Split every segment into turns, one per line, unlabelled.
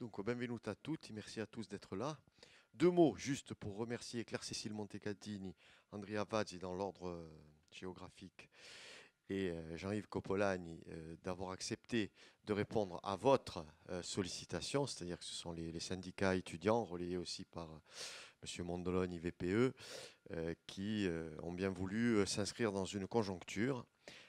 Donc, benvenuto a tutti, merci à tous d'être là. Deux mots juste pour remercier Claire-Cécile Montecatini, Andrea Vazzi dans l'ordre géographique et Jean-Yves Coppolani d'avoir accepté de répondre à votre sollicitation, c'est-à-dire que ce sont les syndicats étudiants relayés aussi par M. Mondoloni, VPE, qui ont bien voulu s'inscrire dans une conjoncture,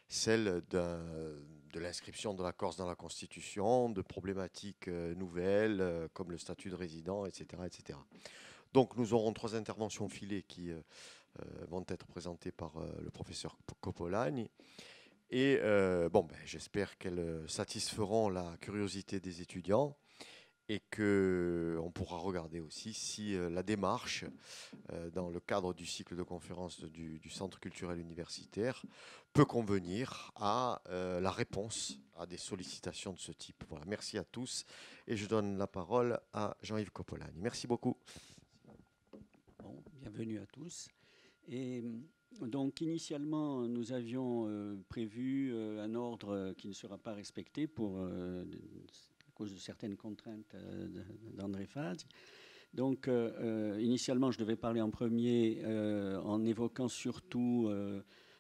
celle de l'inscription de la Corse dans la Constitution, de problématiques nouvelles comme le statut de résident, etc., etc. Donc nous aurons trois interventions filées qui vont être présentées par le professeur Coppolani. Et bon, j'espère qu'elles satisferont la curiosité des étudiants et qu'on pourra regarder aussi si la démarche dans le cadre du cycle de conférences du Centre culturel universitaire peut convenir à la réponse à des sollicitations de ce type. Voilà, merci à tous et je donne la parole à Jean-Yves Coppolani. Merci beaucoup.
Bon, bienvenue à tous. Et donc initialement, nous avions prévu un ordre qui ne sera pas respecté à cause de certaines contraintes d'André Faz. Donc initialement, je devais parler en premier en évoquant surtout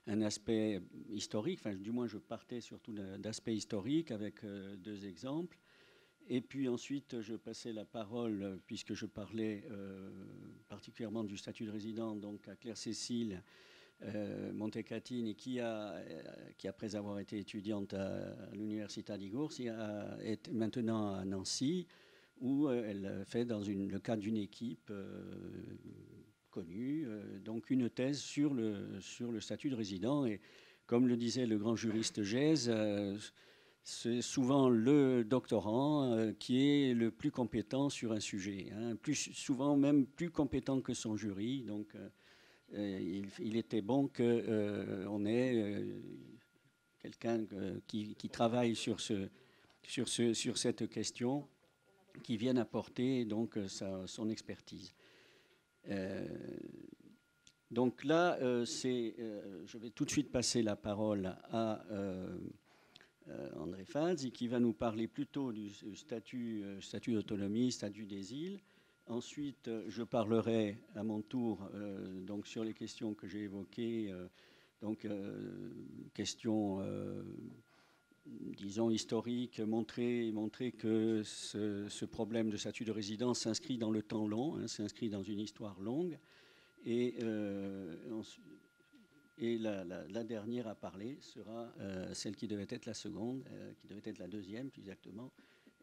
un aspect historique, enfin du moins je partais surtout d'aspect historique avec deux exemples. Et puis ensuite, je passais la parole, puisque je parlais particulièrement du statut de résident, donc à Claire-Cécile Montecatini, qui, après avoir été étudiante à l'Università di Corsi, est maintenant à Nancy, où elle fait dans le cadre d'une équipe connue, donc une thèse sur le statut de résident. Et comme le disait le grand juriste Gèze, c'est souvent le doctorant qui est le plus compétent sur un sujet, hein, souvent même plus compétent que son jury. Donc, il était bon qu'on ait quelqu'un qui travaille sur cette question, qui vienne apporter donc son expertise. Donc là, je vais tout de suite passer la parole à André Faz, qui va nous parler plutôt du statut d'autonomie, statut des îles. Ensuite, je parlerai à mon tour donc sur les questions que j'ai évoquées, questions, disons, historiques, montrer que ce problème de statut de résidence s'inscrit dans le temps long, hein, s'inscrit dans une histoire longue. Et la dernière à parler sera celle qui devait être la seconde, qui devait être la deuxième plus exactement,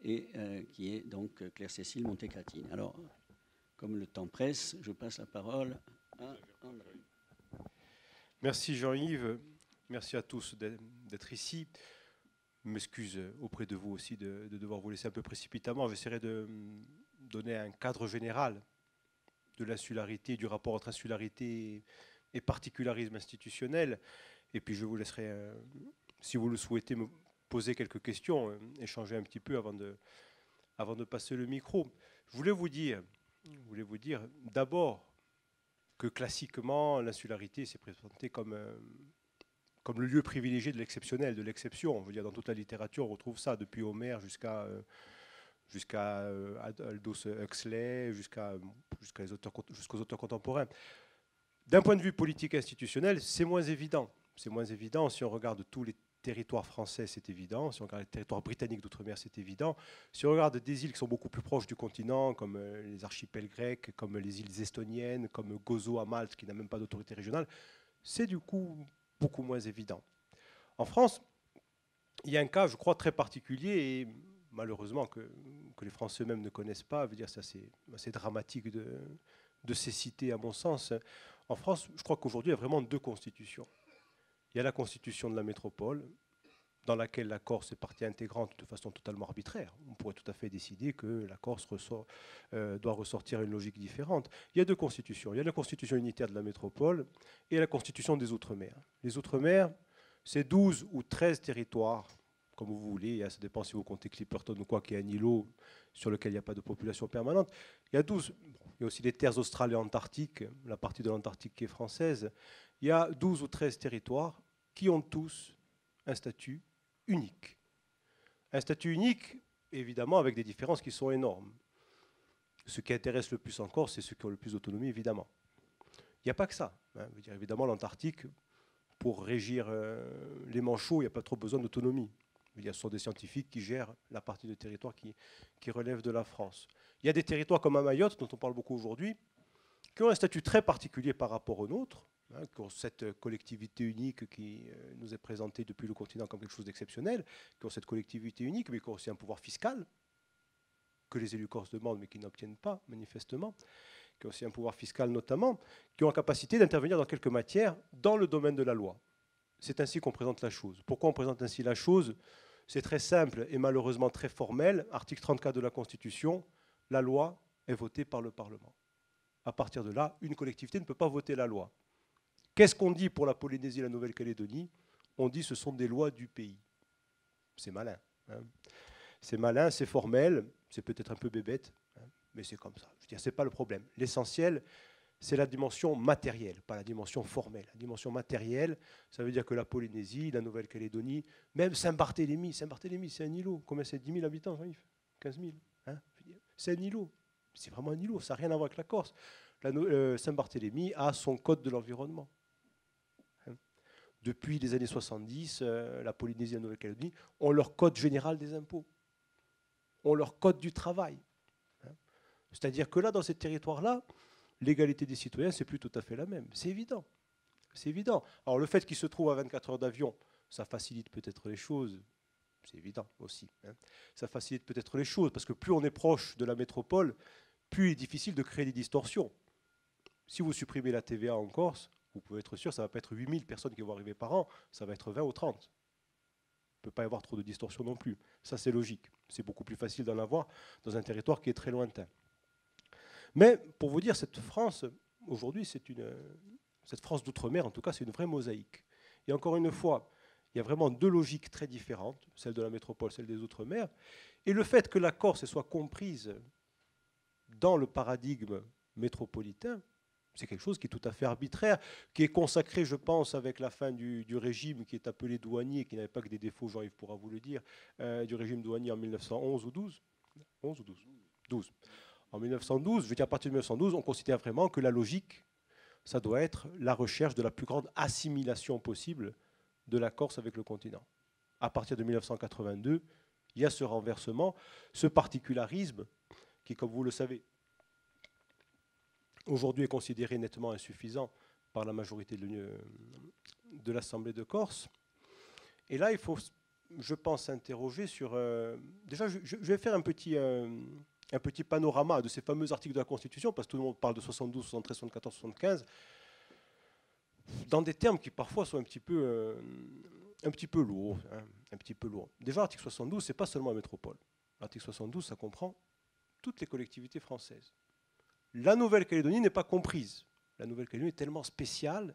et qui est donc Claire-Cécile Montecatini. Alors, comme le temps presse, je passe la parole à André.
Merci Jean-Yves, merci à tous d'être ici. Je m'excuse auprès de vous aussi de devoir vous laisser un peu précipitamment. J'essaierai de donner un cadre général de l'insularité, du rapport entre insularité et particularisme institutionnel. Et puis je vous laisserai, si vous le souhaitez, me poser quelques questions, échanger un petit peu avant de passer le micro. Je voulais vous dire d'abord que classiquement, l'insularité s'est présentée comme le lieu privilégié de l'exceptionnel, de l'exception. On veut dire, dans toute la littérature, on retrouve ça, depuis Homère jusqu'à Aldous Huxley, jusqu'aux auteurs contemporains. D'un point de vue politique institutionnel, c'est moins évident. C'est moins évident si on regarde tous les territoires français, c'est évident. Si on regarde les territoires britanniques d'outre-mer, c'est évident. Si on regarde des îles qui sont beaucoup plus proches du continent, comme les archipels grecs, comme les îles estoniennes, comme Gozo à Malte, qui n'a même pas d'autorité régionale, c'est du coup beaucoup moins évident. En France, il y a un cas, je crois, très particulier et malheureusement que les Français eux-mêmes ne connaissent pas. Je veux dire, c'est assez dramatique de ces cités, à mon sens. En France, je crois qu'aujourd'hui, il y a vraiment deux constitutions. Il y a la constitution de la métropole, dans laquelle la Corse est partie intégrante de façon totalement arbitraire. On pourrait tout à fait décider que la Corse doit ressortir une logique différente. Il y a deux constitutions. Il y a la constitution unitaire de la métropole et la constitution des Outre-mer. Les Outre-mer, c'est 12 ou 13 territoires, comme vous voulez. Ça dépend si vous comptez Clipperton ou quoi, qui est un îlot sur lequel il n'y a pas de population permanente. Il y a 12. Il y a aussi les terres australes et antarctiques, la partie de l'Antarctique qui est française. Il y a 12 ou 13 territoires qui ont tous un statut unique. Un statut unique évidemment avec des différences qui sont énormes. Ce qui intéresse le plus encore, c'est ceux qui ont le plus d'autonomie, évidemment. Il n'y a pas que ça. Hein. Je veux dire, évidemment, l'Antarctique, pour régir les manchots, il n'y a pas trop besoin d'autonomie. Ce sont des scientifiques qui gèrent la partie du territoire qui relève de la France. Il y a des territoires comme à Mayotte, dont on parle beaucoup aujourd'hui, qui ont un statut très particulier par rapport au nôtre, hein, qui ont cette collectivité unique qui nous est présentée depuis le continent comme quelque chose d'exceptionnel, qui ont cette collectivité unique, mais qui ont aussi un pouvoir fiscal, que les élus corses demandent, mais qui n'obtiennent pas, manifestement, qui ont aussi un pouvoir fiscal notamment, qui ont la capacité d'intervenir dans quelques matières dans le domaine de la loi. C'est ainsi qu'on présente la chose. Pourquoi on présente ainsi la chose? C'est très simple et malheureusement très formel. Article 34 de la Constitution, la loi est votée par le Parlement. À partir de là, une collectivité ne peut pas voter la loi. Qu'est-ce qu'on dit pour la Polynésie et la Nouvelle-Calédonie? On dit que ce sont des lois du pays. C'est malin. Hein. C'est malin, c'est formel, c'est peut-être un peu bébête, hein, mais c'est comme ça. Je veux dire, ce n'est pas le problème. L'essentiel, c'est la dimension matérielle, pas la dimension formelle. La dimension matérielle, ça veut dire que la Polynésie, la Nouvelle-Calédonie, même Saint-Barthélemy, c'est un îlot. Combien c'est? 10 000 habitants, Jean-Yves? 15 000 hein. C'est un îlot. C'est vraiment un îlot, ça n'a rien à voir avec la Corse. Saint-Barthélemy a son code de l'environnement. Hein. Depuis les années 70, la Polynésie et la Nouvelle-Calédonie ont leur code général des impôts, ont leur code du travail. Hein. C'est-à-dire que là, dans ces territoires-là, l'égalité des citoyens, c'est plus tout à fait la même. C'est évident. C'est évident. Alors le fait qu'ils se trouvent à 24 heures d'avion, ça facilite peut-être les choses. C'est évident aussi. Hein. Ça facilite peut-être les choses, parce que plus on est proche de la métropole, plus il est difficile de créer des distorsions. Si vous supprimez la TVA en Corse, vous pouvez être sûr que ça ne va pas être 8000 personnes qui vont arriver par an, ça va être 20 ou 30. Il ne peut pas y avoir trop de distorsions non plus. Ça, c'est logique. C'est beaucoup plus facile d'en avoir dans un territoire qui est très lointain. Mais pour vous dire, cette France, aujourd'hui, cette France d'outre-mer, en tout cas, c'est une vraie mosaïque. Et encore une fois, il y a vraiment deux logiques très différentes, celle de la métropole, celle des outre-mer. Et le fait que la Corse soit comprise dans le paradigme métropolitain, c'est quelque chose qui est tout à fait arbitraire, qui est consacré, je pense, avec la fin du régime qui est appelé douanier, qui n'avait pas que des défauts, Jean-Yves pourra vous le dire, du régime douanier en 1911 ou 12. 11 ou 12 12. En 1912, je veux dire à partir de 1912, on considère vraiment que la logique, ça doit être la recherche de la plus grande assimilation possible de la Corse avec le continent. À partir de 1982, il y a ce renversement, ce particularisme qui, comme vous le savez, aujourd'hui est considéré nettement insuffisant par la majorité de l'Assemblée de Corse. Et là, il faut, je pense, s'interroger sur... déjà, je vais faire un petit panorama de ces fameux articles de la Constitution, parce que tout le monde parle de 72, 73, 74, 75, dans des termes qui parfois sont un petit peu lourds. Hein, un petit peu lourds. Déjà, l'article 72, ce n'est pas seulement la métropole. L'article 72, ça comprend toutes les collectivités françaises. La Nouvelle-Calédonie n'est pas comprise. La Nouvelle-Calédonie est tellement spéciale.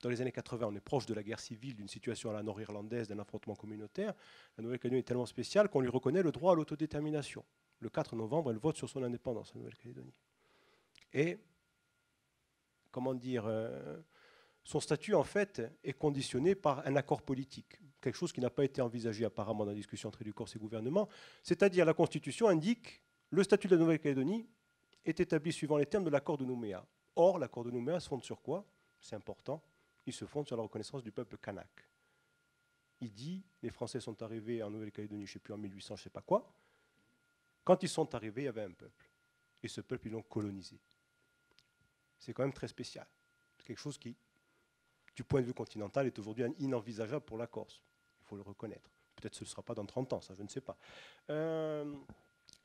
Dans les années 80, on est proche de la guerre civile, d'une situation à la nord-irlandaise, d'un affrontement communautaire. La Nouvelle-Calédonie est tellement spéciale qu'on lui reconnaît le droit à l'autodétermination. Le 4 novembre, elle vote sur son indépendance, la Nouvelle-Calédonie. Et, comment dire, son statut, en fait, est conditionné par un accord politique, quelque chose qui n'a pas été envisagé apparemment dans la discussion entre les Corses et le gouvernement. C'est-à-dire, la Constitution indique le statut de la Nouvelle-Calédonie est établi suivant les termes de l'accord de Nouméa. Or, l'accord de Nouméa se fonde sur quoi? C'est important. Il se fonde sur la reconnaissance du peuple kanak. Il dit, les Français sont arrivés en Nouvelle-Calédonie, je ne sais plus, en 1800, je ne sais pas quoi. Quand ils sont arrivés, il y avait un peuple. Et ce peuple, ils l'ont colonisé. C'est quand même très spécial. C'est quelque chose qui, du point de vue continental, est aujourd'hui inenvisageable pour la Corse. Il faut le reconnaître. Peut-être que ce ne sera pas dans 30 ans, ça, je ne sais pas.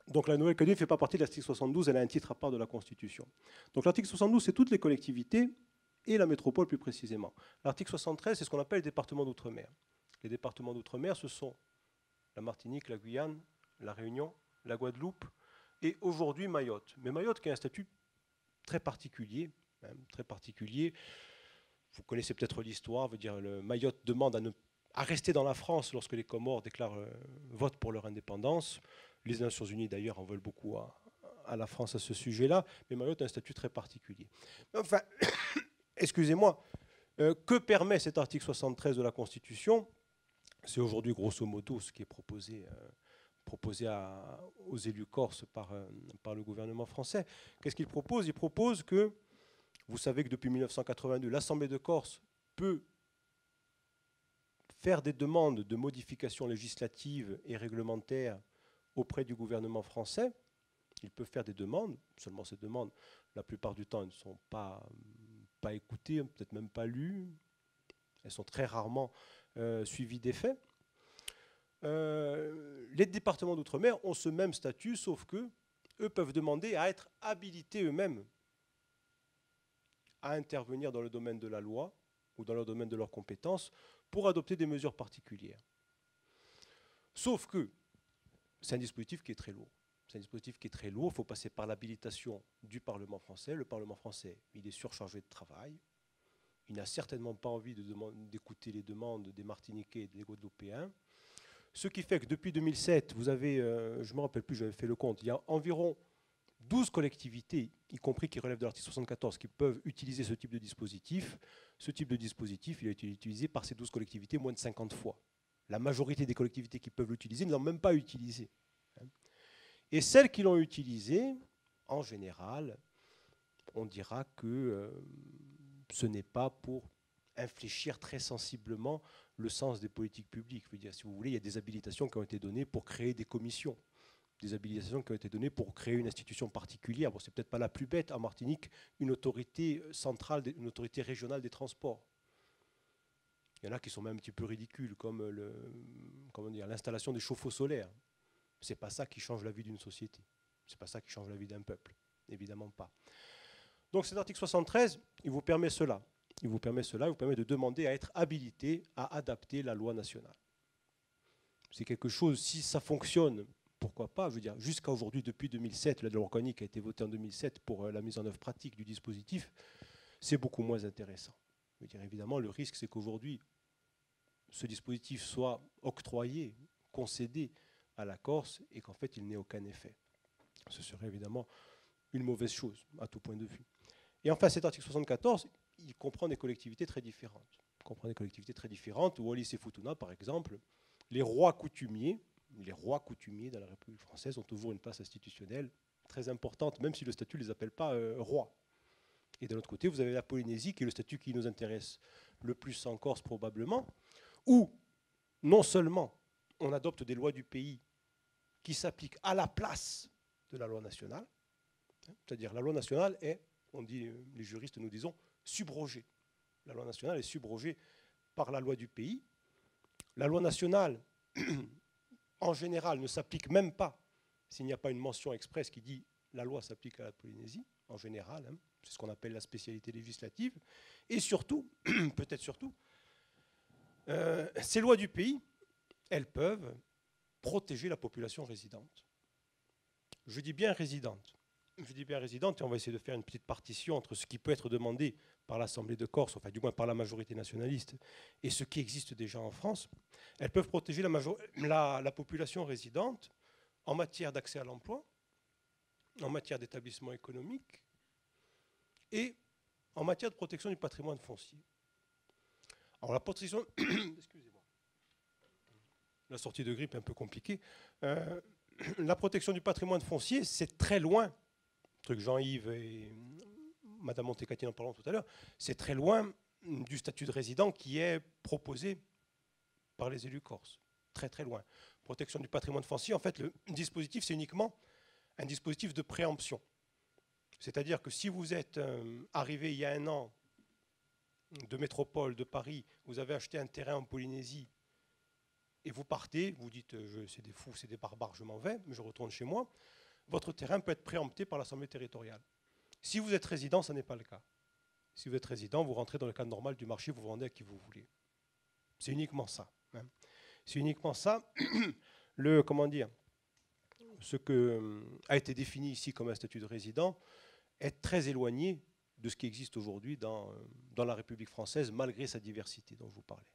Donc la Nouvelle-Calédonie ne fait pas partie de l'article 72, elle a un titre à part de la Constitution. Donc l'article 72, c'est toutes les collectivités et la métropole plus précisément. L'article 73, c'est ce qu'on appelle les départements d'outre-mer. Les départements d'outre-mer, ce sont la Martinique, la Guyane, la Réunion, la Guadeloupe et aujourd'hui Mayotte. Mais Mayotte qui a un statut très particulier, hein, très particulier. Vous connaissez peut-être l'histoire, veut dire le Mayotte demande à rester dans la France lorsque les Comores déclarent vote pour leur indépendance. Les Nations Unies, d'ailleurs, en veulent beaucoup à la France à ce sujet-là, mais Mayotte a un statut très particulier. Enfin, excusez-moi, que permet cet article 73 de la Constitution? C'est aujourd'hui, grosso modo, ce qui est proposé proposé aux élus corses par le gouvernement français. Qu'est-ce qu'il propose? Il propose que, vous savez que depuis 1982, l'Assemblée de Corse peut faire des demandes de modifications législatives et réglementaires auprès du gouvernement français. Il peut faire des demandes, seulement ces demandes, la plupart du temps, elles ne sont pas écoutées, peut-être même pas lues. Elles sont très rarement suivies des faits. Les départements d'outre-mer ont ce même statut, sauf que eux peuvent demander à être habilités eux-mêmes à intervenir dans le domaine de la loi ou dans le domaine de leurs compétences pour adopter des mesures particulières. Sauf que c'est un dispositif qui est très lourd. C'est un dispositif qui est très lourd. Il faut passer par l'habilitation du Parlement français. Le Parlement français, il est surchargé de travail. Il n'a certainement pas envie d'écouter les demandes des Martiniquais et des Guadeloupéens. Ce qui fait que depuis 2007, vous avez, je ne me rappelle plus, j'avais fait le compte, il y a environ 12 collectivités, y compris qui relèvent de l'article 74, qui peuvent utiliser ce type de dispositif. Ce type de dispositif, il a été utilisé par ces 12 collectivités moins de 50 fois. La majorité des collectivités qui peuvent l'utiliser ne l'ont même pas utilisé. Et celles qui l'ont utilisé, en général, on dira que ce n'est pas pour infléchir très sensiblement le sens des politiques publiques. Je veux dire, si vous voulez, il y a des habilitations qui ont été données pour créer des commissions, des habilitations qui ont été données pour créer une institution particulière. Bon, c'est peut-être pas la plus bête en Martinique, une autorité centrale, une autorité régionale des transports. Il y en a qui sont même un petit peu ridicules, comme l'installation des chauffe-eau solaires. C'est pas ça qui change la vie d'une société. C'est pas ça qui change la vie d'un peuple. Évidemment pas. Donc cet article 73, il vous permet cela. Il vous permet de demander à être habilité à adapter la loi nationale. C'est quelque chose, si ça fonctionne, pourquoi pas? Je veux dire, jusqu'à aujourd'hui, depuis 2007, la loi organique a été votée en 2007 pour la mise en œuvre pratique du dispositif, c'est beaucoup moins intéressant. Je veux dire, évidemment, le risque, c'est qu'aujourd'hui, ce dispositif soit octroyé, concédé à la Corse et qu'en fait, il n'ait aucun effet. Ce serait évidemment une mauvaise chose, à tout point de vue. Et enfin, cet article 74, il comprend des collectivités très différentes. Il comprend des collectivités très différentes. Wallis et Futuna, par exemple, les rois coutumiers dans la République française ont toujours une place institutionnelle très importante, même si le statut ne les appelle pas rois. Et d'un autre côté, vous avez la Polynésie, qui est le statut qui nous intéresse le plus en Corse probablement, où non seulement on adopte des lois du pays qui s'appliquent à la place de la loi nationale, c'est-à-dire la loi nationale est, on dit, les juristes nous disons, subrogée. La loi nationale est subrogée par la loi du pays. La loi nationale, en général, ne s'applique même pas s'il n'y a pas une mention expresse qui dit la loi s'applique à la Polynésie, en général. C'est ce qu'on appelle la spécialité législative. Et surtout, peut-être surtout, ces lois du pays, elles peuvent protéger la population résidente. Je dis bien résidente. Je dis bien résidente, et on va essayer de faire une petite partition entre ce qui peut être demandé par l'Assemblée de Corse, enfin du moins par la majorité nationaliste, et ce qui existe déjà en France. Elles peuvent protéger la population résidente en matière d'accès à l'emploi, en matière d'établissement économique et en matière de protection du patrimoine foncier. Alors la protection... Excusez-moi. La sortie de grippe est un peu compliquée. La protection du patrimoine foncier, c'est très loin, truc Jean-Yves et Madame Montecatini en parlant tout à l'heure, c'est très loin du statut de résident qui est proposé par les élus corses. Très très loin. Protection du patrimoine foncier, en fait, le dispositif, c'est uniquement un dispositif de préemption. C'est-à-dire que si vous êtes arrivé il y a 1 an de métropole, de Paris, vous avez acheté un terrain en Polynésie et vous partez, vous dites c'est des fous, c'est des barbares, je m'en vais, mais je retourne chez moi, votre terrain peut être préempté par l'Assemblée territoriale. Si vous êtes résident, ce n'est pas le cas. Si vous êtes résident, vous rentrez dans le cadre normal du marché, vous vendez à qui vous voulez. C'est uniquement ça. C'est uniquement ça. Ce que a été défini ici comme un statut de résident est très éloigné de ce qui existe aujourd'hui dans la République française, malgré sa diversité dont je vous parlais.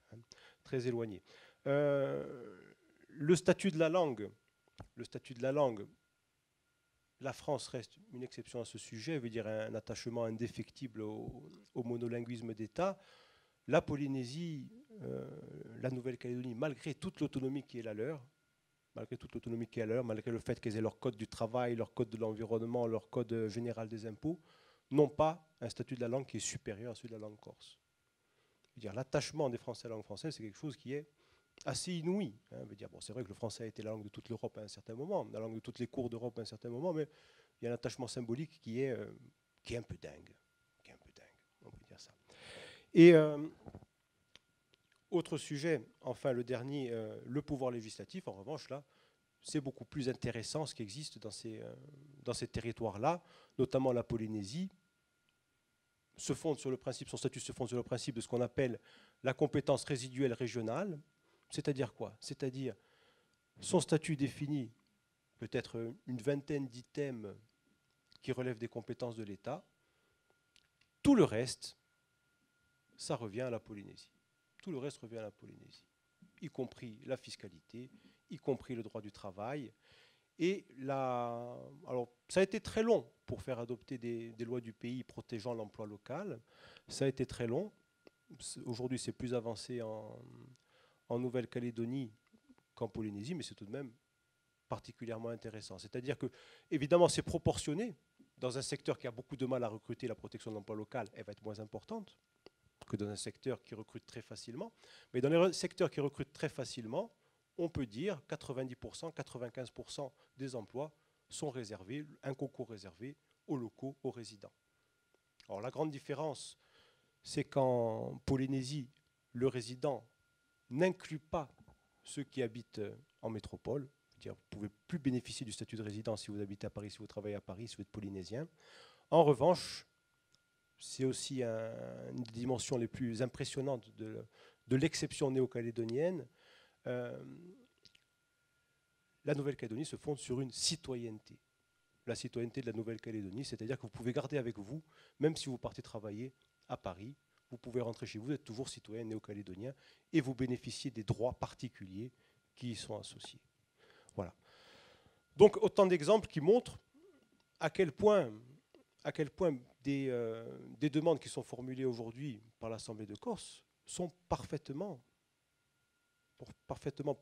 Très éloigné. Le statut de la langue, la France reste une exception à ce sujet, veut dire un attachement indéfectible au monolinguisme d'État. La Polynésie, la Nouvelle-Calédonie, malgré toute l'autonomie qui est la leur, malgré toute l'autonomie qui est à leur, malgré le fait qu'elles aient leur code du travail, leur code de l'environnement, leur code général des impôts, n'ont pas un statut de la langue qui est supérieur à celui de la langue corse. L'attachement des Français à la langue française, c'est quelque chose qui est assez inouï. C'est vrai que le français a été la langue de toute l'Europe à un certain moment, la langue de toutes les cours d'Europe à un certain moment, mais il y a un attachement symbolique qui est un peu dingue. Qui est un peu dingue, on peut dire ça. Et autre sujet, enfin le dernier, le pouvoir législatif, en revanche, là, c'est beaucoup plus intéressant ce qui existe dans ces territoires-là, notamment la Polynésie, son statut se fonde sur le principe de ce qu'on appelle la compétence résiduelle régionale, c'est-à-dire quoi? C'est-à-dire son statut définit peut-être une vingtaine d'items qui relèvent des compétences de l'État. Tout le reste, ça revient à la Polynésie. Tout le reste revient à la Polynésie, y compris la fiscalité, y compris le droit du travail. Et alors, ça a été très long pour faire adopter des lois du pays protégeant l'emploi local. Ça a été très long. Aujourd'hui, c'est plus avancé en Nouvelle-Calédonie qu'en Polynésie, mais c'est tout de même particulièrement intéressant. C'est-à-dire que, évidemment, c'est proportionné. Dans un secteur qui a beaucoup de mal à recruter, la protection de l'emploi local, elle va être moins importante que dans un secteur qui recrute très facilement. Mais dans les secteurs qui recrutent très facilement, on peut dire 90%, 95% des emplois sont réservés, un concours réservé aux locaux, aux résidents. Alors la grande différence, c'est qu'en Polynésie, le résident n'inclut pas ceux qui habitent en métropole. Vous ne pouvez plus bénéficier du statut de résident si vous habitez à Paris, si vous travaillez à Paris, si vous êtes polynésien. En revanche, c'est aussi une des dimensions les plus impressionnantes de l'exception néo-calédonienne. La Nouvelle-Calédonie se fonde sur une citoyenneté. La citoyenneté de la Nouvelle-Calédonie, c'est-à-dire que vous pouvez garder avec vous, même si vous partez travailler à Paris, vous pouvez rentrer chez vous, vous êtes toujours citoyen néo-calédonien et vous bénéficiez des droits particuliers qui y sont associés. Voilà. Donc autant d'exemples qui montrent à quel point des demandes qui sont formulées aujourd'hui par l'Assemblée de Corse sont parfaitement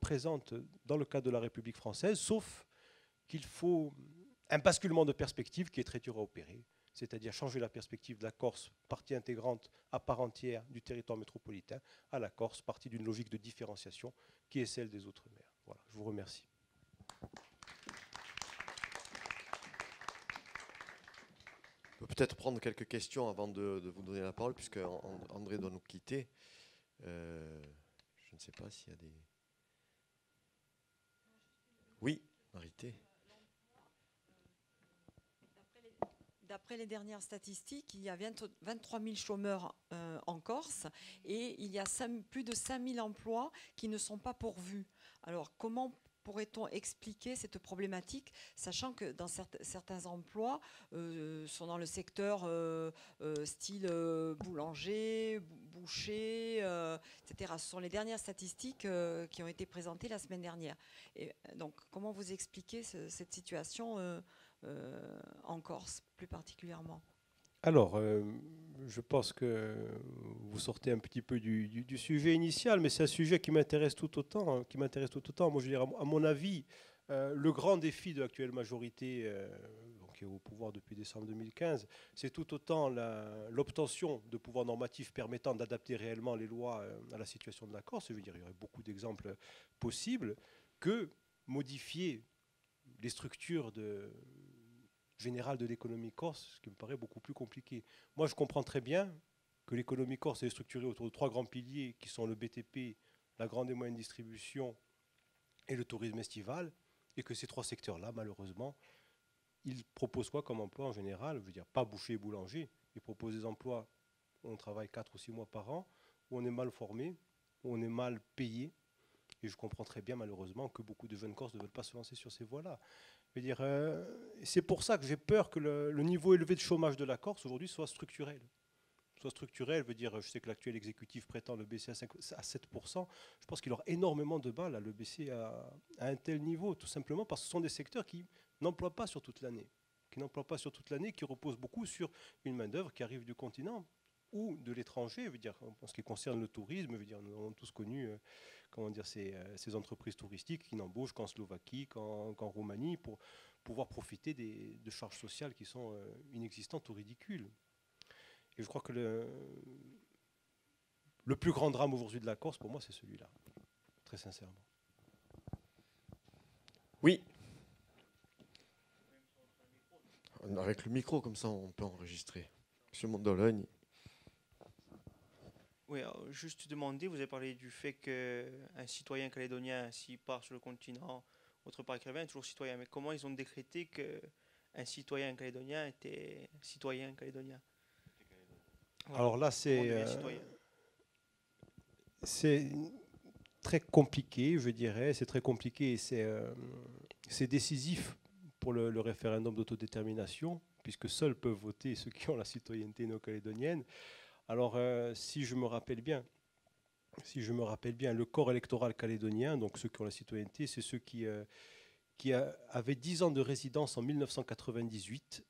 présentes dans le cadre de la République française, sauf qu'il faut un basculement de perspective qui est très dur à opérer, c'est-à-dire changer la perspective de la Corse, partie intégrante à part entière du territoire métropolitain, à la Corse, partie d'une logique de différenciation qui est celle des Outre-mer. Voilà, je vous remercie.
On peut peut-être prendre quelques questions avant de vous donner la parole, puisque André doit nous quitter. Je ne sais pas s'il y a des... Oui, Marité.
D'après les dernières statistiques, il y a 23 000 chômeurs en Corse et il y a plus de 5 000 emplois qui ne sont pas pourvus. Alors, comment pourrait-on expliquer cette problématique, sachant que dans certains emplois sont dans le secteur style boulanger, boucher, etc. Ce sont les dernières statistiques qui ont été présentées la semaine dernière. Et donc, comment vous expliquez cette situation en Corse, plus particulièrement?
Alors, je pense que vous sortez un petit peu du sujet initial, mais c'est un sujet qui m'intéresse tout autant. Moi, je veux dire, à mon avis, le grand défi de l'actuelle majorité, qui est au pouvoir depuis décembre 2015, c'est tout autant l'obtention de pouvoirs normatifs permettant d'adapter réellement les lois à la situation de la Corse. Je veux dire, il y aurait beaucoup d'exemples possibles, que modifier les structures générale de l'économie corse, ce qui me paraît beaucoup plus compliqué. Moi, je comprends très bien que l'économie corse est structurée autour de 3 grands piliers qui sont le BTP, la grande et moyenne distribution et le tourisme estival, et que ces 3 secteurs-là, malheureusement, ils proposent quoi comme emploi en général? Je veux dire, pas boucher et boulanger. Ils proposent des emplois où on travaille 4 ou 6 mois par an, où on est mal formé, où on est mal payé. Et je comprends très bien, malheureusement, que beaucoup de jeunes Corses ne veulent pas se lancer sur ces voies-là. C'est pour ça que j'ai peur que le niveau élevé de chômage de la Corse aujourd'hui soit structurel. Veut dire, je sais que l'actuel exécutif prétend le baisser à 7%. Je pense qu'il aura énormément de mal à le baisser à un tel niveau, tout simplement parce que ce sont des secteurs qui n'emploient pas sur toute l'année, qui reposent beaucoup sur une main-d'œuvre qui arrive du continent. ou de l'étranger. En ce qui concerne le tourisme, nous avons tous connu ces entreprises touristiques qui n'embauchent qu'en Slovaquie, qu'en Roumanie, pour pouvoir profiter de charges sociales qui sont inexistantes ou ridicules. Et je crois que le plus grand drame aujourd'hui de la Corse, pour moi, c'est celui-là, très sincèrement.
Oui. Avec le micro, comme ça, on peut enregistrer. Monsieur Mondologne.
Oui, alors, juste demander, vous avez parlé du fait qu'un citoyen calédonien, s'il part sur le continent, autre part qu'il revient, est toujours citoyen. Mais comment ils ont décrété qu'un citoyen calédonien était citoyen calédonien? Voilà.
Alors là, c'est très compliqué, je dirais. C'est très compliqué et c'est décisif pour le référendum d'autodétermination, puisque seuls peuvent voter ceux qui ont la citoyenneté néo-calédonienne. Alors, si je me rappelle bien, le corps électoral calédonien, donc ceux qui ont la citoyenneté, c'est ceux qui avaient 10 ans de résidence en 1998,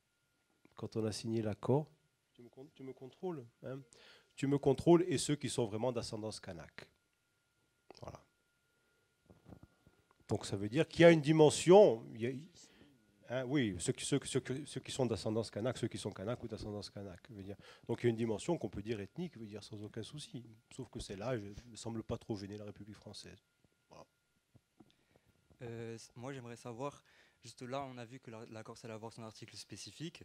quand on a signé l'accord. Tu me contrôles, hein? Tu me contrôles, et ceux qui sont vraiment d'ascendance kanak. Voilà. Donc ça veut dire qu'il y a une dimension. Oui, ceux qui sont d'ascendance kanak, ceux qui sont kanak ou d'ascendance kanak. Donc il y a une dimension qu'on peut dire ethnique, sans aucun souci. Sauf que celle-là ne semble pas trop gêner la République française. Voilà.
Moi, j'aimerais savoir, juste là, on a vu que la Corse allait avoir son article spécifique.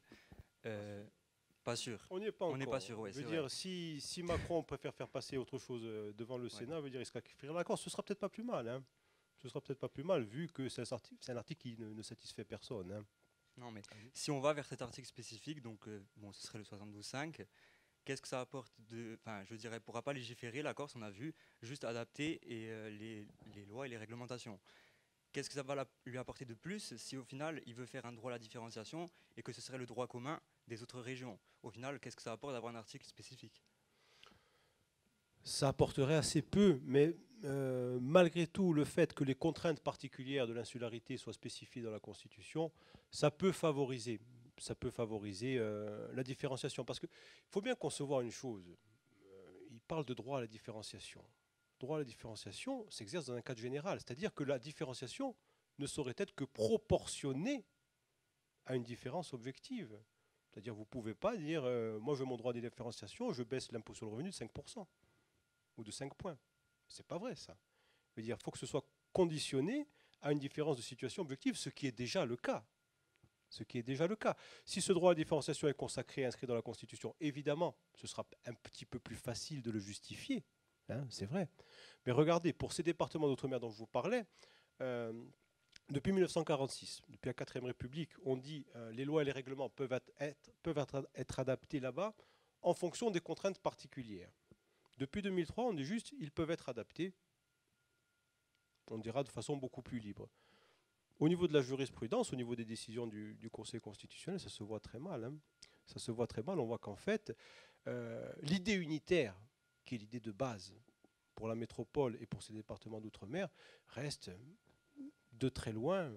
Pas sûr.
On n'y est pas encore.
On n'est pas sûr, oui.
Si Macron préfère faire passer autre chose devant le Sénat, il risque d'acquérir la Corse. Ce sera peut-être pas plus mal, hein. Ce sera peut-être pas plus mal, vu que c'est un article qui ne satisfait personne. Hein.
Non, mais si on va vers cet article spécifique, donc ce serait le 72.5, qu'est-ce que ça apporte je dirais, pourra pas légiférer, la Corse, on a vu, juste adapter les lois et les réglementations. Qu'est-ce que ça va lui apporter de plus si au final il veut faire un droit à la différenciation et que ce serait le droit commun des autres régions? Au final, qu'est-ce que ça apporte d'avoir un article spécifique?
Ça apporterait assez peu, mais malgré tout, le fait que les contraintes particulières de l'insularité soient spécifiées dans la Constitution, ça peut favoriser la différenciation. Parce qu'il faut bien concevoir une chose. Il parle de droit à la différenciation. Le droit à la différenciation s'exerce dans un cadre général, c'est-à-dire que la différenciation ne saurait être que proportionnée à une différence objective. C'est-à-dire que vous ne pouvez pas dire moi je veux mon droit de différenciation, je baisse l'impôt sur le revenu de 5% ou de 5 points. C'est pas vrai, ça. Il faut que ce soit conditionné à une différence de situation objective, ce qui est déjà le cas. Si ce droit à la différenciation est consacré, inscrit dans la Constitution, évidemment, ce sera un petit peu plus facile de le justifier. Hein, c'est vrai. Mais regardez, pour ces départements d'outre-mer dont je vous parlais, depuis 1946, depuis la 4ème République, on dit les lois et les règlements peuvent être adaptés là-bas en fonction des contraintes particulières. Depuis 2003, on dit juste ils peuvent être adaptés, on dira de façon beaucoup plus libre. Au niveau de la jurisprudence, au niveau des décisions du Conseil constitutionnel, ça se voit très mal. Hein. Ça se voit très mal. On voit qu'en fait, l'idée unitaire, qui est l'idée de base pour la métropole et pour ces départements d'outre-mer, reste de très loin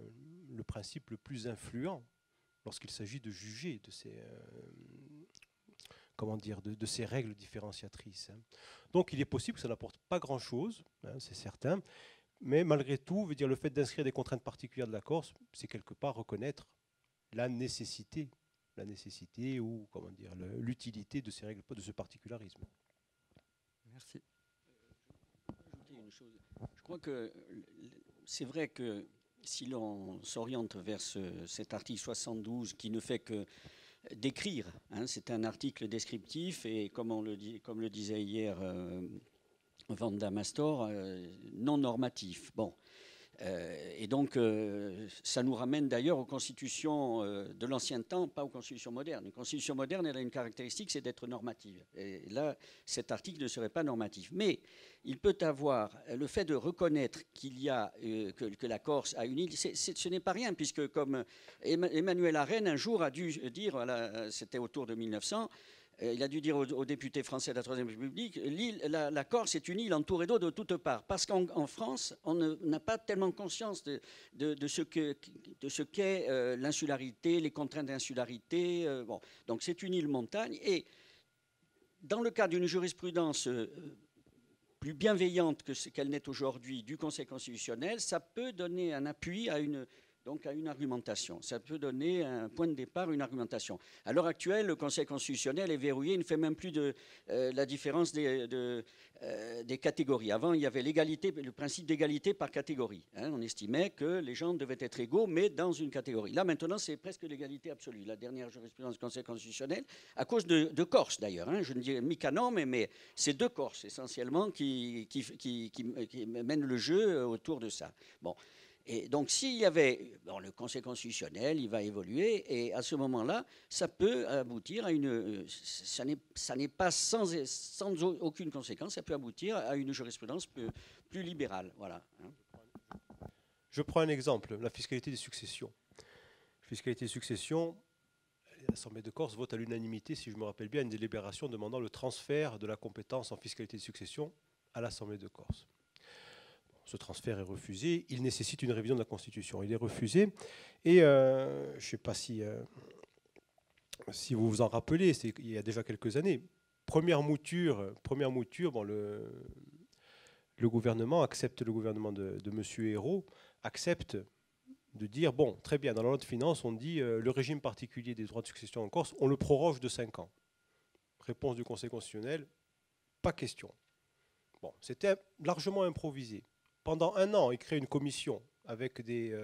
le principe le plus influent lorsqu'il s'agit de juger de ces... de ces règles différenciatrices. Donc il est possible que ça n'apporte pas grand-chose, hein, c'est certain, mais malgré tout, le fait d'inscrire des contraintes particulières de la Corse, c'est quelque part reconnaître la nécessité ou l'utilité de ces règles, de ce particularisme.
Merci.
Je crois que c'est vrai que si l'on s'oriente vers cet article 72 qui ne fait que décrire, hein, c'est un article descriptif et comme le disait hier Vanda Mastor, non normatif. Bon. Et donc, ça nous ramène d'ailleurs aux constitutions de l'ancien temps, pas aux constitutions modernes. Une constitution moderne, elle a une caractéristique, c'est d'être normative. Et là, cet article ne serait pas normatif. Mais il peut avoir le fait de reconnaître qu'il y a que la Corse a une île. Ce n'est pas rien, puisque comme Emmanuel Arène un jour a dû dire, c'était autour de 1900. Il a dû dire aux députés français de la Troisième République, la Corse est une île entourée d'eau de toutes parts. Parce qu'en France, on n'a pas tellement conscience de ce qu'est l'insularité, les contraintes d'insularité. Bon. Donc c'est une île montagne. Et dans le cadre d'une jurisprudence plus bienveillante que ce qu'elle n'est aujourd'hui du Conseil constitutionnel, ça peut donner un appui à une argumentation. Ça peut donner un point de départ, une argumentation. À l'heure actuelle, le Conseil constitutionnel est verrouillé, il ne fait même plus la différence des catégories. Avant, il y avait l'égalité, le principe d'égalité par catégorie. Hein. On estimait que les gens devaient être égaux, mais dans une catégorie. Là, maintenant, c'est presque l'égalité absolue. La dernière jurisprudence du Conseil constitutionnel, à cause de Corse, d'ailleurs. Hein. Je ne dis Micanon, mais c'est deux Corses, essentiellement, qui mènent le jeu autour de ça. Bon. Et donc, s'il y avait... Bon, le Conseil constitutionnel, il va évoluer, et à ce moment-là, ça peut aboutir à une... Ça n'est pas sans aucune conséquence, ça peut aboutir à une jurisprudence plus libérale. Voilà.
Je prends un exemple, la fiscalité des successions. Fiscalité des successions, l'Assemblée de Corse vote à l'unanimité, si je me rappelle bien, une délibération demandant le transfert de la compétence en fiscalité des successions à l'Assemblée de Corse. Ce transfert est refusé, il nécessite une révision de la Constitution. Il est refusé, et je ne sais pas si vous vous en rappelez, il y a déjà quelques années, première mouture, bon, le gouvernement accepte, le gouvernement de M. Hérault accepte de dire, bon, très bien, dans la loi de finances, on dit le régime particulier des droits de succession en Corse, on le proroge de 5 ans. Réponse du Conseil constitutionnel, pas question. Bon, c'était largement improvisé. Pendant 1 an, il crée une commission avec des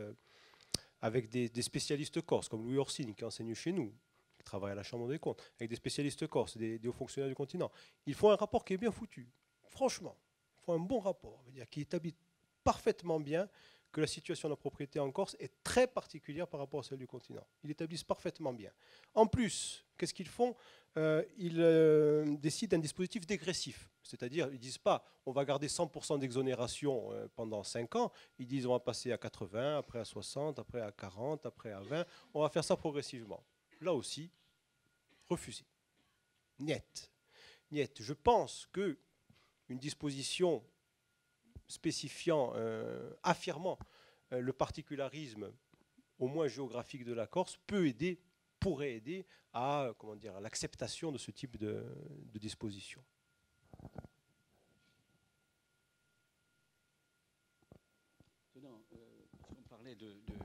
spécialistes corses, comme Louis Orsini, qui enseigne chez nous, qui travaille à la Chambre des comptes, avec des spécialistes corses, des hauts fonctionnaires du continent. Ils font un rapport qui est bien foutu. Franchement, ils font un bon rapport, qui établit parfaitement bien que la situation de la propriété en Corse est très particulière par rapport à celle du continent. Ils l'établissent parfaitement bien. En plus, qu'est-ce qu'ils font ? Ils décident d'un dispositif dégressif. C'est-à-dire, ils ne disent pas on va garder 100% d'exonération pendant 5 ans. Ils disent on va passer à 80, après à 60, après à 40, après à 20. On va faire ça progressivement. Là aussi, refusé. Niet. Je pense qu'une disposition spécifiant, affirmant le particularisme, au moins géographique de la Corse, pourrait aider à l'acceptation de ce type de disposition.
On parlait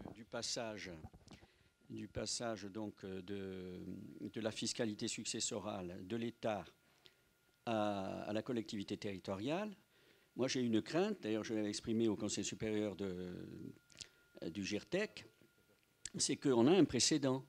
du passage donc de la fiscalité successorale de l'État à la collectivité territoriale. Moi, j'ai une crainte, d'ailleurs je l'avais exprimée au Conseil supérieur du GIRTEC, c'est qu'on a un précédent.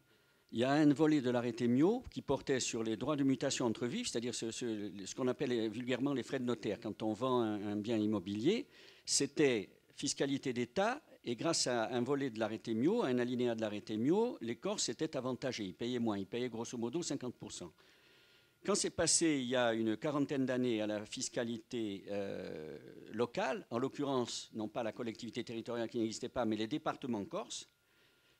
Il y a un volet de l'arrêté Miot qui portait sur les droits de mutation entre vifs, c'est-à-dire ce qu'on appelle vulgairement les frais de notaire. Quand on vend un bien immobilier, c'était fiscalité d'État, et grâce à un volet de l'arrêté Miot, à un alinéa de l'arrêté Miot, les Corses étaient avantagés, ils payaient moins, ils payaient grosso modo 50%. Quand c'est passé, il y a une quarantaine d'années, à la fiscalité locale, en l'occurrence, non pas la collectivité territoriale qui n'existait pas, mais les départements corses,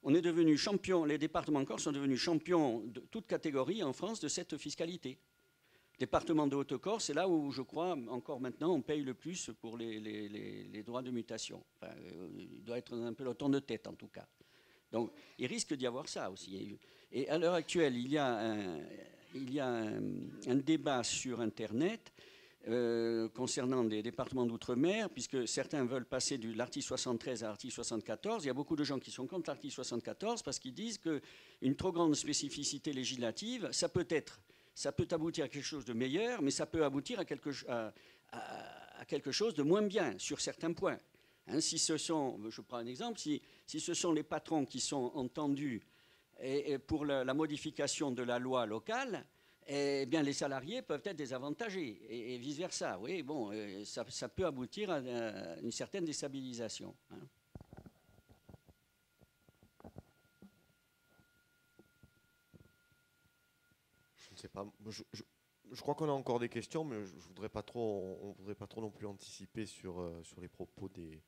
on est devenu champion, les départements corses sont devenus champions de toute catégorie en France de cette fiscalité. Département de Haute-Corse, c'est là où je crois encore maintenant on paye le plus pour les droits de mutation. Enfin, il doit être un peloton de tête en tout cas. Donc il risque d'y avoir ça aussi. Et à l'heure actuelle, il y a un débat sur Internet concernant des départements d'outre-mer, puisque certains veulent passer de l'article 73 à l'article 74. Il y a beaucoup de gens qui sont contre l'article 74 parce qu'ils disent qu'une trop grande spécificité législative, ça peut aboutir à quelque chose de meilleur, mais ça peut aboutir à quelque chose de moins bien sur certains points. Hein, je prends un exemple, si ce sont les patrons qui sont entendus pour la modification de la loi locale, eh bien, les salariés peuvent être désavantagés et vice-versa. Oui, bon, ça peut aboutir à une certaine déstabilisation. Hein.
Je ne sais pas. Je crois qu'on a encore des questions, mais on ne voudrait pas trop non plus anticiper sur les propos des...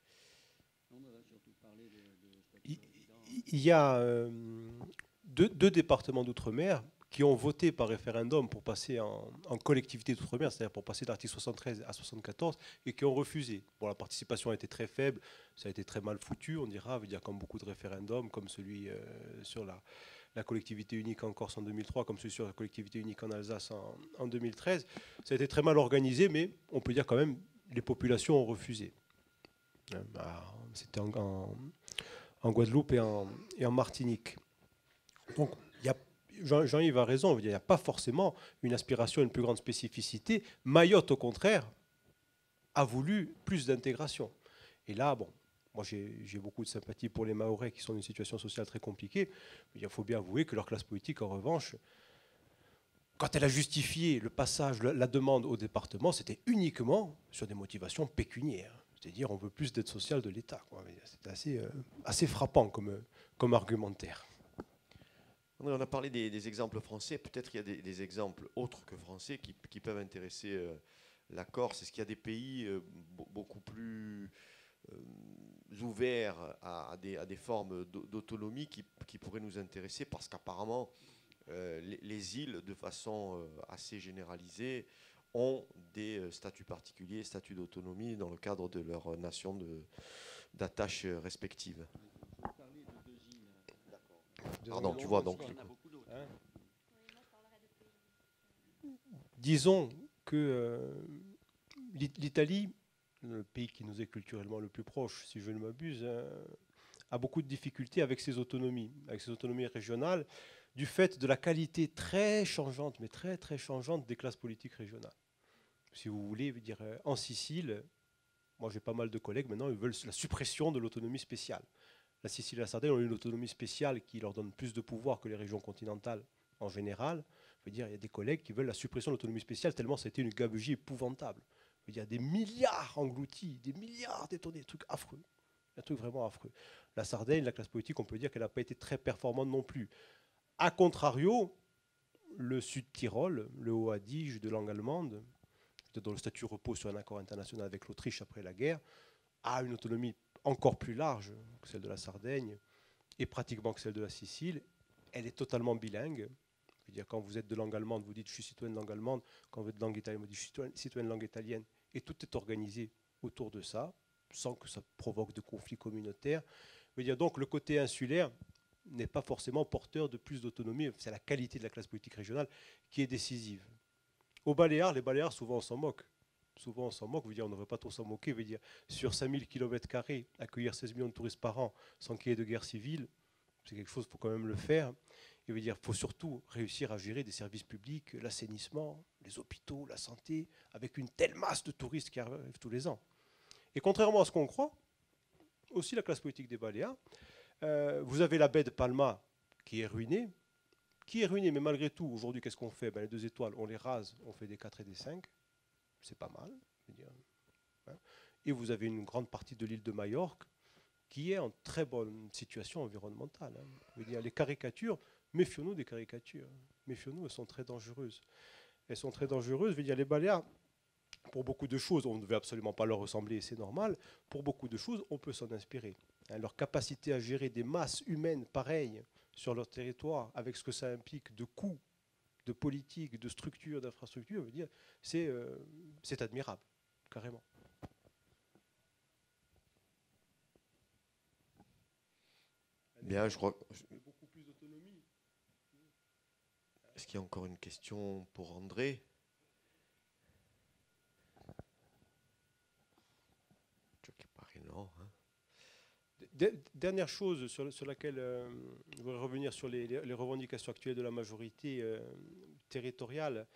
Il y a deux départements d'outre-mer qui ont voté par référendum pour passer en collectivité d'outre-mer, c'est-à-dire pour passer d'article 73 à 74, et qui ont refusé. Bon, la participation a été très faible, ça a été très mal foutu, on dira, veut dire comme beaucoup de référendums, comme celui sur la collectivité unique en Corse en 2003, comme celui sur la collectivité unique en Alsace en 2013. Ça a été très mal organisé, mais on peut dire quand même les populations ont refusé. C'était en Guadeloupe et en Martinique. Donc, Jean-Yves a raison, il n'y a pas forcément une aspiration à une plus grande spécificité. Mayotte, au contraire, a voulu plus d'intégration. Et là, bon, moi j'ai beaucoup de sympathie pour les Mahorais qui sont dans une situation sociale très compliquée. Il faut bien avouer que leur classe politique, en revanche, quand elle a justifié le passage, la demande au département, c'était uniquement sur des motivations pécuniaires. C'est-à-dire on veut plus d'aide sociale de l'État. C'était assez frappant comme argumentaire.
André, on a parlé des exemples français. Peut-être qu'il y a des exemples autres que français qui peuvent intéresser la Corse. Est-ce qu'il y a des pays beaucoup plus ouverts à des formes d'autonomie qui pourraient nous intéresser? Parce qu'apparemment, les îles, de façon assez généralisée, ont des statuts particuliers, statuts d'autonomie dans le cadre de leur nation d'attache respective. Pardon, tu vois donc.
Disons que l'Italie, le pays qui nous est culturellement le plus proche, si je ne m'abuse, a beaucoup de difficultés avec ses autonomies régionales, du fait de la qualité très changeante, mais très très changeante des classes politiques régionales. Si vous voulez dire, en Sicile, moi j'ai pas mal de collègues maintenant, ils veulent la suppression de l'autonomie spéciale. La Sicile et la Sardaigne ont une autonomie spéciale qui leur donne plus de pouvoir que les régions continentales en général. Je veux dire, il y a des collègues qui veulent la suppression de l'autonomie spéciale tellement ça a été une gabegie épouvantable. Il y a des milliards engloutis, des milliards détournés, des trucs affreux. Un truc vraiment affreux. La Sardaigne, la classe politique, on peut dire qu'elle n'a pas été très performante non plus. A contrario, le Sud-Tyrol, le Haut-Adige de langue allemande, dont le statut repose sur un accord international avec l'Autriche après la guerre, a une autonomie encore plus large que celle de la Sardaigne et pratiquement que celle de la Sicile. Elle est totalement bilingue. Je veux dire, quand vous êtes de langue allemande, vous dites je suis citoyen de langue allemande. Quand vous êtes de langue italienne, vous dites je suis citoyen de langue italienne. Et tout est organisé autour de ça, sans que ça provoque de conflits communautaires. Je veux dire, donc le côté insulaire n'est pas forcément porteur de plus d'autonomie. C'est la qualité de la classe politique régionale qui est décisive. Aux Baléares, les Baléares, souvent on s'en moque. Souvent on s'en moque, on ne devrait pas trop s'en moquer. Dire, sur 5000 km², accueillir 16 millions de touristes par an sans qu'il y ait de guerre civile, c'est quelque chose, il faut quand même le faire. Il faut surtout réussir à gérer des services publics, l'assainissement, les hôpitaux, la santé, avec une telle masse de touristes qui arrivent tous les ans. Et contrairement à ce qu'on croit, aussi la classe politique des Baléares, vous avez la baie de Palma qui est ruinée, mais malgré tout, aujourd'hui, qu'est-ce qu'on fait? Les 2 étoiles, on les rase, on fait des 4 et des 5. C'est pas mal. Et vous avez une grande partie de l'île de Majorque qui est en très bonne situation environnementale. Les caricatures, méfions-nous des caricatures. Méfions-nous, elles sont très dangereuses. Elles sont très dangereuses. Les Baléares, pour beaucoup de choses, on ne devait absolument pas leur ressembler, c'est normal. Pour beaucoup de choses, on peut s'en inspirer. Leur capacité à gérer des masses humaines pareilles sur leur territoire, avec ce que ça implique de coûts, de politique, de structure, d'infrastructure, c'est admirable, carrément.
Bien, je crois. Est-ce qu'il y a encore une question pour André? Non.
Dernière chose sur laquelle je voudrais revenir sur les revendications actuelles de la majorité territoriale.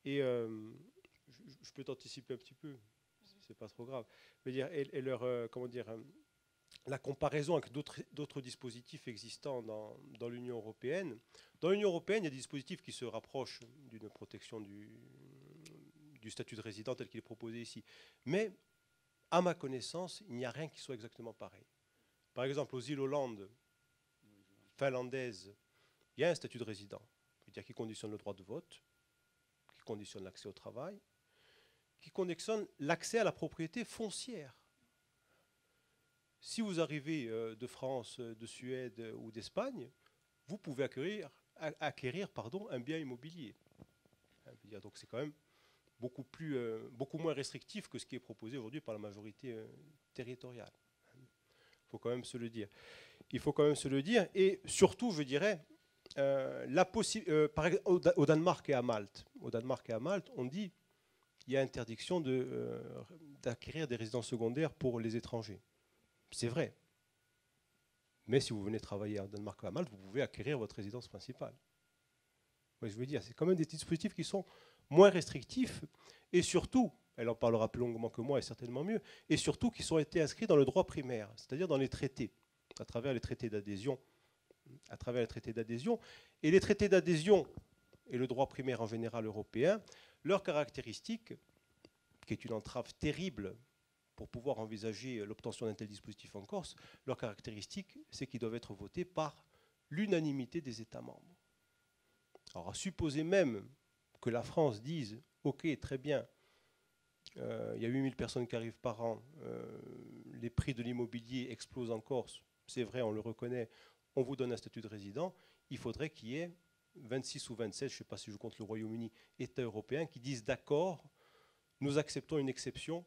Et je peux t'anticiper un petit peu, c'est pas trop grave. La comparaison avec d'autres dispositifs existants dans l'Union européenne. Dans l'Union européenne, il y a des dispositifs qui se rapprochent d'une protection du statut de résident tel qu'il est proposé ici. Mais, à ma connaissance, il n'y a rien qui soit exactement pareil. Par exemple, aux îles Hollande finlandaises, il y a un statut de résident, c'est-à-dire qui conditionne le droit de vote, qui conditionne l'accès au travail, qui conditionne l'accès à la propriété foncière. Si vous arrivez de France, de Suède ou d'Espagne, vous pouvez acquérir un bien immobilier. Donc c'est quand même beaucoup moins restrictif que ce qui est proposé aujourd'hui par la majorité territoriale. Il faut quand même se le dire. Et surtout, je dirais, au Danemark et à Malte, on dit qu'il y a interdiction d'acquérir des résidences secondaires pour les étrangers. C'est vrai. Mais si vous venez travailler au Danemark ou à Malte, vous pouvez acquérir votre résidence principale. Oui, je veux dire, c'est quand même des dispositifs qui sont moins restrictifs et surtout, elle en parlera plus longuement que moi et certainement mieux, et surtout qui ont été inscrits dans le droit primaire, c'est-à-dire dans les traités, à travers les traités d'adhésion. Et les traités d'adhésion et le droit primaire en général européen, leur caractéristique, qui est une entrave terrible pour pouvoir envisager l'obtention d'un tel dispositif en Corse, leur caractéristique, c'est qu'ils doivent être votés par l'unanimité des États membres. Alors, à supposer même que la France dise « Ok, très bien, il y a 8000 personnes qui arrivent par an, les prix de l'immobilier explosent en Corse, c'est vrai, on le reconnaît, on vous donne un statut de résident », il faudrait qu'il y ait 26 ou 27, je ne sais pas si je compte le Royaume-Uni, États européens qui disent « D'accord, nous acceptons une exception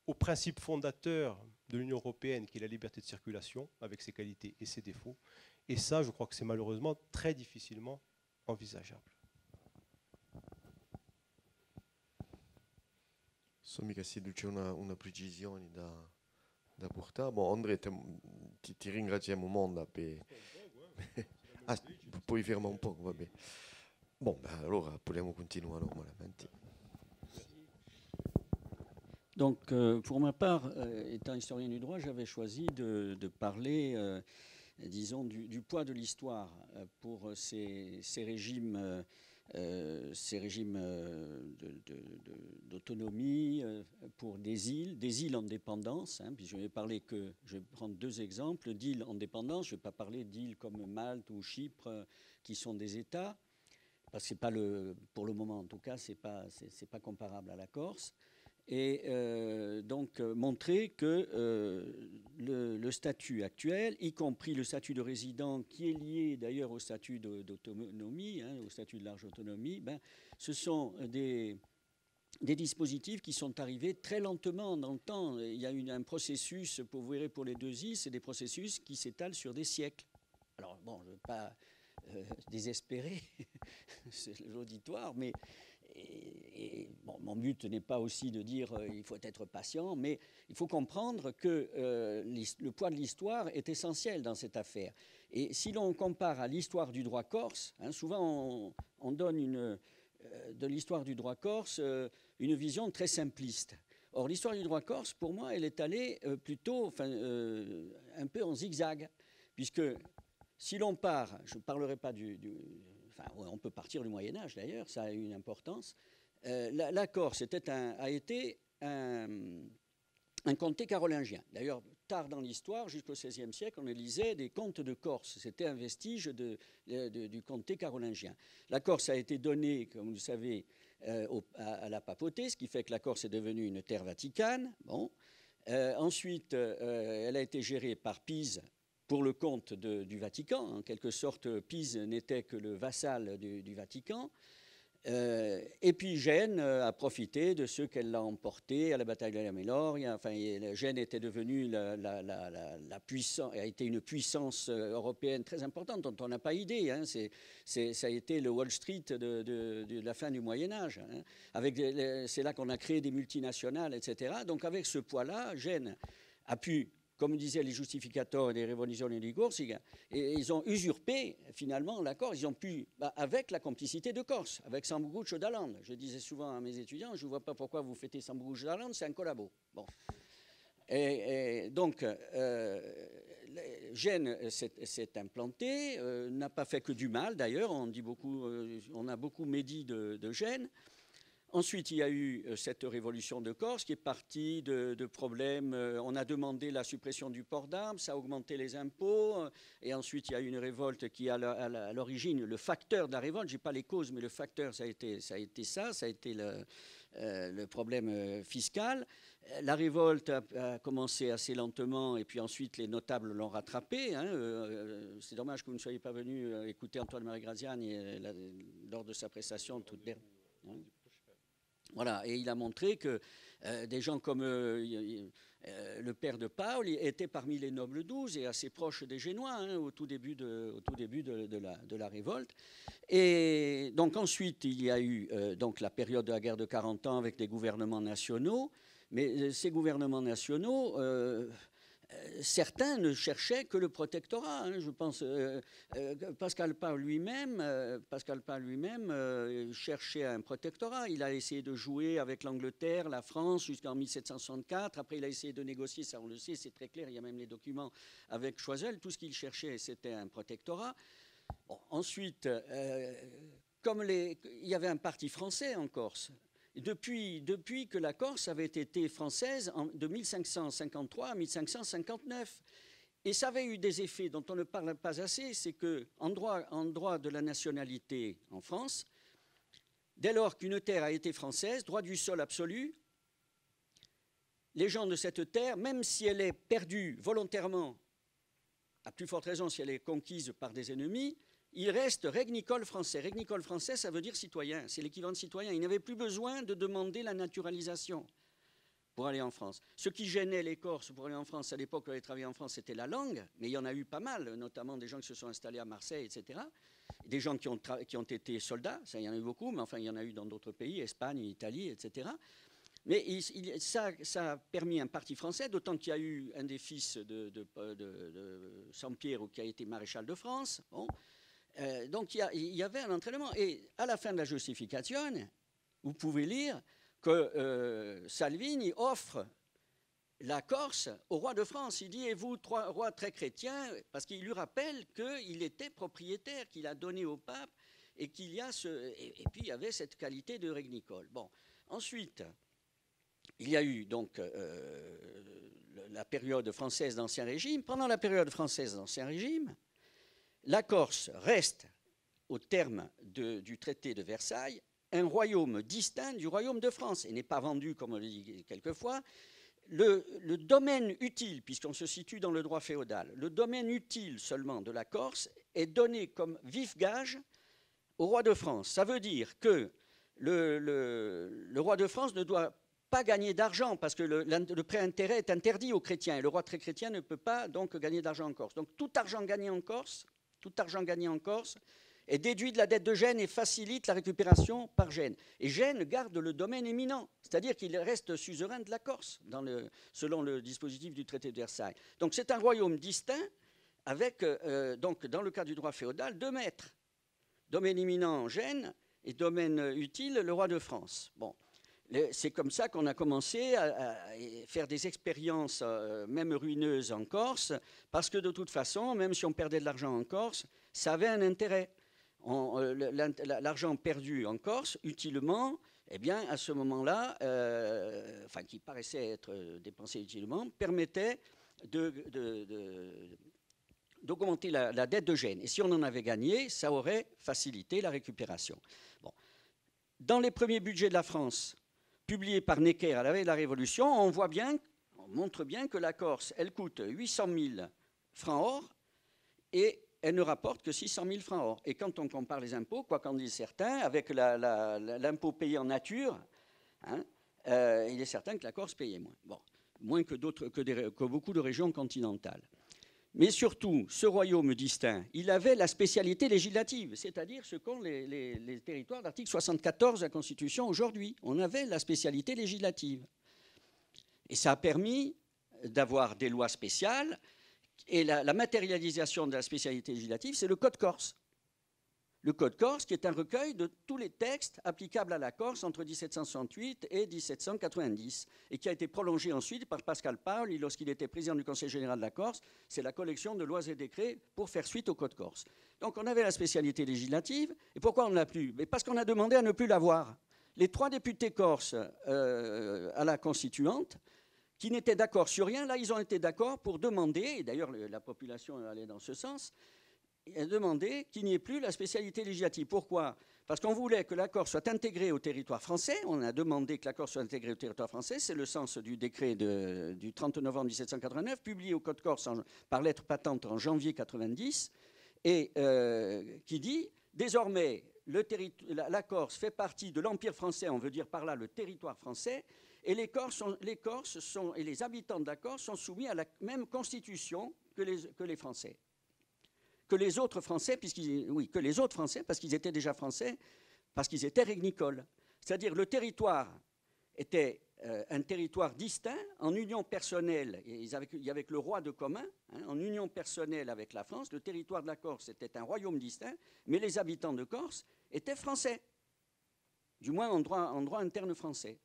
au principe fondateur de l'Union européenne qui est la liberté de circulation, avec ses qualités et ses défauts ». Et ça, je crois que c'est malheureusement très difficilement envisageable.
So mica se c'è una precisione da portare. Bon, André, ti ringraziamo molto per... Ah, puoi fermare un po', va bene. Bon, ben allora possiamo continuare normalmente.
Donc, pour ma part, étant historien du droit, j'avais choisi de parler, disons, du poids de l'histoire pour ces régimes, d'autonomie, pour des îles en dépendance. Puis je vais prendre deux exemples d'îles en dépendance. Je ne vais pas parler d'îles comme Malte ou Chypre, qui sont des États, parce que c'est pas pour le moment en tout cas, c'est pas comparable à la Corse. Et donc montrer que le statut actuel, y compris le statut de résident qui est lié d'ailleurs au statut d'autonomie, au statut de large autonomie, ce sont des dispositifs qui sont arrivés très lentement dans le temps. Il y a eu un processus, vous verrez pour les deux îles, c'est des processus qui s'étalent sur des siècles. Alors bon, je ne veux pas désespérer l'auditoire, mais... bon, mon but n'est pas aussi de dire il faut être patient, mais il faut comprendre que le poids de l'histoire est essentiel dans cette affaire. Et si l'on compare à l'histoire du droit corse, souvent on donne de l'histoire du droit corse une vision très simpliste. Or, l'histoire du droit corse, pour moi, elle est allée plutôt un peu en zigzag, puisque si l'on part, je ne parlerai pas on peut partir du Moyen-Âge d'ailleurs, ça a une importance. La Corse a été un comté carolingien. D'ailleurs, tard dans l'histoire, jusqu'au XVIe siècle, on lisait des comtes de Corse. C'était un vestige du comté carolingien. La Corse a été donnée, comme vous le savez, à la papauté, ce qui fait que la Corse est devenue une terre vaticane. Bon. Ensuite, elle a été gérée par Pise, pour le compte du Vatican. En quelque sorte, Pise n'était que le vassal du Vatican. Et puis Gênes a profité de ce qu'elle a emporté à la bataille de la Meloria. Gênes était devenue a été une puissance européenne très importante dont on n'a pas idée. Ça a été le Wall Street de la fin du Moyen-Âge. C'est là qu'on a créé des multinationales, etc. Donc avec ce poids-là, Gênes a pu, comme disaient les justificateurs et les révolutionnaires du Corsica, et ils ont usurpé finalement la Corse. Ils ont pu, avec la complicité de Corse, avec Sambruccio d'Alande. Je disais souvent à mes étudiants, je ne vois pas pourquoi vous fêtez Sambruccio d'Alande, c'est un collabo. Bon. Et donc, Gênes s'est implanté, n'a pas fait que du mal d'ailleurs. On a beaucoup médit de Gênes. Ensuite, il y a eu cette révolution de Corse qui est partie de problèmes. On a demandé la suppression du port d'armes, ça a augmenté les impôts. Et ensuite, il y a eu une révolte qui, à l'origine, le facteur de la révolte, je n'ai pas les causes, mais le facteur, ça a été le problème fiscal. La révolte a commencé assez lentement et puis ensuite les notables l'ont rattrapé. C'est dommage que vous ne soyez pas venu écouter Antoine-Marie Graziani lors de sa prestation toute dernière. Voilà, et il a montré que des gens comme le père de Paul était parmi les nobles 12 et assez proche des Génois hein, au tout début de la révolte. Et donc ensuite, il y a eu donc la période de la guerre de 40 ans avec des gouvernements nationaux. Mais ces gouvernements nationaux, certains ne cherchaient que le protectorat. Hein, je pense Pascal Pau lui-même cherchait un protectorat. Il a essayé de jouer avec l'Angleterre, la France jusqu'en 1764. Après, il a essayé de négocier, ça on le sait, c'est très clair. Il y a même les documents avec Choiseul. Tout ce qu'il cherchait, c'était un protectorat. Bon, ensuite, comme il y avait un parti français en Corse. Depuis que la Corse avait été française de 1553 à 1559. Et ça avait eu des effets dont on ne parle pas assez, c'est qu'en droit de la nationalité en France, dès lors qu'une terre a été française, droit du sol absolu, les gens de cette terre, même si elle est perdue volontairement, à plus forte raison si elle est conquise par des ennemis, il reste régnicole français. Régnicole français, ça veut dire citoyen. C'est l'équivalent de citoyen. Il n'avait plus besoin de demander la naturalisation pour aller en France. Ce qui gênait les Corses pour aller en France, à l'époque où ils travaillaient en France, c'était la langue. Mais il y en a eu pas mal, notamment des gens qui se sont installés à Marseille, etc. Des gens qui ont été soldats, ça, il y en a eu beaucoup, mais enfin, il y en a eu dans d'autres pays, Espagne, Italie, etc. Mais ça a permis un parti français, d'autant qu'il y a eu un des fils de Sampiero qui a été maréchal de France. Bon. Donc il y avait un entraînement. Et à la fin de la justification, vous pouvez lire que Salvini offre la Corse au roi de France. Il dit, et vous, trois rois très chrétiens, parce qu'il lui rappelle qu'il était propriétaire, qu'il a donné au pape, et qu'il y a et puis il y avait cette qualité de régnicole. Bon, ensuite, il y a eu donc la période française d'Ancien Régime. Pendant la période française d'Ancien Régime, la Corse reste, au terme du traité de Versailles, un royaume distinct du royaume de France et n'est pas vendu, comme on le dit quelquefois. Le domaine utile, puisqu'on se situe dans le droit féodal, le domaine utile seulement de la Corse est donné comme vif gage au roi de France. Ça veut dire que le roi de France ne doit pas gagner d'argent parce que le prêt-intérêt est interdit aux chrétiens et le roi très chrétien ne peut pas donc gagner d'argent en Corse. Donc tout argent gagné en Corse est déduit de la dette de Gênes et facilite la récupération par Gênes. Et Gênes garde le domaine éminent, c'est-à-dire qu'il reste suzerain de la Corse, selon le dispositif du traité de Versailles. Donc c'est un royaume distinct avec, donc, dans le cas du droit féodal, 2 maîtres. Domaine éminent Gênes et domaine utile le roi de France. Bon. C'est comme ça qu'on a commencé à faire des expériences, même ruineuses en Corse, parce que de toute façon, même si on perdait de l'argent en Corse, ça avait un intérêt. L'argent perdu en Corse, utilement, eh bien, à ce moment-là, enfin, qui paraissait être dépensé utilement, permettait d'augmenter la dette de Gênes. Et si on en avait gagné, ça aurait facilité la récupération. Bon. Dans les premiers budgets de la France, publié par Necker à la veille de la Révolution, on montre bien que la Corse, elle coûte 800 000 francs or et elle ne rapporte que 600 000 francs or. Et quand on compare les impôts, quoi qu'en disent certains, avec l'impôt payé en nature, hein, il est certain que la Corse payait moins. Bon, moins que beaucoup de régions continentales. Mais surtout, ce royaume distinct, il avait la spécialité législative, c'est-à-dire ce qu'ont les territoires d'article 74 de la Constitution aujourd'hui. On avait la spécialité législative. Et ça a permis d'avoir des lois spéciales. Et la matérialisation de la spécialité législative, c'est le Code corse. Le Code corse, qui est un recueil de tous les textes applicables à la Corse entre 1768 et 1790, et qui a été prolongé ensuite par Pascal Paul lorsqu'il était président du Conseil général de la Corse. C'est la collection de lois et décrets pour faire suite au Code corse. Donc on avait la spécialité législative. Et pourquoi on ne l'a plus? Parce qu'on a demandé à ne plus l'avoir. Les 3 députés corses à la constituante, qui n'étaient d'accord sur rien, là ils ont été d'accord pour demander, et d'ailleurs la population allait dans ce sens, a demandé qu'il n'y ait plus la spécialité législative. Pourquoi? Parce qu'on voulait que la Corse soit intégrée au territoire français. On a demandé que la Corse soit intégrée au territoire français. C'est le sens du décret du 30 novembre 1789, publié au Code corse par lettre patente en janvier 90, et qui dit, désormais, la Corse fait partie de l'Empire français, on veut dire par là le territoire français, et les Corses et les habitants de la Corse sont soumis à la même constitution que les Français. Que les autres Français, que les autres Français, parce qu'ils étaient déjà Français, parce qu'ils étaient régnicoles. C'est-à-dire le territoire était un territoire distinct, en union personnelle, il y avait le roi de commun, en union personnelle avec la France. Le territoire de la Corse était un royaume distinct, mais les habitants de Corse étaient français, du moins en droit interne français.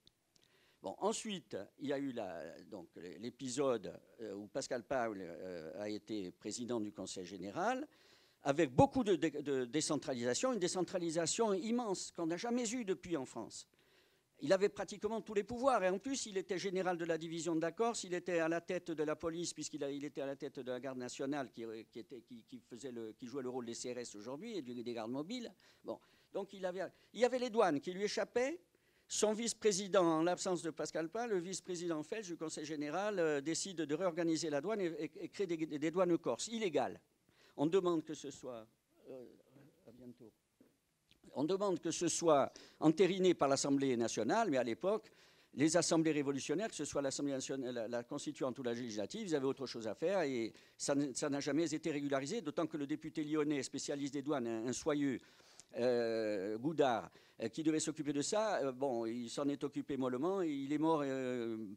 Bon, ensuite, il y a eu l'épisode où Pascal Paul a été président du Conseil général, avec beaucoup de décentralisation, une décentralisation immense qu'on n'a jamais eue depuis en France. Il avait pratiquement tous les pouvoirs, et en plus, il était général de la division de la Corse, il était à la tête de la police, puisqu'il était à la tête de la garde nationale, qui jouait le rôle des CRS aujourd'hui, et des gardes mobiles. Bon. Donc, il y avait les douanes qui lui échappaient. Son vice-président, en l'absence de Pascal Paul, le vice-président Felch du Conseil général, décide de réorganiser la douane et crée des douanes corses, illégales. On demande que ce soit... à bientôt. On demande que ce soit entériné par l'Assemblée nationale, mais à l'époque, les assemblées révolutionnaires, que ce soit l'Assemblée nationale, la constituante ou la législative, ils avaient autre chose à faire et ça n'a jamais été régularisé, d'autant que le député lyonnais, spécialiste des douanes, un soyeux, Goudard, qui devait s'occuper de ça, il s'en est occupé mollement, et il est mort,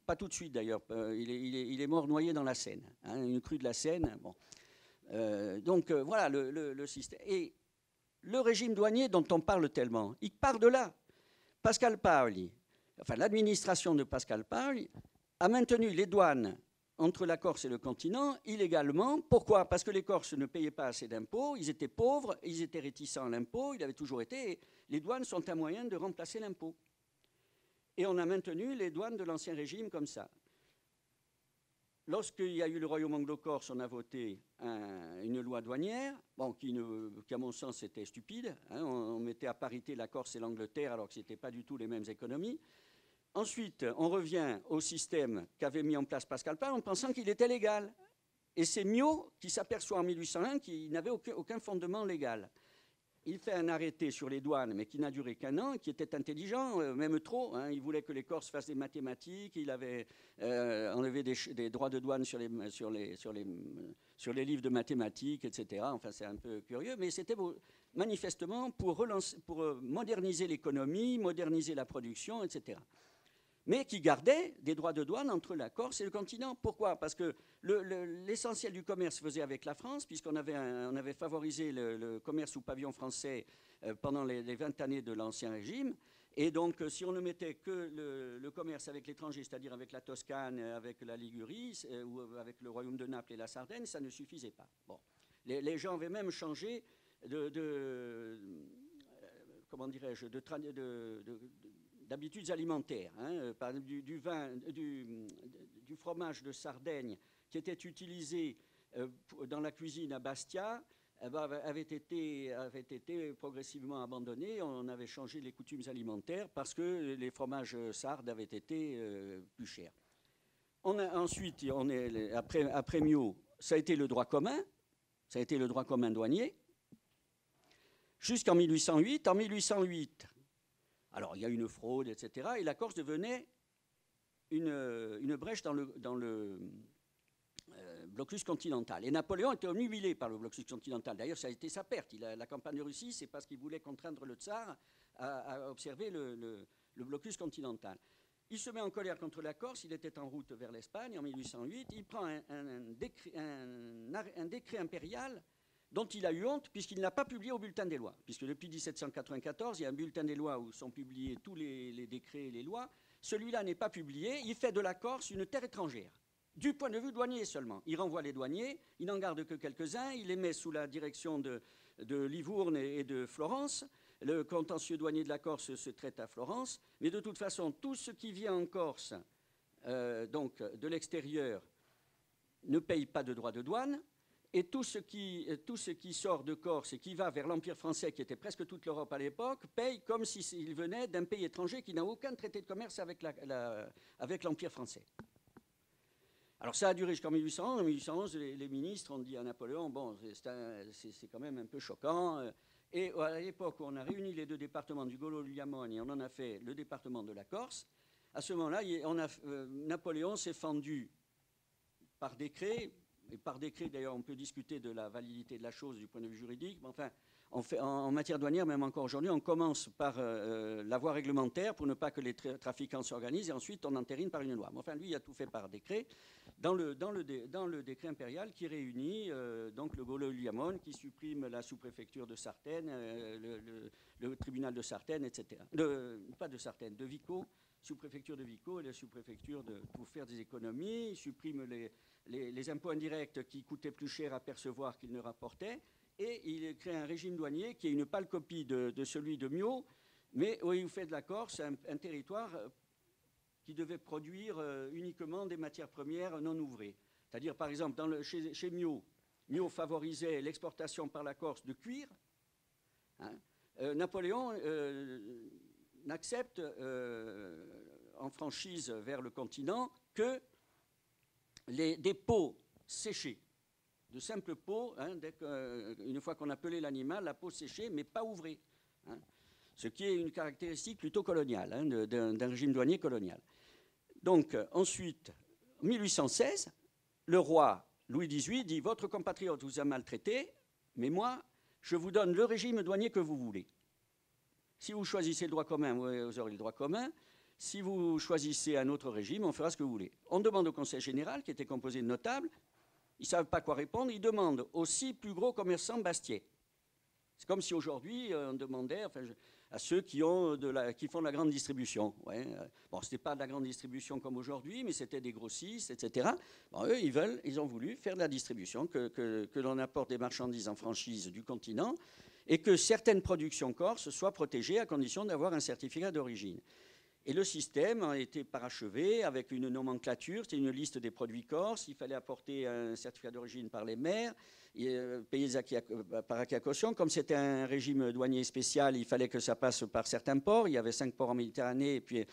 pas tout de suite d'ailleurs, il est mort noyé dans la Seine, une crue de la Seine. Bon. Voilà le système. Et le régime douanier dont on parle tellement, il part de là. Pascal Paoli, l'administration de Pascal Paoli a maintenu les douanes entre la Corse et le continent illégalement. Pourquoi? Parce que les Corses ne payaient pas assez d'impôts, ils étaient pauvres, ils étaient réticents à l'impôt, il avait toujours été. Les douanes sont un moyen de remplacer l'impôt. Et on a maintenu les douanes de l'Ancien Régime comme ça. Lorsqu'il y a eu le royaume anglo-corse, on a voté une loi douanière, qui à mon sens était stupide. On mettait à parité la Corse et l'Angleterre alors que ce n'étaient pas du tout les mêmes économies. Ensuite, on revient au système qu'avait mis en place Pascal Paul en pensant qu'il était légal. Et c'est Miot qui s'aperçoit en 1801 qu'il n'avait aucun fondement légal. Il fait un arrêté sur les douanes, mais qui n'a duré qu'un an, qui était intelligent, même trop. Il voulait que les Corses fassent des mathématiques, il avait enlevé des droits de douane sur les livres de mathématiques, etc. Enfin, c'est un peu curieux, mais c'était manifestement pour moderniser l'économie, moderniser la production, etc. Mais qui gardait des droits de douane entre la Corse et le continent. Pourquoi? Parce que l'essentiel du commerce se faisait avec la France, puisqu'on avait favorisé le commerce sous pavillon français pendant les 20 années de l'Ancien Régime. Et donc, si on ne mettait que le commerce avec l'étranger, c'est-à-dire avec la Toscane, avec la Ligurie, ou avec le royaume de Naples et la Sardaigne, ça ne suffisait pas. Bon. Les gens avaient même changé d'habitudes alimentaires. Par exemple, du fromage de Sardaigne qui était utilisé dans la cuisine à Bastia avait été progressivement abandonné. On avait changé les coutumes alimentaires parce que les fromages sardes avaient été plus chers. Ensuite, après Miot, ça a été le droit commun. Ça a été le droit commun douanier. Jusqu'en 1808. En 1808, alors il y a une fraude, etc. Et la Corse devenait une brèche dans le blocus continental. Et Napoléon était omnubilé par le blocus continental. D'ailleurs, ça a été sa perte. La campagne de Russie, c'est parce qu'il voulait contraindre le tsar à observer le blocus continental. Il se met en colère contre la Corse. Il était en route vers l'Espagne en 1808. Il prend un décret impérial dont il a eu honte puisqu'il ne l'a pas publié au bulletin des lois. Puisque depuis 1794, il y a un bulletin des lois où sont publiés tous les décrets et les lois. Celui-là n'est pas publié. Il fait de la Corse une terre étrangère. Du point de vue douanier seulement. Il renvoie les douaniers, il n'en garde que quelques-uns, il les met sous la direction de Livourne et de Florence. Le contentieux douanier de la Corse se traite à Florence, mais de toute façon, tout ce qui vient en Corse, donc de l'extérieur, ne paye pas de droits de douane, et tout ce qui sort de Corse et qui va vers l'Empire français, qui était presque toute l'Europe à l'époque, paye comme s'il venait d'un pays étranger qui n'a aucun traité de commerce avec l'Empire français. Alors ça a duré jusqu'en 1811. En 1811, les ministres ont dit à Napoléon, bon, c'est quand même un peu choquant. Et à l'époque où on a réuni les deux départements du Golo-Liamone et on en a fait le département de la Corse, à ce moment-là, Napoléon s'est fendu par décret, et par décret d'ailleurs on peut discuter de la validité de la chose du point de vue juridique, mais enfin en matière douanière, même encore aujourd'hui, on commence par la voie réglementaire pour ne pas que les trafiquants s'organisent et ensuite on entérine par une loi. Mais enfin lui il a tout fait par décret, dans le décret impérial qui réunit donc le Golo-Liamone, qui supprime la sous-préfecture de Sartène, le tribunal de Sartène, etc. Pas de Sartène, de Vico, sous-préfecture de Vico et la sous-préfecture pour faire des économies, il supprime les impôts indirects qui coûtaient plus cher à percevoir qu'ils ne rapportaient, et il crée un régime douanier qui est une pâle copie de celui de Mio, mais où il fait de la Corse un territoire qui devait produire uniquement des matières premières non ouvrées. C'est-à-dire, par exemple, chez Mio favorisait l'exportation par la Corse de cuir. Napoléon n'accepte en franchise vers le continent que des peaux séchées, de simples peaux, une fois qu'on a pelé l'animal, la peau séchée, mais pas ouvrée. Ce qui est une caractéristique plutôt coloniale, d'un régime douanier colonial. Donc, ensuite, en 1816, le roi Louis XVIII dit « Votre compatriote vous a maltraité, mais moi, je vous donne le régime douanier que vous voulez. Si vous choisissez le droit commun, vous aurez le droit commun. Si vous choisissez un autre régime, on fera ce que vous voulez. » On demande au Conseil général, qui était composé de notables, ils ne savent pas quoi répondre, ils demandent aux 6 plus gros commerçants bastiais. C'est comme si aujourd'hui, on demandait à ceux qui font de la grande distribution. Ouais. Bon, ce n'était pas de la grande distribution comme aujourd'hui, mais c'était des grossistes, etc. Bon, eux, ils ont voulu faire de la distribution, que l'on apporte des marchandises en franchise du continent et que certaines productions corses soient protégées à condition d'avoir un certificat d'origine. Et le système a été parachevé avec une nomenclature, c'était une liste des produits corses, il fallait apporter un certificat d'origine par les maires, payer par acquis à caution. Comme c'était un régime douanier spécial, il fallait que ça passe par certains ports. Il y avait 5 ports en Méditerranée, et puis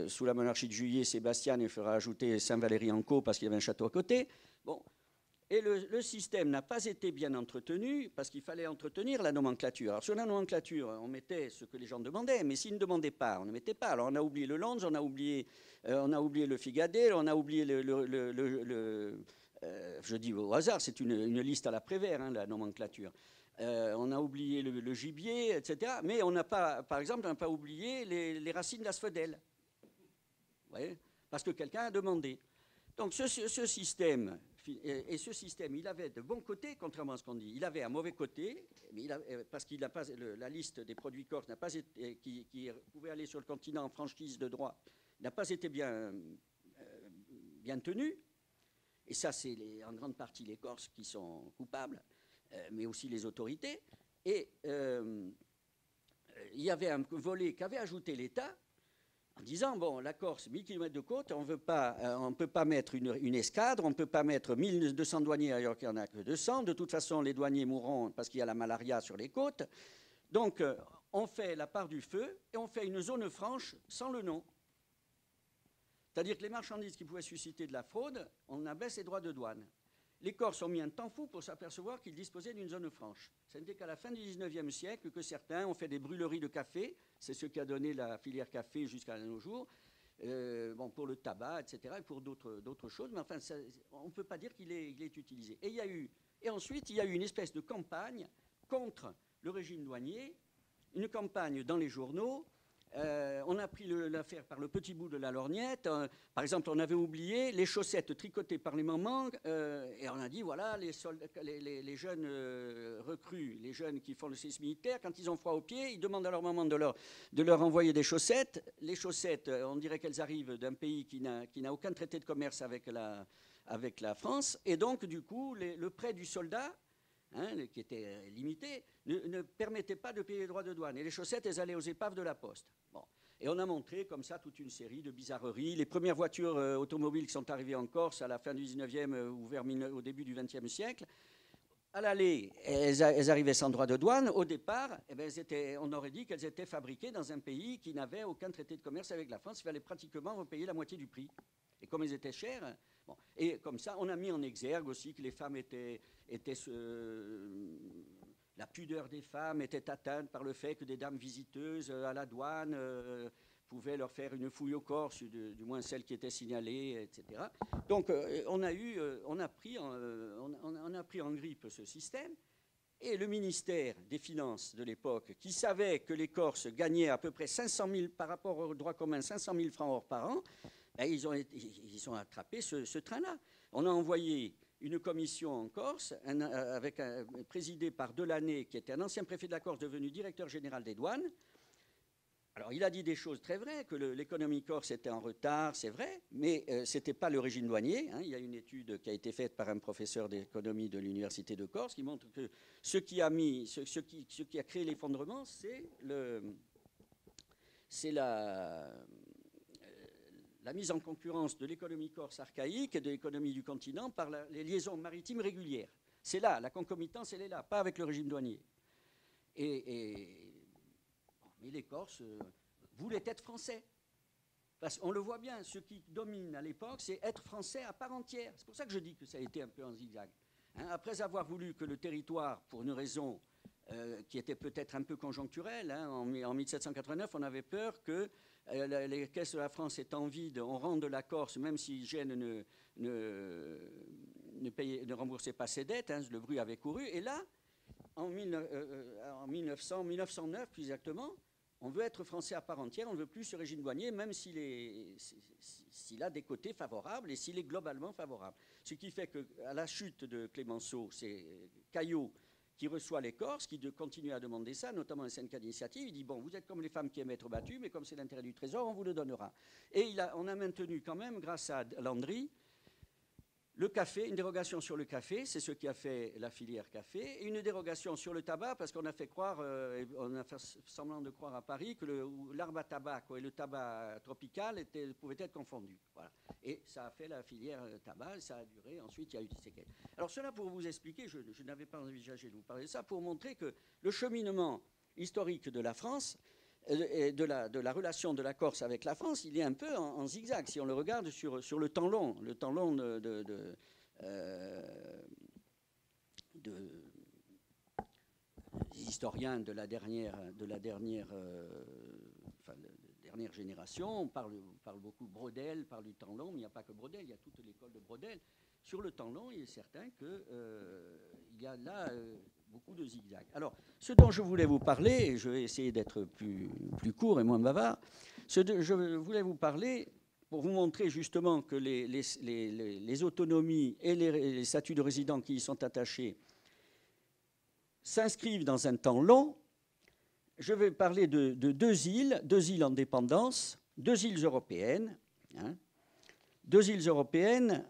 sous la monarchie de Juillet, Sébastien, il fera ajouter Saint-Valery-en-Caux parce qu'il y avait un château à côté. Bon. Et le système n'a pas été bien entretenu parce qu'il fallait entretenir la nomenclature. Alors sur la nomenclature, on mettait ce que les gens demandaient, mais s'ils ne demandaient pas, on ne mettait pas. Alors on a oublié le Lange, on a oublié le Figadé, on a oublié je dis au hasard, c'est une liste à la Prévert, la nomenclature. On a oublié le gibier, etc. Mais on n'a pas, par exemple, on n'a pas oublié les racines d'asphodèle. Vous voyez ? Parce que quelqu'un a demandé. Donc ce système, il avait de bons côtés, contrairement à ce qu'on dit. Il avait un mauvais côté, mais parce qu'il n'a pas la liste des produits corses n'a pas été, qui pouvaient aller sur le continent en franchise de droit, n'a pas été bien tenue. Et ça, c'est en grande partie les Corses qui sont coupables, mais aussi les autorités. Et il y avait un volet qu'avait ajouté l'État en disant, bon, la Corse, 1000 km de côte, on ne peut pas mettre une escadre, on ne peut pas mettre 1200 douaniers alors qu'il n'y en a que 200. De toute façon, les douaniers mourront parce qu'il y a la malaria sur les côtes. Donc, on fait la part du feu et on fait une zone franche sans le nom. C'est-à-dire que les marchandises qui pouvaient susciter de la fraude, on abaisse les droits de douane. Les Corses ont mis un temps fou pour s'apercevoir qu'ils disposaient d'une zone franche. Ce n'était qu'à la fin du XIXe siècle que certains ont fait des brûleries de café. C'est ce qui a donné la filière café jusqu'à nos jours. Pour le tabac, etc., et pour d'autres choses. Mais enfin, on ne peut pas dire qu'il est utilisé. Et ensuite, il y a eu une espèce de campagne contre le régime douanier, une campagne dans les journaux. On a pris l'affaire par le petit bout de la lorgnette. Par exemple, on avait oublié les chaussettes tricotées par les mamans et on a dit, voilà, les jeunes recrues, les jeunes qui font le service militaire, quand ils ont froid aux pieds, ils demandent à leur maman de leur envoyer des chaussettes. Les chaussettes, on dirait qu'elles arrivent d'un pays qui n'a aucun traité de commerce avec la France. Et donc, du coup, le prêt du soldat, qui était limité, ne permettait pas de payer les droits de douane. Et les chaussettes, elles allaient aux épaves de la poste. Bon. Et on a montré comme ça toute une série de bizarreries. Les premières voitures automobiles qui sont arrivées en Corse à la fin du 19e ou au début du 20e siècle, à l'aller, elles arrivaient sans droit de douane. Au départ, on aurait dit qu'elles étaient fabriquées dans un pays qui n'avait aucun traité de commerce avec la France. Il fallait pratiquement repayer la moitié du prix. Et comme elles étaient chères... Bon. Et comme ça, on a mis en exergue aussi que les femmes étaient la pudeur des femmes était atteinte par le fait que des dames visiteuses à la douane pouvaient leur faire une fouille au corps, du moins celles qui étaient signalées, etc. Donc on a pris en grippe ce système. Et le ministère des Finances de l'époque, qui savait que les Corses gagnaient à peu près 500 000, par rapport au droit commun, 500 000 francs hors par an, ben ils ont attrapé ce train-là. On a envoyé une commission en Corse, présidée par Delaney, qui était un ancien préfet de la Corse, devenu directeur général des douanes. Alors, il a dit des choses très vraies, que l'économie corse était en retard, c'est vrai, mais ce n'était pas le régime douanier. Hein. Il y a une étude qui a été faite par un professeur d'économie de l'Université de Corse qui montre que ce qui a créé l'effondrement, c'est la mise en concurrence de l'économie corse archaïque et de l'économie du continent par les liaisons maritimes régulières. C'est là, la concomitance, elle est là, pas avec le régime douanier. Mais les Corses voulaient être français. Parce qu'on le voit bien, ce qui domine à l'époque, c'est être français à part entière. C'est pour ça que je dis que ça a été un peu en zigzag. Hein, après avoir voulu que le territoire, pour une raison qui était peut-être un peu conjoncturelle, hein, en 1789, on avait peur que les caisses de la France étant vides, on rende la Corse, même si Gênes ne remboursait pas ses dettes, hein, le bruit avait couru. Et là, en 1909 plus exactement, on veut être français à part entière, on ne veut plus ce régime douanier, même s'il a des côtés favorables et s'il est globalement favorable. Ce qui fait qu'à la chute de Clémenceau, c'est Caillot qui reçoit les Corses, qui continue à demander ça, notamment les syndicats d'initiative. Il dit, bon, vous êtes comme les femmes qui aiment être battues, mais comme c'est l'intérêt du Trésor, on vous le donnera. Et on a maintenu quand même, grâce à Landry, le café, une dérogation sur le café, c'est ce qui a fait la filière café, et une dérogation sur le tabac, parce qu'on a fait croire, on a fait semblant de croire à Paris que l'arbre à tabac et le tabac tropical pouvaient être confondus. Voilà. Et ça a fait la filière tabac, et ça a duré, ensuite il y a eu des séquelles. Alors cela pour vous expliquer, je n'avais pas envisagé de vous parler de ça, pour montrer que le cheminement historique de la France, de la relation de la Corse avec la France, il est un peu en zigzag, si on le regarde sur le temps long des historiens de la dernière génération. On parle beaucoup de Brodel, parle du temps long, mais il n'y a pas que Brodel, il y a toute l'école de Brodel. Sur le temps long, il est certain qu'il y a là beaucoup de zigzags. Alors, ce dont je voulais vous parler, et je vais essayer d'être plus court et moins bavard, je voulais vous parler pour vous montrer justement que les autonomies et les statuts de résident qui y sont attachés s'inscrivent dans un temps long. Je vais parler de deux îles en dépendance, deux îles européennes. Hein, deux îles européennes.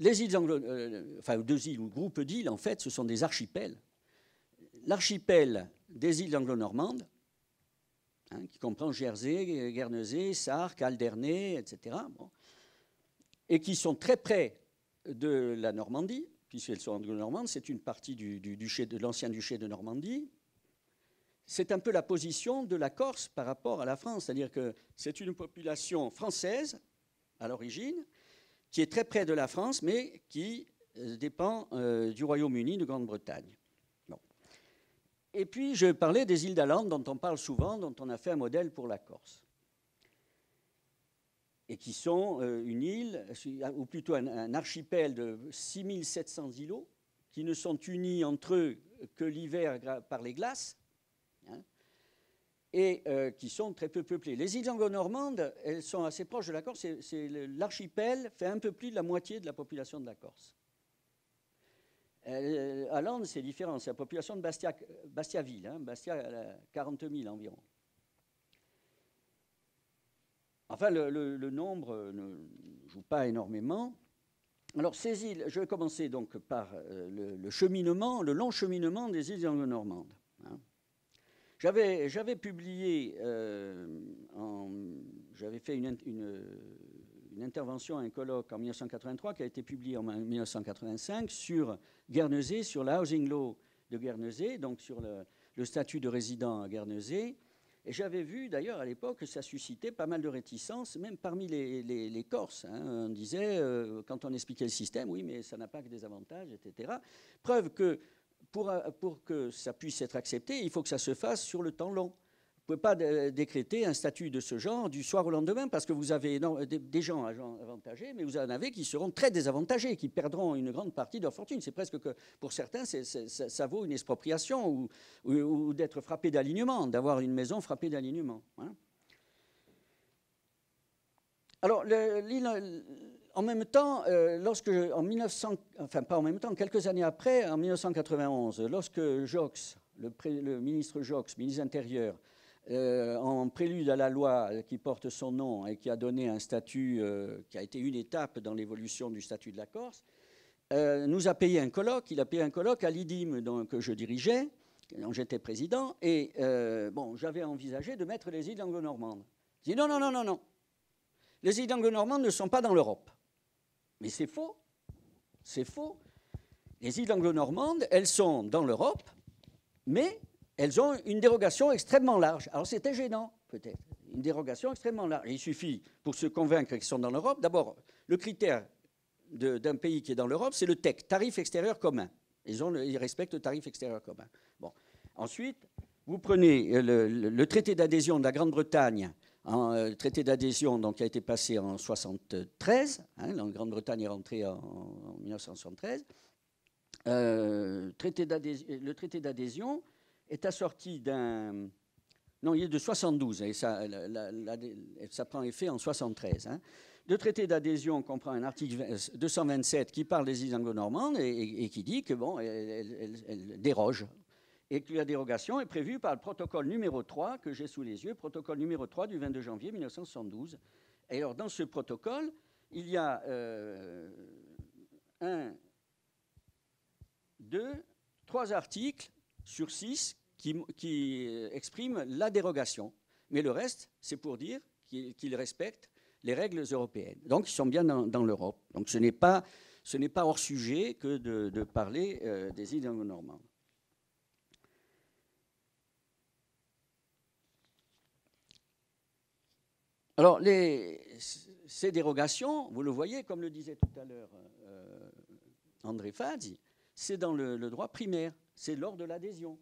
Les îles deux îles ou groupes d'îles, en fait, ce sont des archipels. L'archipel des îles anglo-normandes, hein, qui comprend Jersey, Guernesey, Sark, Alderney, etc., bon, et qui sont très près de la Normandie, puisqu'elles sont anglo-normandes, c'est une partie de l'ancien duché de Normandie. C'est un peu la position de la Corse par rapport à la France, c'est-à-dire que c'est une population française à l'origine, qui est très près de la France, mais qui dépend du Royaume-Uni de Grande-Bretagne. Bon. Et puis, je parlais des îles d'Åland, dont on parle souvent, dont on a fait un modèle pour la Corse. Et qui sont une île, ou plutôt un archipel de 6700 îlots, qui ne sont unis entre eux que l'hiver par les glaces, hein, et qui sont très peu peuplées. Les îles anglo-normandes, elles sont assez proches de la Corse. L'archipel fait un peu plus de la moitié de la population de la Corse. Åland, c'est différent. C'est la population de Bastia-ville. Hein, Bastia, 40 000 environ. Enfin, le nombre ne joue pas énormément. Alors, ces îles, je vais commencer donc par le long cheminement des îles anglo-normandes. Hein. J'avais publié, j'avais fait une intervention à un colloque en 1983 qui a été publiée en 1985 sur sur la Housing Law de Guernesey, donc sur le statut de résident à Guernesey, Et j'avais vu d'ailleurs à l'époque que ça suscitait pas mal de réticences, même parmi les Corses. Hein. On disait, quand on expliquait le système, oui, mais ça n'a pas que des avantages, etc. Preuve que pour que ça puisse être accepté, il faut que ça se fasse sur le temps long. Vous ne pouvez pas décréter un statut de ce genre du soir au lendemain, parce que vous avez des gens avantagés, mais vous en avez qui seront très désavantagés, qui perdront une grande partie de leur fortune. C'est presque que, pour certains, ça vaut une expropriation ou d'être frappé d'alignement, d'avoir une maison frappée d'alignement. Hein. Alors, en même temps, pas en même temps, quelques années après, en 1991, lorsque Joxe, le ministre Joxe, ministre intérieur, en prélude à la loi qui porte son nom et qui a donné un statut, qui a été une étape dans l'évolution du statut de la Corse, nous a payé un colloque. Il a payé un colloque à l'IDIM que je dirigeais, dont j'étais président, et j'avais envisagé de mettre les îles anglo-normandes. Je dis non, non, non, non, non. Les îles anglo-normandes ne sont pas dans l'Europe. Mais c'est faux. C'est faux. Les îles anglo-normandes, elles sont dans l'Europe, mais elles ont une dérogation extrêmement large. Alors c'était gênant, peut-être. Une dérogation extrêmement large. Il suffit, pour se convaincre qu'ils sont dans l'Europe, d'abord, le critère d'un pays qui est dans l'Europe, c'est le TEC, tarif extérieur commun. Ils respectent le tarif extérieur commun. Bon. Ensuite, vous prenez le traité d'adhésion de la Grande-Bretagne, le traité d'adhésion qui a été passé en 1973. Hein, la Grande-Bretagne est rentrée en 1973. Le traité d'adhésion est assorti d'un... Non, il est de 72, et ça prend effet en 73. Hein. Le traité d'adhésion comprend un article 227 qui parle des îles anglo-normandes et qui dit que elle déroge. Et que la dérogation est prévue par le protocole numéro 3 que j'ai sous les yeux, protocole numéro 3 du 22 janvier 1972. Et alors, dans ce protocole, il y a 3 articles sur 6 qui expriment la dérogation. Mais le reste, c'est pour dire qu'ils respectent les règles européennes. Donc, ils sont bien dans l'Europe. Donc, ce n'est pas hors sujet que de parler des îles anglo-normandes. Alors, ces dérogations, vous le voyez, comme le disait tout à l'heure André Fazzi, c'est dans le droit primaire, c'est lors de l'adhésion.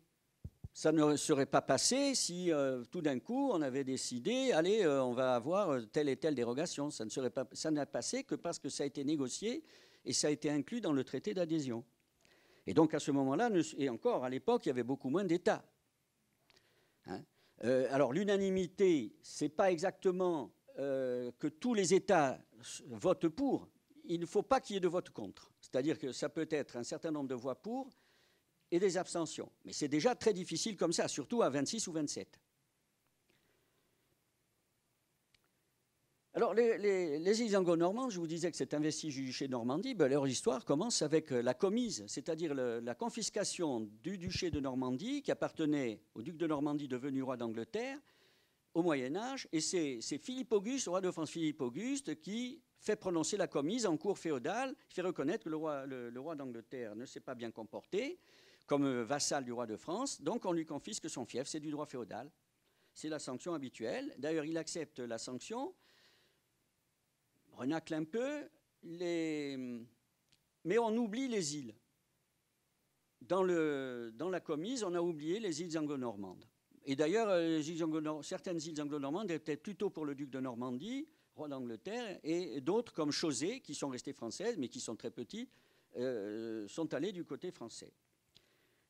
Ça ne serait pas passé si tout d'un coup on avait décidé, allez, on va avoir telle et telle dérogation. Ça n'a passé que parce que ça a été négocié et ça a été inclus dans le traité d'adhésion. Et donc à ce moment-là, et encore à l'époque, il y avait beaucoup moins d'États. Hein. Alors l'unanimité, ce n'est pas exactement que tous les États votent pour. Il ne faut pas qu'il y ait de vote contre. C'est-à-dire que ça peut être un certain nombre de voix pour et des abstentions. Mais c'est déjà très difficile comme ça, surtout à 26 ou 27. Alors les îles anglo-normandes, je vous disais que c'est un vestige du duché de Normandie, leur histoire commence avec la commise, c'est-à-dire la confiscation du duché de Normandie qui appartenait au duc de Normandie devenu roi d'Angleterre au Moyen-Âge, et c'est Philippe Auguste, roi de France Philippe Auguste, qui fait prononcer la commise en cour féodale, il fait reconnaître que le roi d'Angleterre ne s'est pas bien comporté comme vassal du roi de France, donc on lui confisque son fief, c'est du droit féodal. C'est la sanction habituelle. D'ailleurs, il accepte la sanction, renacle un peu, mais on oublie les îles. Dans la commise, on a oublié les îles anglo-normandes. Et d'ailleurs, certaines îles anglo-normandes étaient plutôt pour le duc de Normandie, roi d'Angleterre, et d'autres, comme Chausey, qui sont restées françaises, mais qui sont très petites, sont allées du côté français.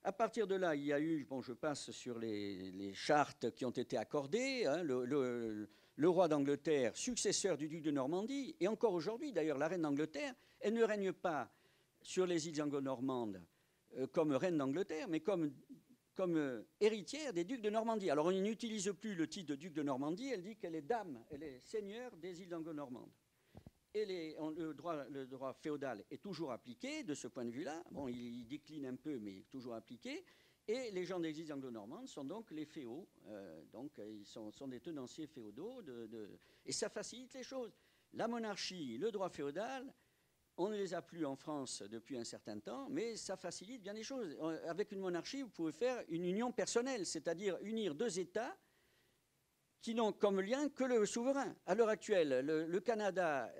À partir de là, il y a eu, je passe sur les chartes qui ont été accordées, hein, le roi d'Angleterre, successeur du duc de Normandie, et encore aujourd'hui, d'ailleurs, la reine d'Angleterre, elle ne règne pas sur les îles anglo-normandes comme reine d'Angleterre, mais comme héritière des ducs de Normandie. Alors, on n'utilise plus le titre de duc de Normandie, elle dit qu'elle est dame, elle est seigneur des îles anglo-normandes. Et le droit féodal est toujours appliqué de ce point de vue-là. Bon, il décline un peu, mais toujours appliqué. Et les gens des îles anglo-normandes sont donc les féaux. Donc, ils sont des tenanciers féodaux. Et ça facilite les choses. La monarchie, le droit féodal, on ne les a plus en France depuis un certain temps, mais ça facilite bien les choses. Avec une monarchie, vous pouvez faire une union personnelle, c'est-à-dire unir 2 États qui n'ont comme lien que le souverain. À l'heure actuelle, le Canada,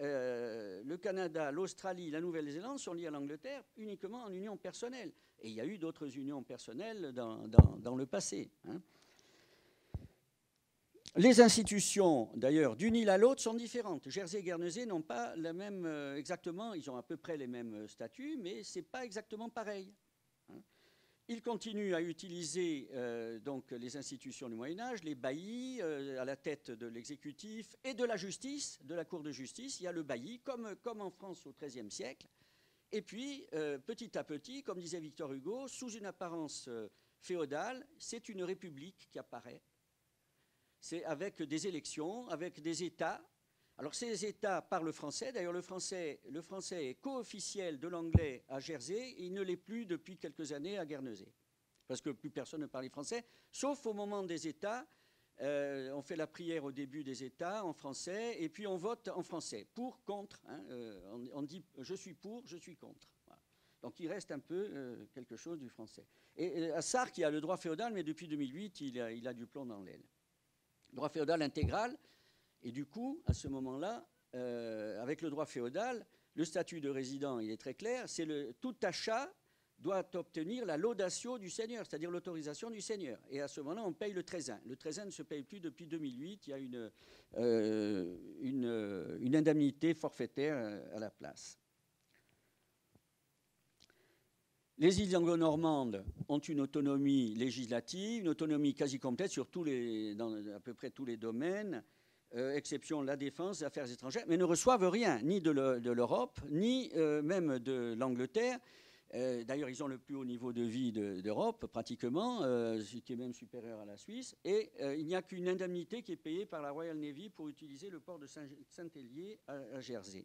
l'Australie, la Nouvelle-Zélande sont liés à l'Angleterre uniquement en union personnelle. Et il y a eu d'autres unions personnelles dans le passé. Hein. Les institutions, d'ailleurs, d'une île à l'autre sont différentes. Jersey et Guernesey n'ont pas la même, exactement, ils ont à peu près les mêmes statuts, mais ce n'est pas exactement pareil. Hein. Ils continuent à utiliser donc les institutions du Moyen-Âge, les baillis à la tête de l'exécutif et de la justice, de la Cour de justice. Il y a le bailli, comme en France au XIIIe siècle. Et puis, petit à petit, comme disait Victor Hugo, sous une apparence féodale, c'est une république qui apparaît. C'est avec des élections, avec des États. Alors ces États parlent français. D'ailleurs, le français est co-officiel de l'anglais à Jersey. Il ne l'est plus depuis quelques années à Guernesey. Parce que plus personne ne parlait français, sauf au moment des États. On fait la prière au début des États en français, et puis on vote en français. Pour, contre. Hein, on dit je suis pour, je suis contre. Voilà. Donc il reste un peu quelque chose du français. Et à Sark, il y a le droit féodal, mais depuis 2008, il a du plomb dans l'aile. Droit féodal intégral, et du coup, à ce moment-là, avec le droit féodal, le statut de résident, il est très clair, c'est tout achat doit obtenir la laudatio du seigneur, c'est-à-dire l'autorisation du seigneur. Et à ce moment-là, on paye le treizain. Le treizain ne se paye plus depuis 2008, il y a une indemnité forfaitaire à la place. Les îles anglo-normandes ont une autonomie législative, une autonomie quasi complète dans à peu près tous les domaines, exception la défense, les affaires étrangères, mais ne reçoivent rien, ni de l'Europe, ni même de l'Angleterre. D'ailleurs, ils ont le plus haut niveau de vie d'Europe, pratiquement, ce qui est même supérieur à la Suisse. Et il n'y a qu'une indemnité qui est payée par la Royal Navy pour utiliser le port de Saint-Hélier à Jersey.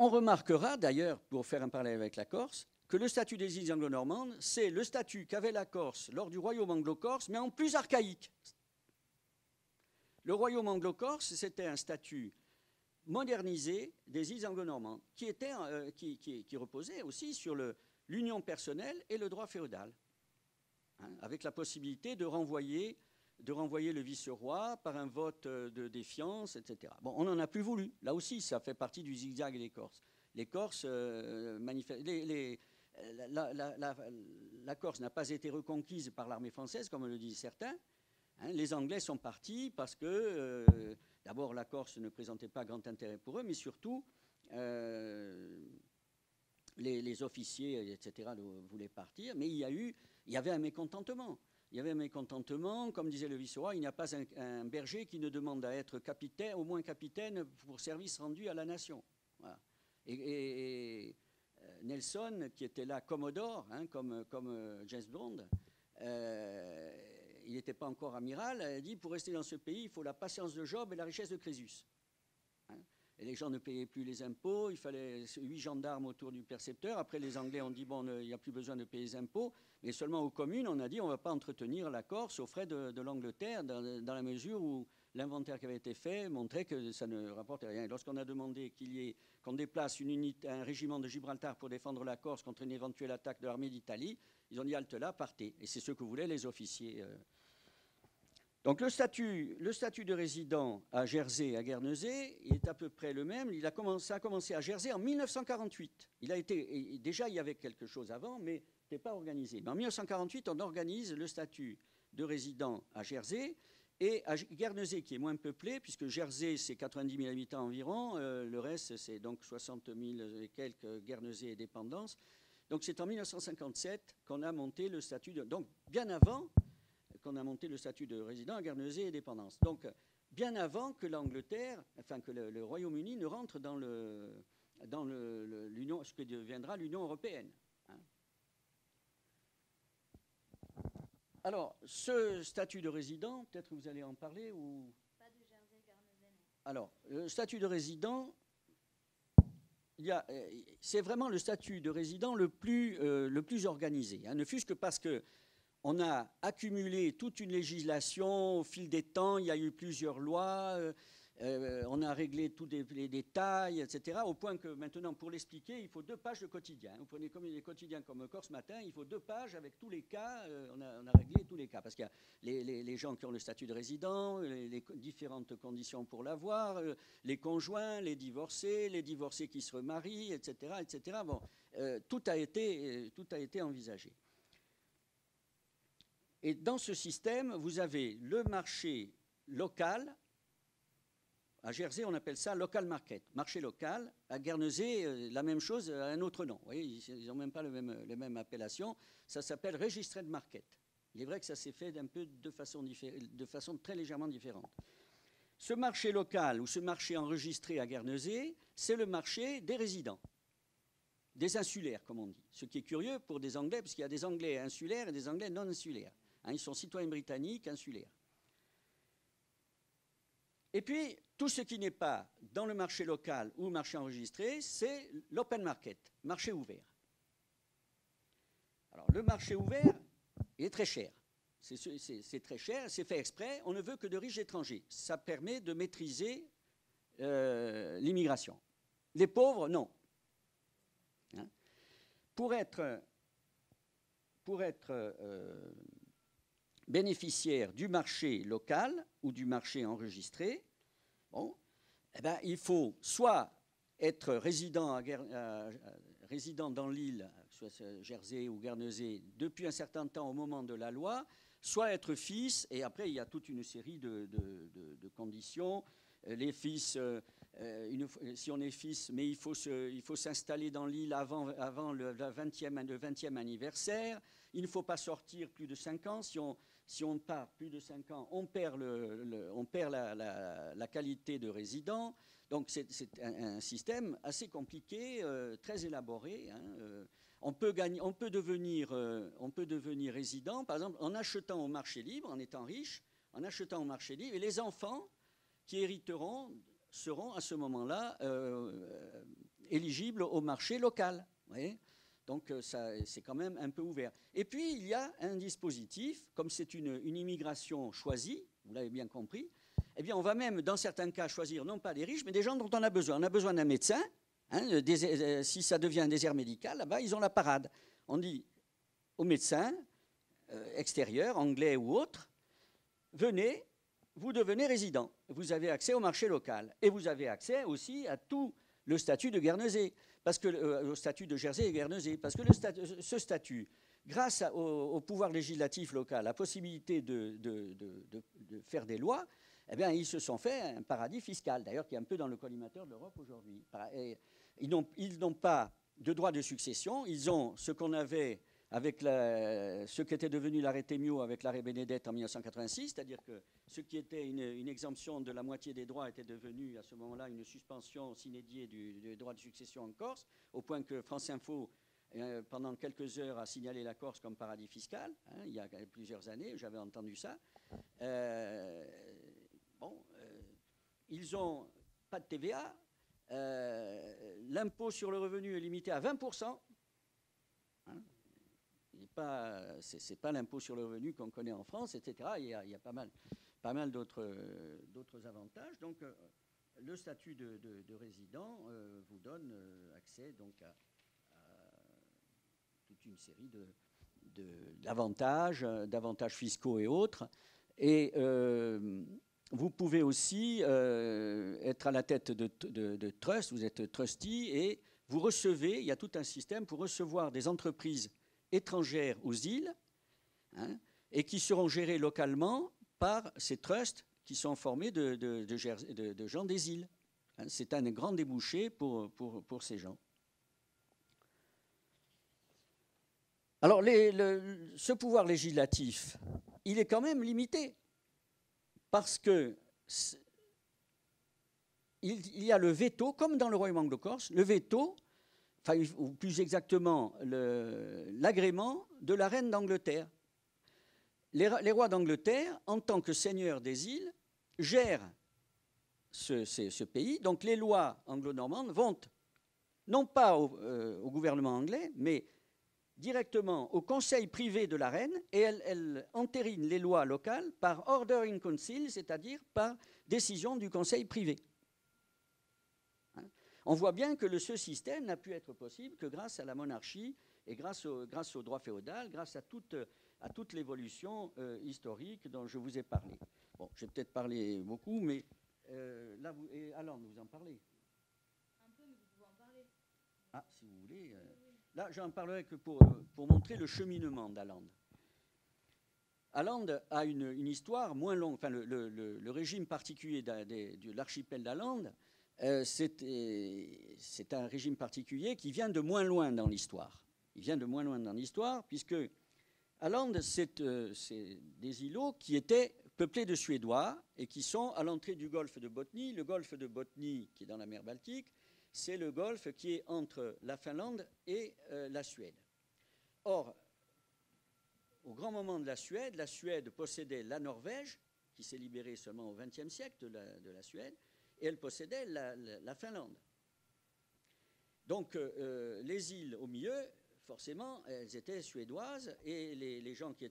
On remarquera d'ailleurs, pour faire un parallèle avec la Corse, que le statut des îles anglo-normandes, c'est le statut qu'avait la Corse lors du royaume anglo-corse, mais en plus archaïque. Le royaume anglo-corse, c'était un statut modernisé des îles anglo-normandes, qui reposait aussi sur l'union personnelle et le droit féodal, hein, avec la possibilité de renvoyer le vice-roi par un vote de défiance, etc. Bon, on n'en a plus voulu. Là aussi, ça fait partie du zigzag des Corses. Les Corses la Corse n'a pas été reconquise par l'armée française, comme le disent certains. Hein, les Anglais sont partis parce que, d'abord, la Corse ne présentait pas grand intérêt pour eux, mais surtout, les officiers, etc., voulaient partir. Mais il y avait un mécontentement. Il y avait un mécontentement, comme disait le vice-roi, il n'y a pas un berger qui ne demande à être capitaine, au moins capitaine, pour service rendu à la nation. Voilà. Et Nelson, qui était là commodore, hein, comme James Bond, il n'était pas encore amiral, a dit, pour rester dans ce pays, il faut la patience de Job et la richesse de Crésus. Hein. Et les gens ne payaient plus les impôts, il fallait 8 gendarmes autour du percepteur. Après, les Anglais ont dit, bon, il n'y a plus besoin de payer les impôts. Mais seulement aux communes, on a dit, on ne va pas entretenir la Corse aux frais de l'Angleterre, dans la mesure où l'inventaire qui avait été fait montrait que ça ne rapportait rien. Et lorsqu'on a demandé qu'on déplace un régiment de Gibraltar pour défendre la Corse contre une éventuelle attaque de l'armée d'Italie, ils ont dit, halte là, partez. Et c'est ce que voulaient les officiers. Donc le statut de résident à Jersey et à Guernesey est à peu près le même. Ça a commencé à Jersey en 1948. Déjà, il y avait quelque chose avant, mais ce n'était pas organisé. Mais en 1948, on organise le statut de résident à Jersey et à Guernesey, qui est moins peuplé, puisque Jersey, c'est 90 000 habitants environ. Le reste, c'est donc 60 000 et quelques Guernesey et dépendance. Donc c'est en 1957 qu'on a monté le statut donc bien avant qu'on a monté le statut de résident à Guernesey et dépendance. Donc, bien avant que l'Angleterre, enfin que le Royaume-Uni ne rentre dans l'Union, ce que deviendra l'Union européenne. Hein. Alors, ce statut de résident, peut-être que vous allez en parler ou...
Pas de Jersey, Guernesey.
Alors, le statut de résident, c'est vraiment le statut de résident le plus organisé. Hein, ne fût-ce que parce que on a accumulé toute une législation au fil des temps, il y a eu plusieurs lois, On a réglé tous les détails, etc. Au point que maintenant, pour l'expliquer, il faut 2 pages de quotidien. Vous prenez comme les quotidiens comme Corse Matin, il faut 2 pages avec tous les cas. On a réglé tous les cas. Parce qu'il y a les gens qui ont le statut de résident, les différentes conditions pour l'avoir, les conjoints, les divorcés qui se remarient, etc. etc. Bon, tout a été envisagé. Et dans ce système, vous avez le marché local. À Jersey, on appelle ça local market, marché local. À Guernesey, la même chose, un autre nom. Vous voyez, ils n'ont même pas les mêmes appellations. Ça s'appelle registered market. Il est vrai que ça s'est fait d'un peu de façon très légèrement différente. Ce marché local ou ce marché enregistré à Guernesey, c'est le marché des résidents, des insulaires, comme on dit. Ce qui est curieux pour des Anglais, parce qu'il y a des Anglais insulaires et des Anglais non insulaires. Hein, ils sont citoyens britanniques insulaires. Et puis, tout ce qui n'est pas dans le marché local ou marché enregistré, c'est l'open market, marché ouvert. Alors, le marché ouvert est très cher. C'est très cher, c'est fait exprès. On ne veut que de riches étrangers. Ça permet de maîtriser l'immigration. Les pauvres, non. Hein? Pour être bénéficiaire du marché local ou du marché enregistré, bon, eh ben, il faut soit être résident dans l'île, soit Jersey ou Guernesey, depuis un certain temps au moment de la loi, soit être fils, et après il y a toute une série de conditions. Les fils, si on est fils, mais il faut s'installer dans l'île avant le 20e anniversaire. Il ne faut pas sortir plus de 5 ans. Si on part plus de 5 ans, on perd la qualité de résident. Donc c'est un système assez compliqué, très élaboré. Hein. On peut devenir résident, par exemple, en achetant au marché libre, en étant riche, en achetant au marché libre, et les enfants qui hériteront seront à ce moment-là éligibles au marché local. Vous voyez ? Donc c'est quand même un peu ouvert. Et puis il y a un dispositif, comme c'est une immigration choisie, vous l'avez bien compris, eh bien on va même dans certains cas choisir non pas des riches, mais des gens dont on a besoin. On a besoin d'un médecin, hein, si ça devient un désert médical, là-bas ils ont la parade. On dit aux médecins extérieurs, anglais ou autres, venez, vous devenez résident. Vous avez accès au marché local. Et vous avez accès aussi à tout le statut de Guernesey, au statut de Jersey et Guernesey. Parce que ce statut, grâce au pouvoir législatif local, la possibilité de faire des lois, eh bien, ils se sont fait un paradis fiscal, d'ailleurs, qui est un peu dans le collimateur de l'Europe aujourd'hui. Ils n'ont pas de droit de succession. Ils ont ce qu'on avait avec ce qui était devenu l'arrêté Mio avec l'arrêt Bénédette en 1986, c'est-à-dire que ce qui était une exemption de la moitié des droits était devenu à ce moment-là une suspension sine die du droit de succession en Corse, au point que France Info, pendant quelques heures, a signalé la Corse comme paradis fiscal, hein, il y a plusieurs années, j'avais entendu ça. Ils n'ont pas de TVA, l'impôt sur le revenu est limité à 20%. Hein, c'est pas l'impôt sur le revenu qu'on connaît en France, etc. Il y a pas mal d'autres avantages. Donc, le statut de résident vous donne accès donc à toute une série d'avantages fiscaux et autres. Et vous pouvez aussi être à la tête de trust, vous êtes trustee, et vous recevez, il y a tout un système pour recevoir des entreprises étrangères aux îles, hein, et qui seront gérées localement par ces trusts qui sont formés de gens des îles. Hein, c'est un grand débouché pour ces gens. Alors, ce pouvoir législatif, il est quand même limité, parce que il y a le veto, comme dans le royaume anglo-corse, le veto, ou plus exactement l'agrément de la reine d'Angleterre. Les rois d'Angleterre, en tant que seigneurs des îles, gèrent ce pays. Donc les lois anglo-normandes vont non pas au gouvernement anglais, mais directement au conseil privé de la reine et elle entérine les lois locales par order in council, c'est-à-dire par décision du conseil privé. Hein? On voit bien que ce système n'a pu être possible que grâce à la monarchie et grâce au droit féodal, grâce à toute l'évolution historique dont je vous ai parlé. Bon, j'ai peut-être parlé beaucoup, mais là, Alain, vous en parlez.
Un peu, mais vous pouvez en parler.
Ah, si vous voulez. Là, j'en parlerai que pour montrer le cheminement d'Allende. Allende a une histoire moins longue. Enfin, le régime particulier de l'archipel d'Allende, c'est un régime particulier qui vient de moins loin dans l'histoire. Il vient de moins loin dans l'histoire, puisque Allende, c'est des îlots qui étaient peuplés de Suédois et qui sont à l'entrée du golfe de Bothnie. Le golfe de Bothnie, qui est dans la mer Baltique, c'est le golfe qui est entre la Finlande et la Suède. Or, au grand moment de la Suède possédait la Norvège, qui s'est libérée seulement au XXe siècle de la Suède, et elle possédait la Finlande. Donc, les îles au milieu, forcément, elles étaient suédoises, et les gens qui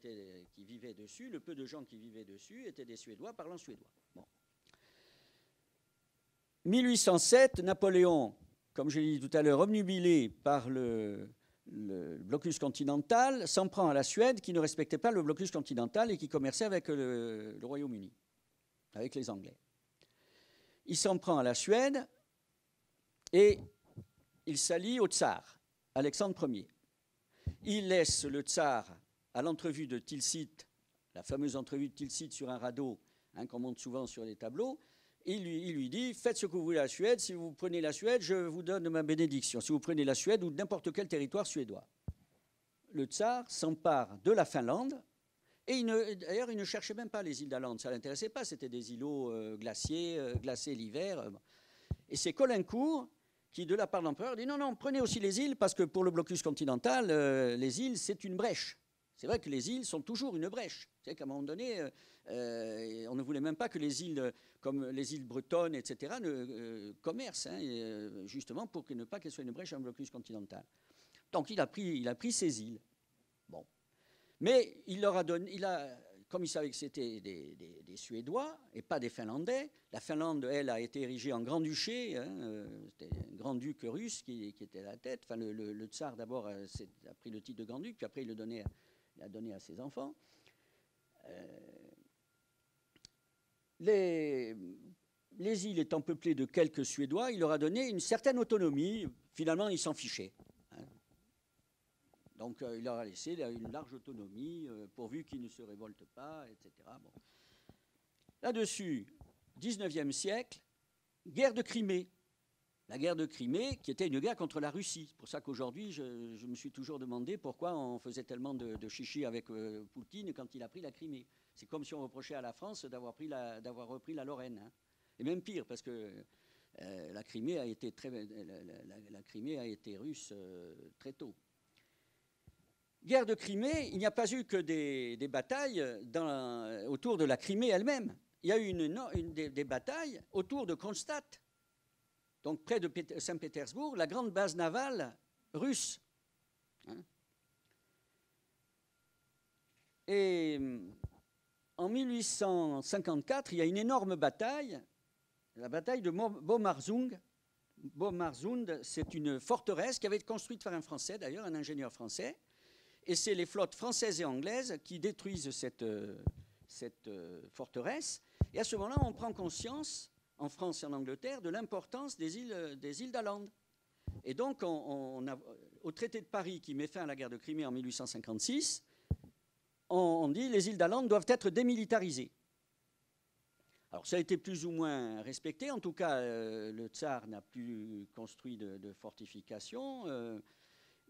vivaient dessus, le peu de gens qui vivaient dessus, étaient des Suédois parlant suédois. Bon. 1807, Napoléon, comme je l'ai dit tout à l'heure, obnubilé par le blocus continental, s'en prend à la Suède qui ne respectait pas le blocus continental et qui commerçait avec le Royaume-Uni, avec les Anglais. Il s'en prend à la Suède et il s'allie au tsar, Alexandre Ier. Il laisse le tsar à l'entrevue de Tilsit, la fameuse entrevue de Tilsit sur un radeau, qu'on montre souvent sur les tableaux. Il lui dit, faites ce que vous voulez à la Suède, si vous prenez la Suède, je vous donne ma bénédiction, si vous prenez la Suède ou n'importe quel territoire suédois. Le tsar s'empare de la Finlande, et d'ailleurs il ne cherchait même pas les îles d'Åland, ça ne l'intéressait pas, c'était des îlots glacés l'hiver. Et c'est Caulaincourt qui, de la part de l'empereur, dit non, prenez aussi les îles, parce que pour le blocus continental, les îles, c'est une brèche. C'est vrai que les îles sont toujours une brèche. C'est qu'à un moment donné, on ne voulait même pas que les îles, comme les îles bretonnes, etc., commercent, justement pour ne pas qu'elles soient une brèche en blocus continental. Donc il a pris ces îles. Bon. Mais il leur a donné, comme il savait que c'était des Suédois et pas des Finlandais, la Finlande, elle, a été érigée en grand-duché, c'était un grand-duc russe qui était à la tête. Enfin, le tsar, d'abord, a pris le titre de grand-duc, puis après, il l'a donné à ses enfants. Les îles étant peuplées de quelques Suédois, il leur a donné une certaine autonomie. Finalement, ils s'en fichaient. Donc, il leur a laissé une large autonomie, pourvu qu'ils ne se révoltent pas, etc. Bon. Là-dessus, 19e siècle, guerre de Crimée. La guerre de Crimée, qui était une guerre contre la Russie. C'est pour ça qu'aujourd'hui, je me suis toujours demandé pourquoi on faisait tellement de chichi avec Poutine quand il a pris la Crimée. C'est comme si on reprochait à la France d'avoir repris la Lorraine. Hein. Et même pire, parce que la Crimée a été russe très tôt. Guerre de Crimée, il n'y a pas eu que des batailles autour de la Crimée elle-même. Il y a eu des batailles autour de Kronstadt, donc près de Saint-Pétersbourg, la grande base navale russe. Hein. Et en 1854, il y a une énorme bataille, la bataille de Bomarsund. Bomarsund, c'est une forteresse qui avait été construite par un Français, d'ailleurs, un ingénieur français. Et c'est les flottes françaises et anglaises qui détruisent cette forteresse. Et à ce moment-là, on prend conscience, en France et en Angleterre, de l'importance des îles d'Åland. Et donc, au traité de Paris qui met fin à la guerre de Crimée en 1856, on dit que les îles d'Åland doivent être démilitarisées. Alors, ça a été plus ou moins respecté. En tout cas, le tsar n'a plus construit de fortifications.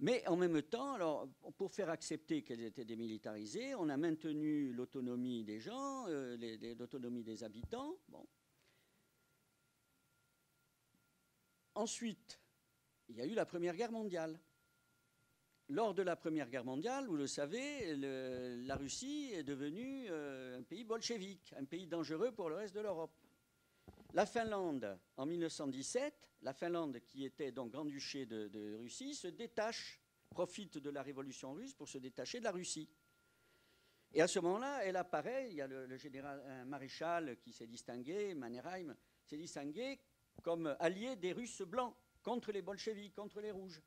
Mais en même temps, alors, pour faire accepter qu'elles étaient démilitarisées, on a maintenu l'autonomie des gens, l'autonomie des habitants. Bon. Ensuite, il y a eu la Première Guerre mondiale. Lors de la Première Guerre mondiale, vous le savez, la Russie est devenue un pays bolchevique, un pays dangereux pour le reste de l'Europe. La Finlande, en 1917, la Finlande qui était donc grand-duché de Russie, se détache profite de la révolution russe pour se détacher de la Russie. Et à ce moment-là, elle apparaît, il y a le général, un maréchal qui s'est distingué, Mannerheim, s'est distingué comme allié des Russes blancs contre les bolcheviks, contre les rouges.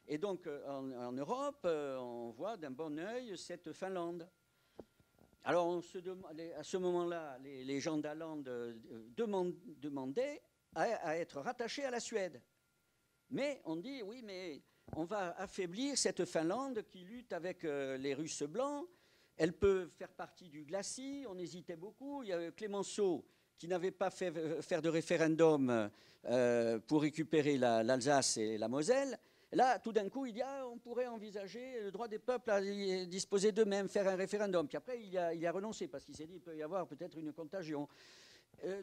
Et donc, en Europe, on voit d'un bon œil cette Finlande. Alors, à ce moment-là, les gens d'Åland demandaient à être rattachés à la Suède. Mais on dit, oui, mais on va affaiblir cette Finlande qui lutte avec les Russes blancs. Elle peut faire partie du glacis. On hésitait beaucoup. Il y a Clémenceau qui n'avait pas fait faire de référendum pour récupérer l'Alsace et la Moselle. Là, tout d'un coup, il dit on pourrait envisager le droit des peuples à disposer d'eux-mêmes, faire un référendum. Puis après, il a renoncé parce qu'il s'est dit qu'il peut y avoir peut-être une contagion.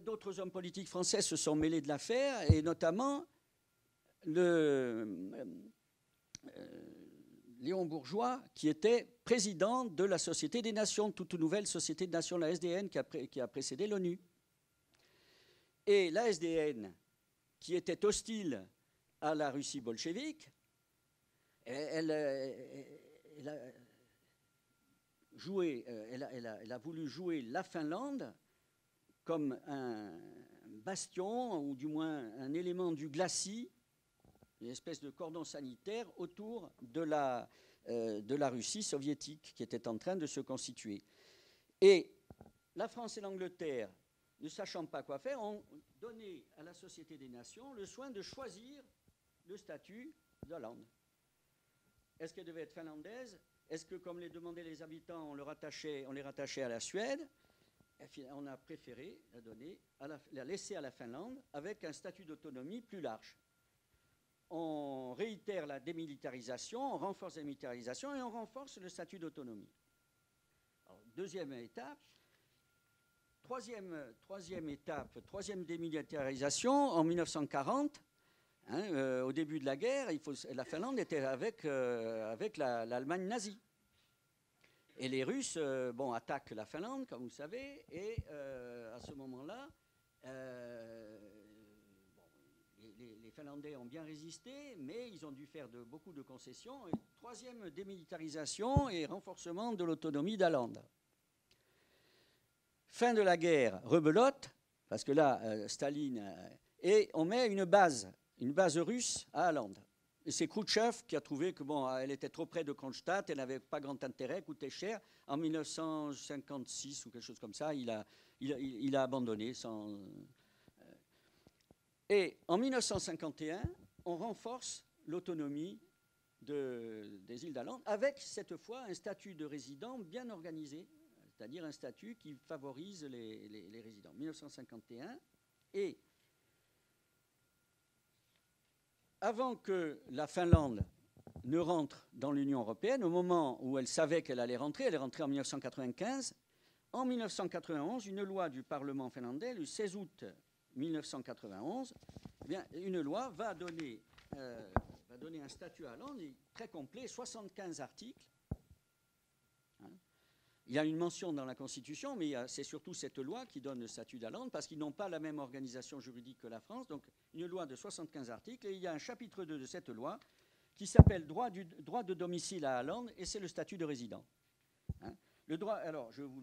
D'autres hommes politiques français se sont mêlés de l'affaire, et notamment Léon Bourgeois, qui était président de la Société des Nations, toute nouvelle Société des Nations, la SDN, qui a précédé l'ONU. Et la SDN, qui était hostile à la Russie bolchevique, elle a voulu jouer la Finlande comme un bastion, ou du moins un élément du glacis, une espèce de cordon sanitaire autour de la Russie soviétique qui était en train de se constituer. Et la France et l'Angleterre, ne sachant pas quoi faire, ont donné à la Société des Nations le soin de choisir le statut d'Åland. Est-ce qu'elle devait être finlandaise? Est-ce que, comme les demandaient les habitants, on les rattachait à la Suède? On a préféré la laisser à la Finlande avec un statut d'autonomie plus large. On réitère la démilitarisation, on renforce la démilitarisation et on renforce le statut d'autonomie. Deuxième étape. Troisième étape, troisième démilitarisation, en 1940, au début de la guerre, la Finlande était avec l'Allemagne nazie. Et les Russes attaquent la Finlande, comme vous savez, et à ce moment-là, les Finlandais ont bien résisté, mais ils ont dû faire beaucoup de concessions. Et troisième démilitarisation et renforcement de l'autonomie d'Åland. Fin de la guerre, rebelote, parce que là, Staline, et on met une base russe à Åland. Et c'est Khrouchtchev qui a trouvé que elle était trop près de Kronstadt, elle n'avait pas grand intérêt, coûtait cher. En 1956 ou quelque chose comme ça, il a abandonné. Et en 1951, on renforce l'autonomie des îles d'Åland avec cette fois un statut de résident bien organisé, c'est-à-dire un statut qui favorise les résidents. 1951, et avant que la Finlande ne rentre dans l'Union européenne, au moment où elle savait qu'elle allait rentrer, elle est rentrée en 1995, en 1991, une loi du Parlement finlandais, le 16 août 1991, une loi va donner un statut à Åland très complet, 75 articles. Il y a une mention dans la Constitution, mais c'est surtout cette loi qui donne le statut d'Åland, parce qu'ils n'ont pas la même organisation juridique que la France. Donc, une loi de 75 articles, et il y a un chapitre 2 de cette loi qui s'appelle droit de domicile à Åland, et c'est le statut de résident. Le droit, alors, je vous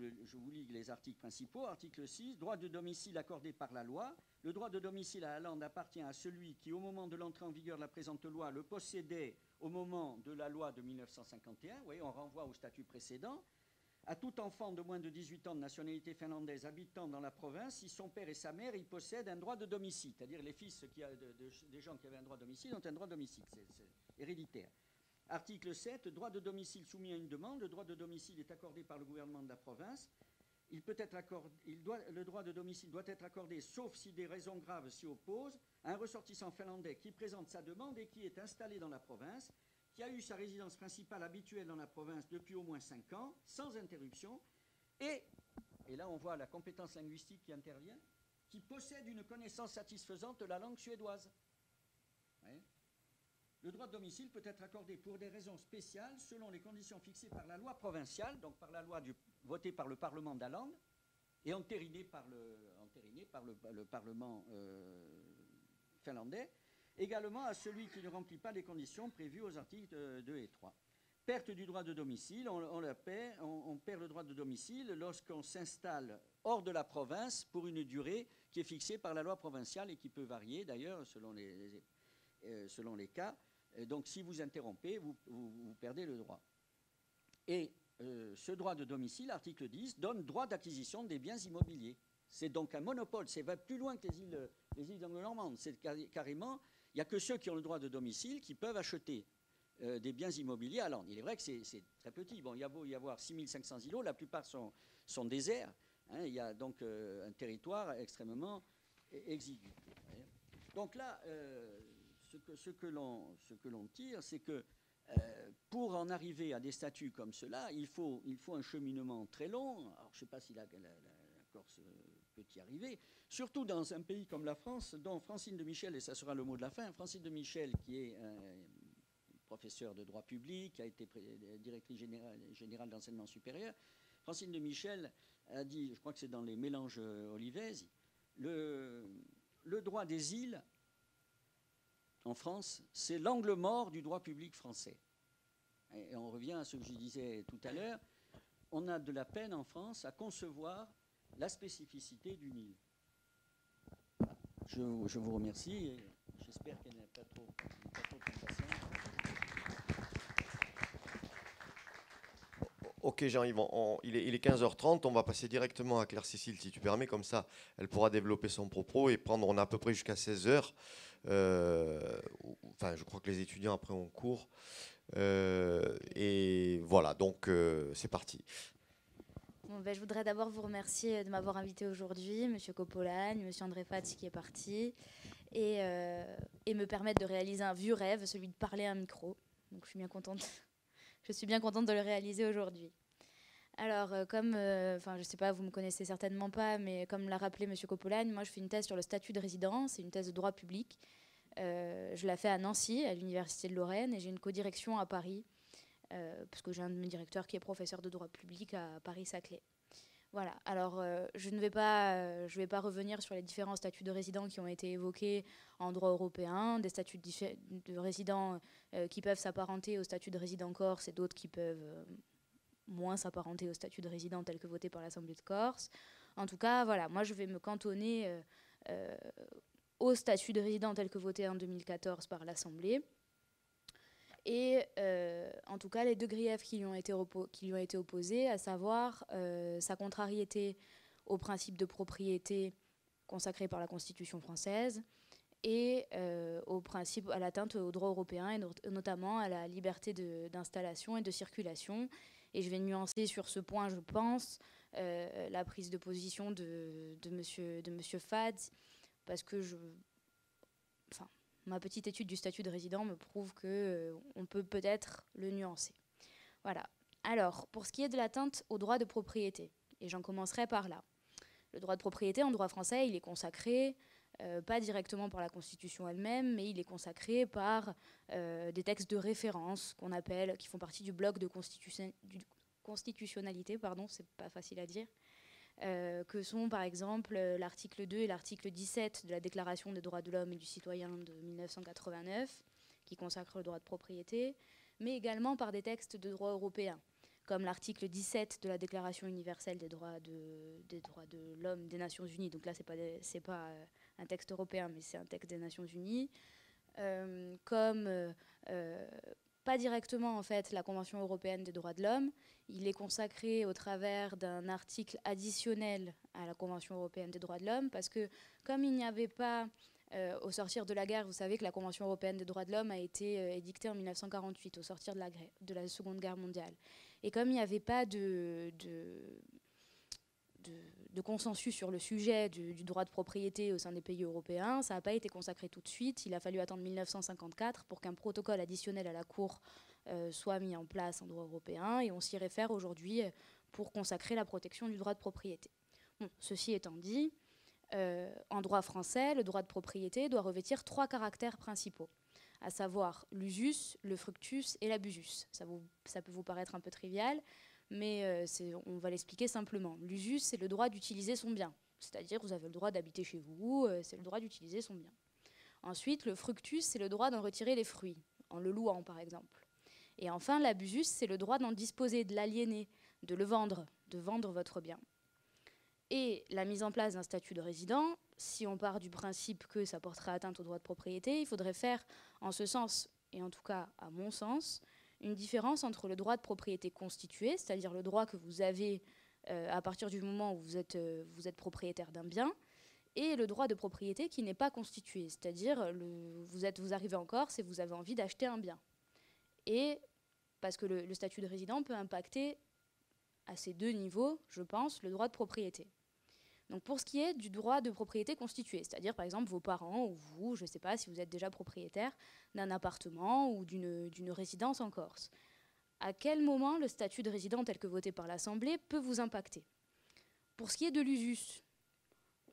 lis les articles principaux. Article 6, droit de domicile accordé par la loi. Le droit de domicile à Åland appartient à celui qui, au moment de l'entrée en vigueur de la présente loi, le possédait au moment de la loi de 1951. Vous voyez, on renvoie au statut précédent. À tout enfant de moins de 18 ans de nationalité finlandaise habitant dans la province, si son père et sa mère y possèdent un droit de domicile, c'est-à-dire les fils des gens qui avaient un droit de domicile ont un droit de domicile, c'est héréditaire. Article 7, droit de domicile soumis à une demande. Le droit de domicile est accordé par le gouvernement de la province. Le droit de domicile doit être accordé, sauf si des raisons graves s'y opposent, à un ressortissant finlandais qui présente sa demande et qui est installé dans la province, qui a eu sa résidence principale habituelle dans la province depuis au moins 5 ans, sans interruption, et là on voit la compétence linguistique qui intervient, qui possède une connaissance satisfaisante de la langue suédoise. Ouais. Le droit de domicile peut être accordé pour des raisons spéciales selon les conditions fixées par la loi provinciale, donc par la loi votée par le Parlement d'Åland et entérinée par le Parlement finlandais. Également à celui qui ne remplit pas les conditions prévues aux articles 2 et 3. Perte du droit de domicile, on perd le droit de domicile lorsqu'on s'installe hors de la province pour une durée qui est fixée par la loi provinciale et qui peut varier d'ailleurs selon les cas. Donc si vous interrompez, vous perdez le droit. Et ce droit de domicile, article 10, donne droit d'acquisition des biens immobiliers. C'est donc un monopole, ça va plus loin que les îles anglo-normandes. C'est carrément, il n'y a que ceux qui ont le droit de domicile qui peuvent acheter des biens immobiliers à Landes. Il est vrai que c'est très petit. Bon, il y a beau y avoir 6500 îlots, la plupart sont déserts. Hein, il y a donc un territoire extrêmement exigu. Donc là, ce que l'on tire, c'est que pour en arriver à des statuts comme cela, il faut un cheminement très long. Alors, je ne sais pas si la Corse peut y arriver, surtout dans un pays comme la France, dont Francine de Michel, et ça sera le mot de la fin, Francine de Michel, qui est professeur de droit public, qui a été directrice générale d'enseignement supérieur. Francine de Michel a dit, je crois que c'est dans les Mélanges Olivèse, le droit des îles en France, c'est l'angle mort du droit public français. Et on revient à ce que je disais tout à l'heure, on a de la peine en France à concevoir la spécificité d'une île. Je vous remercie et j'espère qu'elle n'est pas trop compassion.
Ok Jean-Yves, il est 15h30, on va passer directement à Claire-Cécile si tu permets, comme ça elle pourra développer son propos et prendre, on a à peu près jusqu'à 16h. Enfin je crois que les étudiants après ont cours. Et voilà, donc c'est parti.
Bon, je voudrais d'abord vous remercier de m'avoir invité aujourd'hui, Monsieur Coppolagne, Monsieur André Fati qui est parti, et me permettre de réaliser un vieux rêve, celui de parler à un micro. Donc je suis bien contente. Je suis bien contente de le réaliser aujourd'hui. Alors, je ne sais pas, vous me connaissez certainement pas, mais comme l'a rappelé Monsieur Coppolagne, moi je fais une thèse sur le statut de résident, c'est une thèse de droit public. Je la fais à Nancy, à l'Université de Lorraine, et j'ai une codirection à Paris, parce que j'ai un de mes directeurs qui est professeur de droit public à Paris-Saclay. Voilà, alors je ne vais pas revenir sur les différents statuts de résidents qui ont été évoqués en droit européen, des statuts de résidents qui peuvent s'apparenter au statut de résident corse et d'autres qui peuvent moins s'apparenter au statut de résident tel que voté par l'Assemblée de Corse. En tout cas, voilà, moi je vais me cantonner au statut de résident tel que voté en 2014 par l'Assemblée. Et en tout cas, les deux griefs qui lui ont été opposés, à savoir sa contrariété au principe de propriété consacré par la Constitution française et à l'atteinte au droit européen et notamment à la liberté d'installation et de circulation. Et je vais nuancer sur ce point, je pense, la prise de position de monsieur Fads, parce que ma petite étude du statut de résident me prouve qu'on peut peut-être le nuancer. Voilà. Alors, pour ce qui est de l'atteinte au droit de propriété, et j'en commencerai par là. Le droit de propriété en droit français, il est consacré, pas directement par la Constitution elle-même, mais il est consacré par des textes de référence qui font partie du bloc de constitutionnalité, c'est pas facile à dire, que sont par exemple l'article 2 et l'article 17 de la Déclaration des droits de l'homme et du citoyen de 1989, qui consacrent le droit de propriété, mais également par des textes de droit européen, comme l'article 17 de la Déclaration universelle des droits de l'homme des Nations Unies. Donc là, c'est pas un texte européen, mais c'est un texte des Nations Unies, pas directement en fait la Convention européenne des droits de l'homme. Il est consacré au travers d'un article additionnel à la Convention européenne des droits de l'homme, parce que comme il n'y avait pas, au sortir de la guerre, vous savez que la Convention européenne des droits de l'homme a été édictée en 1948, au sortir de la Seconde Guerre mondiale. Et comme il n'y avait pas de consensus sur le sujet du droit de propriété au sein des pays européens, ça n'a pas été consacré tout de suite. Il a fallu attendre 1954 pour qu'un protocole additionnel à la Cour soit mis en place en droit européen, et on s'y réfère aujourd'hui pour consacrer la protection du droit de propriété. Bon, ceci étant dit, en droit français, le droit de propriété doit revêtir 3 caractères principaux, à savoir l'usus, le fructus et l'abusus. Ça peut vous paraître un peu trivial, mais on va l'expliquer simplement. L'usus, c'est le droit d'utiliser son bien, c'est-à-dire vous avez le droit d'habiter chez vous, c'est le droit d'utiliser son bien. Ensuite, le fructus, c'est le droit d'en retirer les fruits, en le louant par exemple. Et enfin, l'abusus, c'est le droit d'en disposer, de l'aliéner, de le vendre, de vendre votre bien. Et la mise en place d'un statut de résident, si on part du principe que ça porterait atteinte au droit de propriété, il faudrait faire en ce sens, et en tout cas à mon sens, une différence entre le droit de propriété constitué, c'est-à-dire le droit que vous avez à partir du moment où vous êtes propriétaire d'un bien, et le droit de propriété qui n'est pas constitué, c'est-à-dire vous arrivez en Corse et vous avez envie d'acheter un bien. Et parce que le statut de résident peut impacter à ces deux niveaux, je pense, le droit de propriété. Donc pour ce qui est du droit de propriété constitué, c'est-à-dire par exemple vos parents ou vous, je ne sais pas si vous êtes déjà propriétaire d'un appartement ou d'une résidence en Corse, à quel moment le statut de résident tel que voté par l'Assemblée peut vous impacter? Pour ce qui est de l'usus,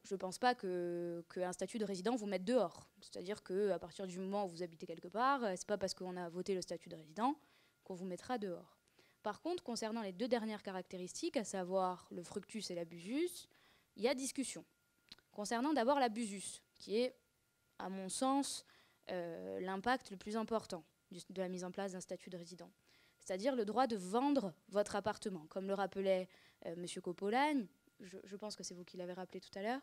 je ne pense pas qu'un statut de résident vous mette dehors. C'est-à-dire qu'à partir du moment où vous habitez quelque part, ce n'est pas parce qu'on a voté le statut de résident qu'on vous mettra dehors. Par contre, concernant les deux dernières caractéristiques, à savoir le fructus et l'abusus, il y a discussion. Concernant d'abord l'abusus, qui est, à mon sens, l'impact le plus important de la mise en place d'un statut de résident. C'est-à-dire le droit de vendre votre appartement. Comme le rappelait M. Coppolagne, je pense que c'est vous qui l'avez rappelé tout à l'heure,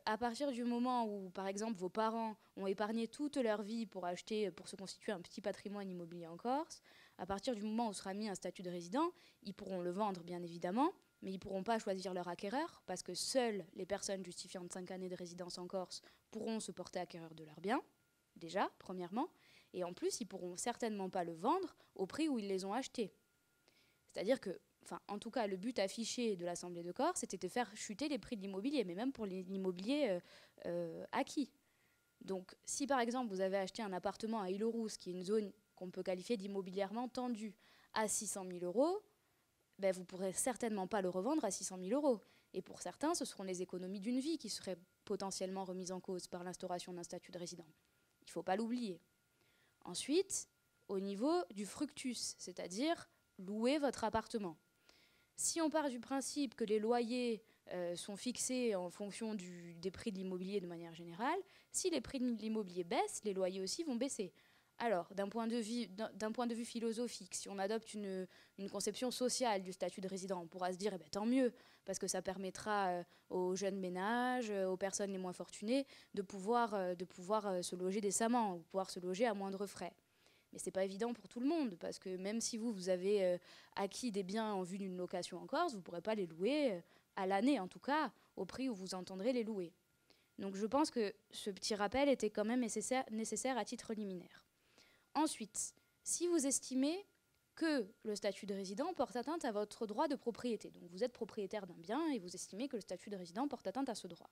à partir du moment où, par exemple, vos parents ont épargné toute leur vie pour se constituer un petit patrimoine immobilier en Corse, à partir du moment où sera mis un statut de résident, ils pourront le vendre, bien évidemment, mais ils ne pourront pas choisir leur acquéreur, parce que seules les personnes justifiant de 5 années de résidence en Corse pourront se porter acquéreurs de leurs biens, déjà, premièrement, et en plus, ils ne pourront certainement pas le vendre au prix où ils les ont achetés. C'est-à-dire que, en tout cas, le but affiché de l'Assemblée de Corse, c'était de faire chuter les prix de l'immobilier, mais même pour l'immobilier acquis. Donc, si par exemple, vous avez acheté un appartement à Île-aux-Rousses, qui est une zone qu'on peut qualifier d'immobilièrement tendue, à 600 000 €, ben, vous ne pourrez certainement pas le revendre à 600 000 €. Et pour certains, ce seront les économies d'une vie qui seraient potentiellement remises en cause par l'instauration d'un statut de résident. Il ne faut pas l'oublier. Ensuite, au niveau du fructus, c'est-à-dire louer votre appartement. Si on part du principe que les loyers sont fixés en fonction des prix de l'immobilier de manière générale, si les prix de l'immobilier baissent, les loyers aussi vont baisser. Alors, d'un point de vue philosophique, si on adopte une conception sociale du statut de résident, on pourra se dire tant mieux, parce que ça permettra aux jeunes ménages, aux personnes les moins fortunées, de pouvoir se loger décemment, ou pouvoir se loger à moindre frais. Mais ce n'est pas évident pour tout le monde, parce que même si vous avez acquis des biens en vue d'une location en Corse, vous ne pourrez pas les louer, à l'année en tout cas, au prix où vous entendrez les louer. Donc je pense que ce petit rappel était quand même nécessaire à titre liminaire. Ensuite, si vous estimez que le statut de résident porte atteinte à votre droit de propriété, donc vous êtes propriétaire d'un bien et vous estimez que le statut de résident porte atteinte à ce droit,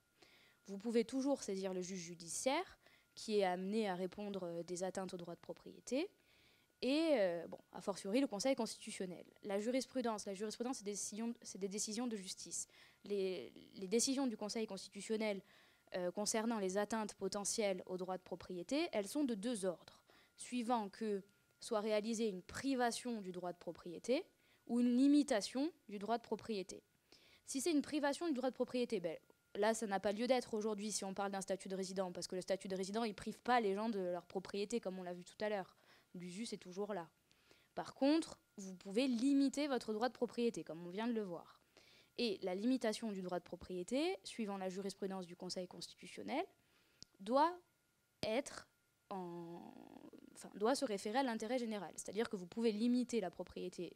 vous pouvez toujours saisir le juge judiciaire qui est amené à répondre des atteintes au droit de propriété et, a fortiori, le Conseil constitutionnel. La jurisprudence, c'est des décisions de justice. Les décisions du Conseil constitutionnel concernant les atteintes potentielles au droit de propriété, elles sont de deux ordres, suivant que soit réalisée une privation du droit de propriété ou une limitation du droit de propriété. Si c'est une privation du droit de propriété, là, ça n'a pas lieu d'être aujourd'hui si on parle d'un statut de résident, parce que le statut de résident, il ne prive pas les gens de leur propriété, comme on l'a vu tout à l'heure. L'usus est toujours là. Par contre, vous pouvez limiter votre droit de propriété, comme on vient de le voir. Et la limitation du droit de propriété, suivant la jurisprudence du Conseil constitutionnel, doit se référer à l'intérêt général. C'est-à-dire que vous pouvez limiter la propriété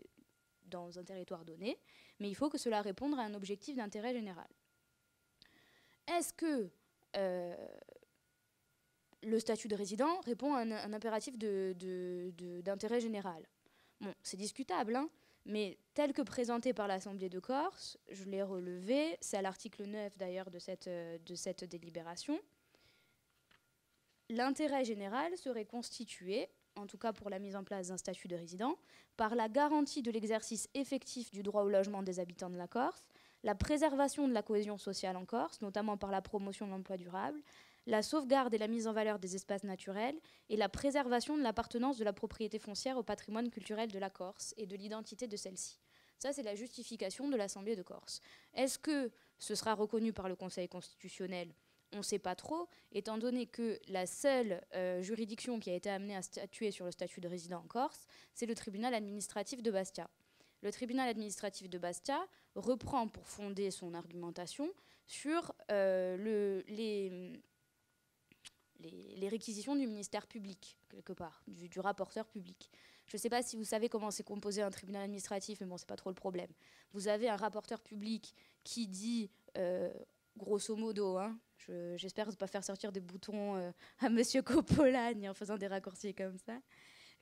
dans un territoire donné, mais il faut que cela réponde à un objectif d'intérêt général. Est-ce que le statut de résident répond à un impératif d'intérêt général? Bon, c'est discutable, mais tel que présenté par l'Assemblée de Corse, je l'ai relevé, c'est à l'article 9 d'ailleurs de cette délibération, l'intérêt général serait constitué, en tout cas pour la mise en place d'un statut de résident, par la garantie de l'exercice effectif du droit au logement des habitants de la Corse, la préservation de la cohésion sociale en Corse, notamment par la promotion de l'emploi durable, la sauvegarde et la mise en valeur des espaces naturels et la préservation de l'appartenance de la propriété foncière au patrimoine culturel de la Corse et de l'identité de celle-ci. Ça, c'est la justification de l'Assemblée de Corse. Est-ce que ce sera reconnu par le Conseil constitutionnel? on ne sait pas trop, étant donné que la seule juridiction qui a été amenée à statuer sur le statut de résident en Corse, c'est le tribunal administratif de Bastia. Le tribunal administratif de Bastia reprend pour fonder son argumentation sur les réquisitions du ministère public, quelque part, du rapporteur public. Je ne sais pas si vous savez comment c'est composé un tribunal administratif, mais bon, ce n'est pas trop le problème. Vous avez un rapporteur public qui dit, grosso modo, hein, j'espère ne pas faire sortir des boutons à Monsieur Coppolani en faisant des raccourcis comme ça.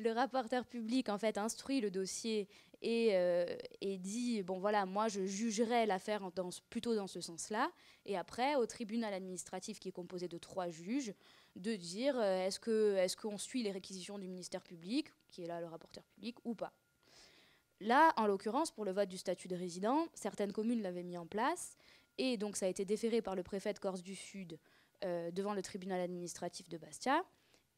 Le rapporteur public, en fait, instruit le dossier et dit, bon voilà, moi je jugerai l'affaire plutôt dans ce sens-là. Et après, au tribunal administratif qui est composé de 3 juges, de dire est-ce qu'on suit les réquisitions du ministère public, qui est là le rapporteur public, ou pas. Là, en l'occurrence, pour le vote du statut de résident, certaines communes l'avaient mis en place, et donc ça a été déféré par le préfet de Corse du Sud devant le tribunal administratif de Bastia.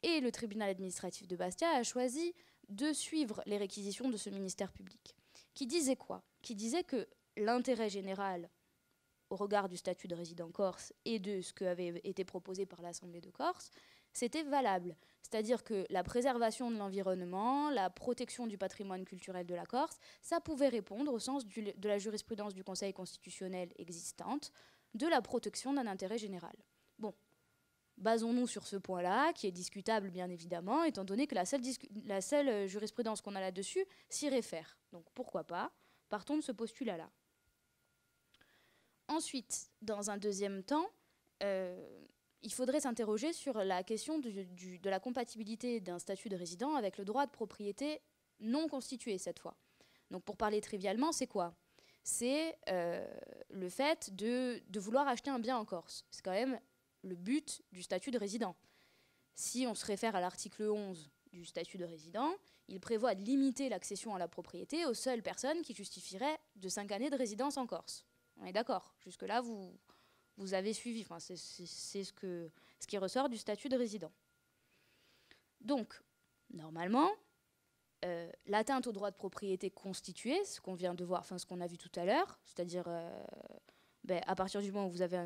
Et le tribunal administratif de Bastia a choisi de suivre les réquisitions de ce ministère public. Qui disait quoi? Qui disait que l'intérêt général, au regard du statut de résident corse et de ce qui avait été proposé par l'Assemblée de Corse, c'était valable. C'est-à-dire que la préservation de l'environnement, la protection du patrimoine culturel de la Corse, ça pouvait répondre au sens de la jurisprudence du Conseil constitutionnel existante, de la protection d'un intérêt général. Bon. Basons-nous sur ce point-là, qui est discutable bien évidemment, étant donné que la seule jurisprudence qu'on a là-dessus s'y réfère. Donc pourquoi pas? Partons de ce postulat-là. Ensuite, dans un deuxième temps, il faudrait s'interroger sur la question de la compatibilité d'un statut de résident avec le droit de propriété non constitué cette fois. Donc pour parler trivialement, c'est quoi? C'est le fait de vouloir acheter un bien en Corse. C'est quand même le but du statut de résident. Si on se réfère à l'article 11 du statut de résident, il prévoit de limiter l'accession à la propriété aux seules personnes qui justifieraient de 5 années de résidence en Corse. On est d'accord? Jusque-là, vous avez suivi. Enfin, c'est ce qui ressort du statut de résident. Donc, normalement, l'atteinte au droit de propriété constitué, ce qu'on vient de voir, enfin ce qu'on a vu tout à l'heure, c'est-à-dire à partir du moment où vous avez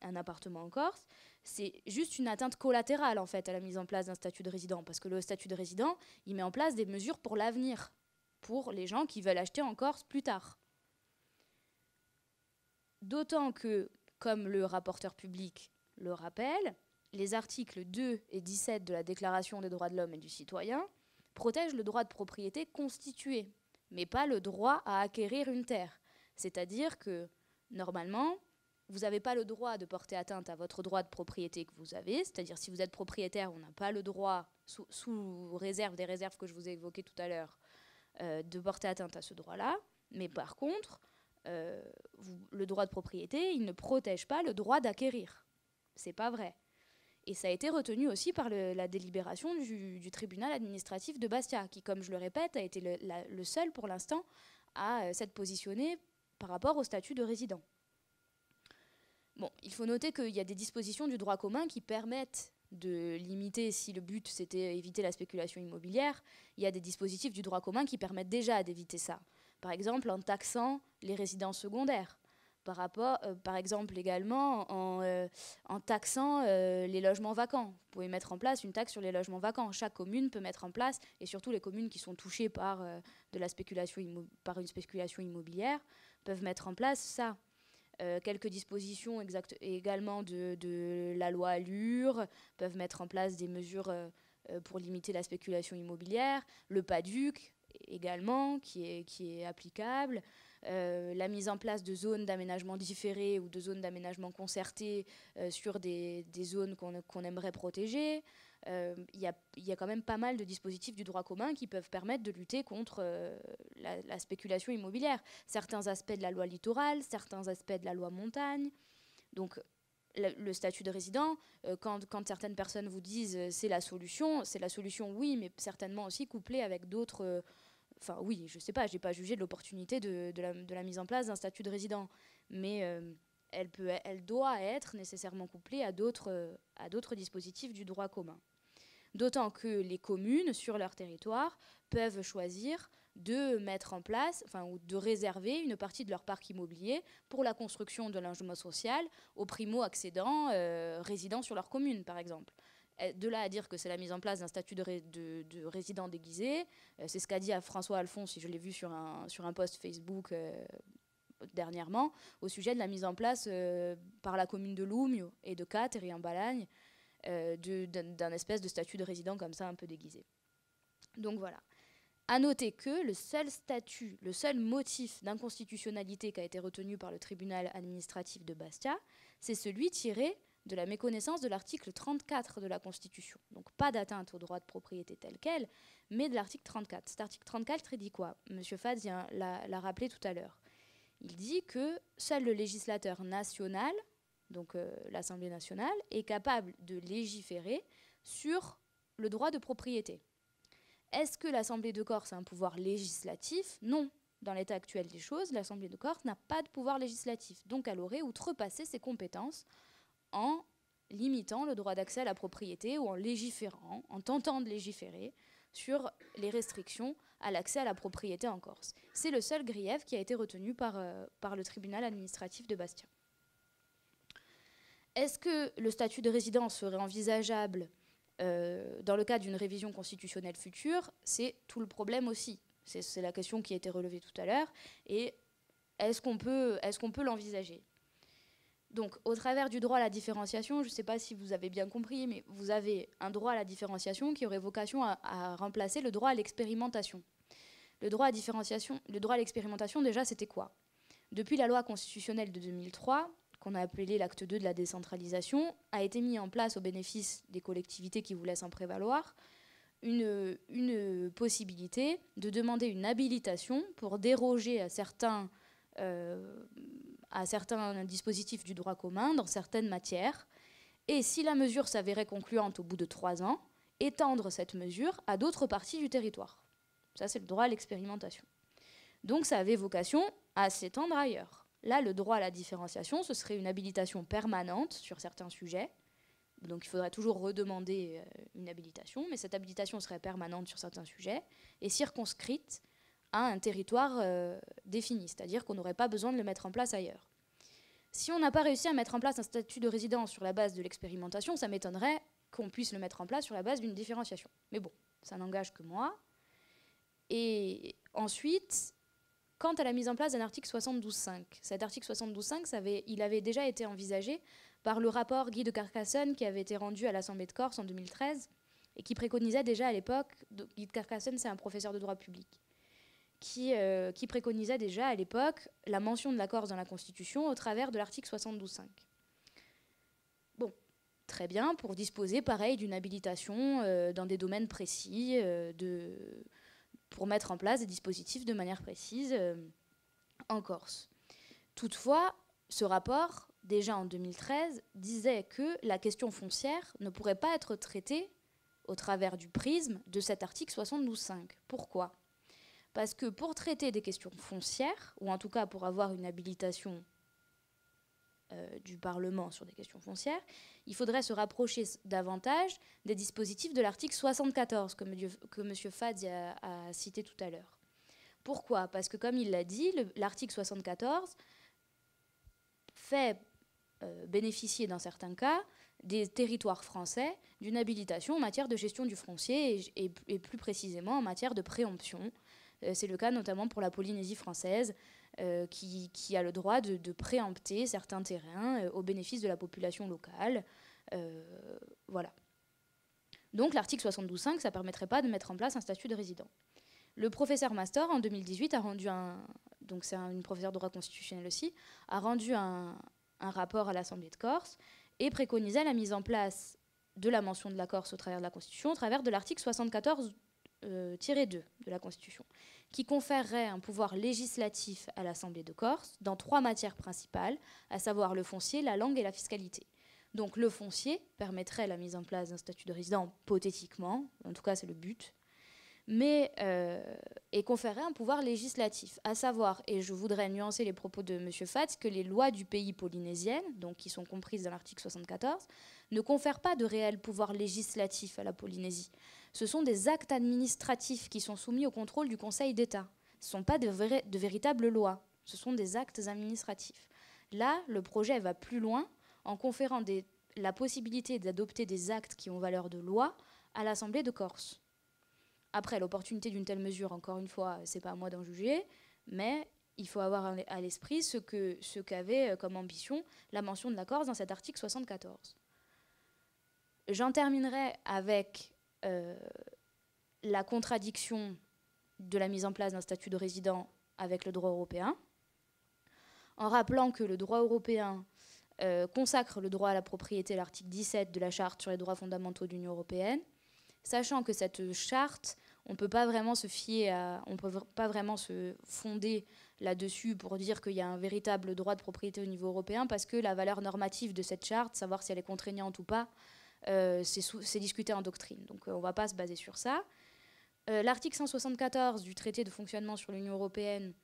un appartement en Corse, c'est juste une atteinte collatérale en fait à la mise en place d'un statut de résident, parce que le statut de résident, il met en place des mesures pour l'avenir, pour les gens qui veulent acheter en Corse plus tard. D'autant que, comme le rapporteur public le rappelle, les articles 2 et 17 de la Déclaration des droits de l'homme et du citoyen protègent le droit de propriété constitué, mais pas le droit à acquérir une terre. C'est-à-dire que, normalement, vous n'avez pas le droit de porter atteinte à votre droit de propriété que vous avez, c'est-à-dire si vous êtes propriétaire, on n'a pas le droit, sous réserve des réserves que je vous ai évoquées tout à l'heure, de porter atteinte à ce droit-là. Mais par contre, le droit de propriété, il ne protège pas le droit d'acquérir. C'est pas vrai. Et ça a été retenu aussi par la délibération du tribunal administratif de Bastia, qui, comme je le répète, a été le seul pour l'instant à s'être positionné par rapport au statut de résident. Bon, il faut noter qu'il y a des dispositions du droit commun qui permettent de limiter, si le but c'était éviter la spéculation immobilière, il y a des dispositifs du droit commun qui permettent déjà d'éviter ça. Par exemple, en taxant les résidences secondaires. Par exemple, également en taxant les logements vacants. Vous pouvez mettre en place une taxe sur les logements vacants. Chaque commune peut mettre en place, et surtout les communes qui sont touchées par une spéculation immobilière, peuvent mettre en place ça. Quelques dispositions également de la loi Allure peuvent mettre en place des mesures pour limiter la spéculation immobilière. Le PADUC également, qui est applicable. La mise en place de zones d'aménagement différées ou de zones d'aménagement concertées sur des zones qu'on aimerait protéger. Il y a quand même pas mal de dispositifs du droit commun qui peuvent permettre de lutter contre la spéculation immobilière. Certains aspects de la loi littorale, certains aspects de la loi montagne. Donc le statut de résident, quand certaines personnes vous disent c'est la solution, oui, mais certainement aussi couplée avec d'autres... Enfin oui, je sais pas, j'ai pas jugé de l'opportunité de la mise en place d'un statut de résident, mais elle doit être nécessairement couplée à d'autres dispositifs du droit commun. D'autant que les communes, sur leur territoire, peuvent choisir de mettre en place, ou de réserver une partie de leur parc immobilier pour la construction de logement social aux primo-accédants résidant sur leur commune, par exemple. De là à dire que c'est la mise en place d'un statut de résident déguisé, c'est ce qu'a dit à François Alphonse, si je l'ai vu sur un post Facebook dernièrement, au sujet de la mise en place par la commune de Loumio et de Cater et en Balagne d'un espèce de statut de résident comme ça un peu déguisé. Donc voilà. À noter que le seul motif d'inconstitutionnalité qui a été retenu par le tribunal administratif de Bastia, c'est celui tiré de la méconnaissance de l'article 34 de la Constitution. Donc pas d'atteinte au droit de propriété tel quel, mais de l'article 34. Cet article 34 dit quoi? Monsieur Faz l'a rappelé tout à l'heure. Il dit que seul le législateur national, donc l'Assemblée nationale, est capable de légiférer sur le droit de propriété. Est-ce que l'Assemblée de Corse a un pouvoir législatif? Non. Dans l'état actuel des choses, l'Assemblée de Corse n'a pas de pouvoir législatif. Donc elle aurait outrepassé ses compétences en limitant le droit d'accès à la propriété ou en légiférant, en tentant de légiférer sur les restrictions à l'accès à la propriété en Corse. C'est le seul grief qui a été retenu par le tribunal administratif de Bastia. Est-ce que le statut de résidence serait envisageable dans le cadre d'une révision constitutionnelle future? C'est tout le problème aussi. C'est la question qui a été relevée tout à l'heure. Et est-ce qu'on peut l'envisager? Donc, au travers du droit à la différenciation, je ne sais pas si vous avez bien compris, mais vous avez un droit à la différenciation qui aurait vocation à remplacer le droit à l'expérimentation. Le droit à l'expérimentation, déjà, c'était quoi? Depuis la loi constitutionnelle de 2003, qu'on a appelé l'acte 2 de la décentralisation, a été mis en place au bénéfice des collectivités qui voulaient s'en prévaloir une possibilité de demander une habilitation pour déroger à certains dispositifs du droit commun dans certaines matières, et si la mesure s'avérait concluante au bout de 3 ans, étendre cette mesure à d'autres parties du territoire. Ça, c'est le droit à l'expérimentation. Donc ça avait vocation à s'étendre ailleurs. Là, le droit à la différenciation, ce serait une habilitation permanente sur certains sujets. Donc il faudrait toujours redemander une habilitation, mais cette habilitation serait permanente sur certains sujets et circonscrite à un territoire défini, c'est-à-dire qu'on n'aurait pas besoin de le mettre en place ailleurs. Si on n'a pas réussi à mettre en place un statut de résidence sur la base de l'expérimentation, ça m'étonnerait qu'on puisse le mettre en place sur la base d'une différenciation. Mais bon, ça n'engage que moi. Et ensuite, quant à la mise en place d'un article 72.5, cet article 72.5, il avait déjà été envisagé par le rapport Guy de Carcassonne qui avait été rendu à l'Assemblée de Corse en 2013 et qui préconisait déjà à l'époque, Guy de Carcassonne c'est un professeur de droit public, qui préconisait déjà à l'époque la mention de la Corse dans la Constitution au travers de l'article 72.5. Bon, très bien, pour disposer pareil d'une habilitation dans des domaines précis, pour mettre en place des dispositifs de manière précise en Corse. Toutefois, ce rapport, déjà en 2013, disait que la question foncière ne pourrait pas être traitée au travers du prisme de cet article 72.5. Pourquoi ? Parce que pour traiter des questions foncières, ou en tout cas pour avoir une habilitation du Parlement sur des questions foncières, il faudrait se rapprocher davantage des dispositifs de l'article 74 que M. Fadzi a cité tout à l'heure. Pourquoi ? Parce que comme il l'a dit, l'article 74 fait bénéficier dans certains cas des territoires français d'une habilitation en matière de gestion du foncier et plus précisément en matière de préemption. C'est le cas notamment pour la Polynésie française qui a le droit de préempter certains terrains au bénéfice de la population locale. Voilà. Donc l'article 72.5, ça ne permettrait pas de mettre en place un statut de résident. Le professeur Mastor, en 2018, a rendu donc c'est une professeure de droit constitutionnel aussi, a rendu un rapport à l'Assemblée de Corse et préconisait la mise en place de la mention de la Corse au travers de la Constitution, au travers de l'article 74-2 de la Constitution, qui conférerait un pouvoir législatif à l'Assemblée de Corse dans 3 matières principales, à savoir le foncier, la langue et la fiscalité. Donc le foncier permettrait la mise en place d'un statut de résident, hypothétiquement, en tout cas c'est le but, et conférer un pouvoir législatif, à savoir, et je voudrais nuancer les propos de M. Fatz, que les lois du pays polynésien, donc qui sont comprises dans l'article 74, ne confèrent pas de réel pouvoir législatif à la Polynésie. Ce sont des actes administratifs qui sont soumis au contrôle du Conseil d'État. Ce ne sont pas de véritables lois, ce sont des actes administratifs. Là, le projet va plus loin en conférant la possibilité d'adopter des actes qui ont valeur de loi à l'Assemblée de Corse. Après, l'opportunité d'une telle mesure, encore une fois, ce n'est pas à moi d'en juger, mais il faut avoir à l'esprit ce qu'avait comme ambition la mention de la Corse dans cet article 74. J'en terminerai avec la contradiction de la mise en place d'un statut de résident avec le droit européen, en rappelant que le droit européen consacre le droit à la propriété, l'article 17 de la Charte sur les droits fondamentaux de l'Union européenne, sachant que cette charte, on ne peut pas vraiment se fonder là-dessus pour dire qu'il y a un véritable droit de propriété au niveau européen, parce que la valeur normative de cette charte, savoir si elle est contraignante ou pas, c'est discuté en doctrine. Donc on ne va pas se baser sur ça. L'article 174 du traité de fonctionnement sur l'Union européenne,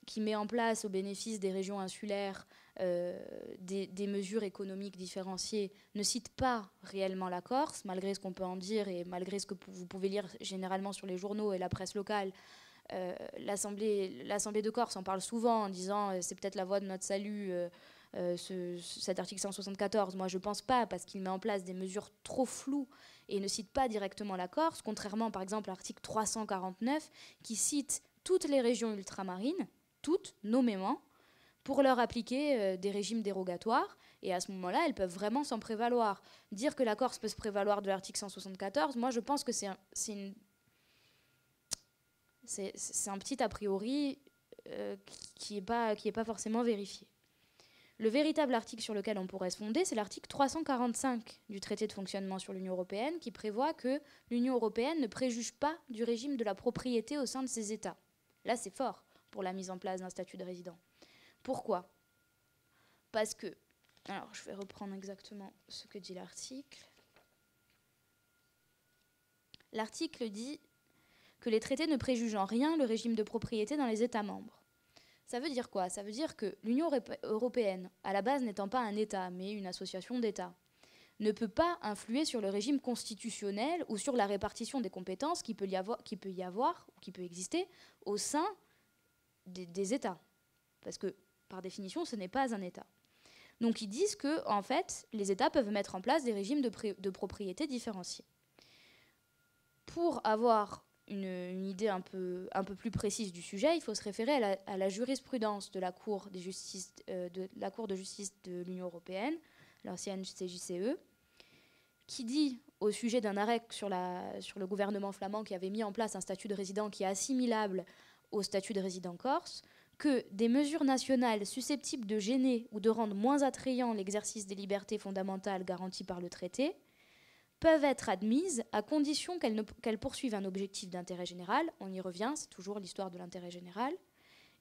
qui met en place au bénéfice des régions insulaires des mesures économiques différenciées, ne cite pas réellement la Corse, malgré ce qu'on peut en dire et malgré ce que vous pouvez lire généralement sur les journaux et la presse locale. L'Assemblée de Corse en parle souvent en disant c'est peut-être la voie de notre salut, cet article 174. Moi, je ne pense pas, parce qu'il met en place des mesures trop floues et ne cite pas directement la Corse, contrairement par exemple à l'article 349 qui cite toutes les régions ultramarines, toutes nommément, pour leur appliquer des régimes dérogatoires. Et à ce moment-là, elles peuvent vraiment s'en prévaloir. Dire que la Corse peut se prévaloir de l'article 174, moi je pense que c'est un petit a priori qui n'est pas forcément vérifié. Le véritable article sur lequel on pourrait se fonder, c'est l'article 345 du traité de fonctionnement sur l'Union européenne, qui prévoit que l'Union européenne ne préjuge pas du régime de la propriété au sein de ses États. Là, c'est fort pour la mise en place d'un statut de résident. Pourquoi ? Parce que, alors je vais reprendre exactement ce que dit l'article. L'article dit que les traités ne préjugent en rien le régime de propriété dans les États membres. Ça veut dire quoi ? Ça veut dire que l'Union européenne, à la base n'étant pas un État, mais une association d'États, ne peut pas influer sur le régime constitutionnel ou sur la répartition des compétences qui peut exister au sein des États. Parce que, par définition, ce n'est pas un État. Donc ils disent que, en fait, les États peuvent mettre en place des régimes de propriété différenciés. Pour avoir une idée un peu plus précise du sujet, il faut se référer à la jurisprudence de la Cour de justice de l'Union européenne, l'ancienne CJCE, qui dit, au sujet d'un arrêt sur le gouvernement flamand qui avait mis en place un statut de résident qui est assimilable au statut de résident corse, que des mesures nationales susceptibles de gêner ou de rendre moins attrayant l'exercice des libertés fondamentales garanties par le traité peuvent être admises à condition qu'elles poursuivent un objectif d'intérêt général, on y revient, c'est toujours l'histoire de l'intérêt général,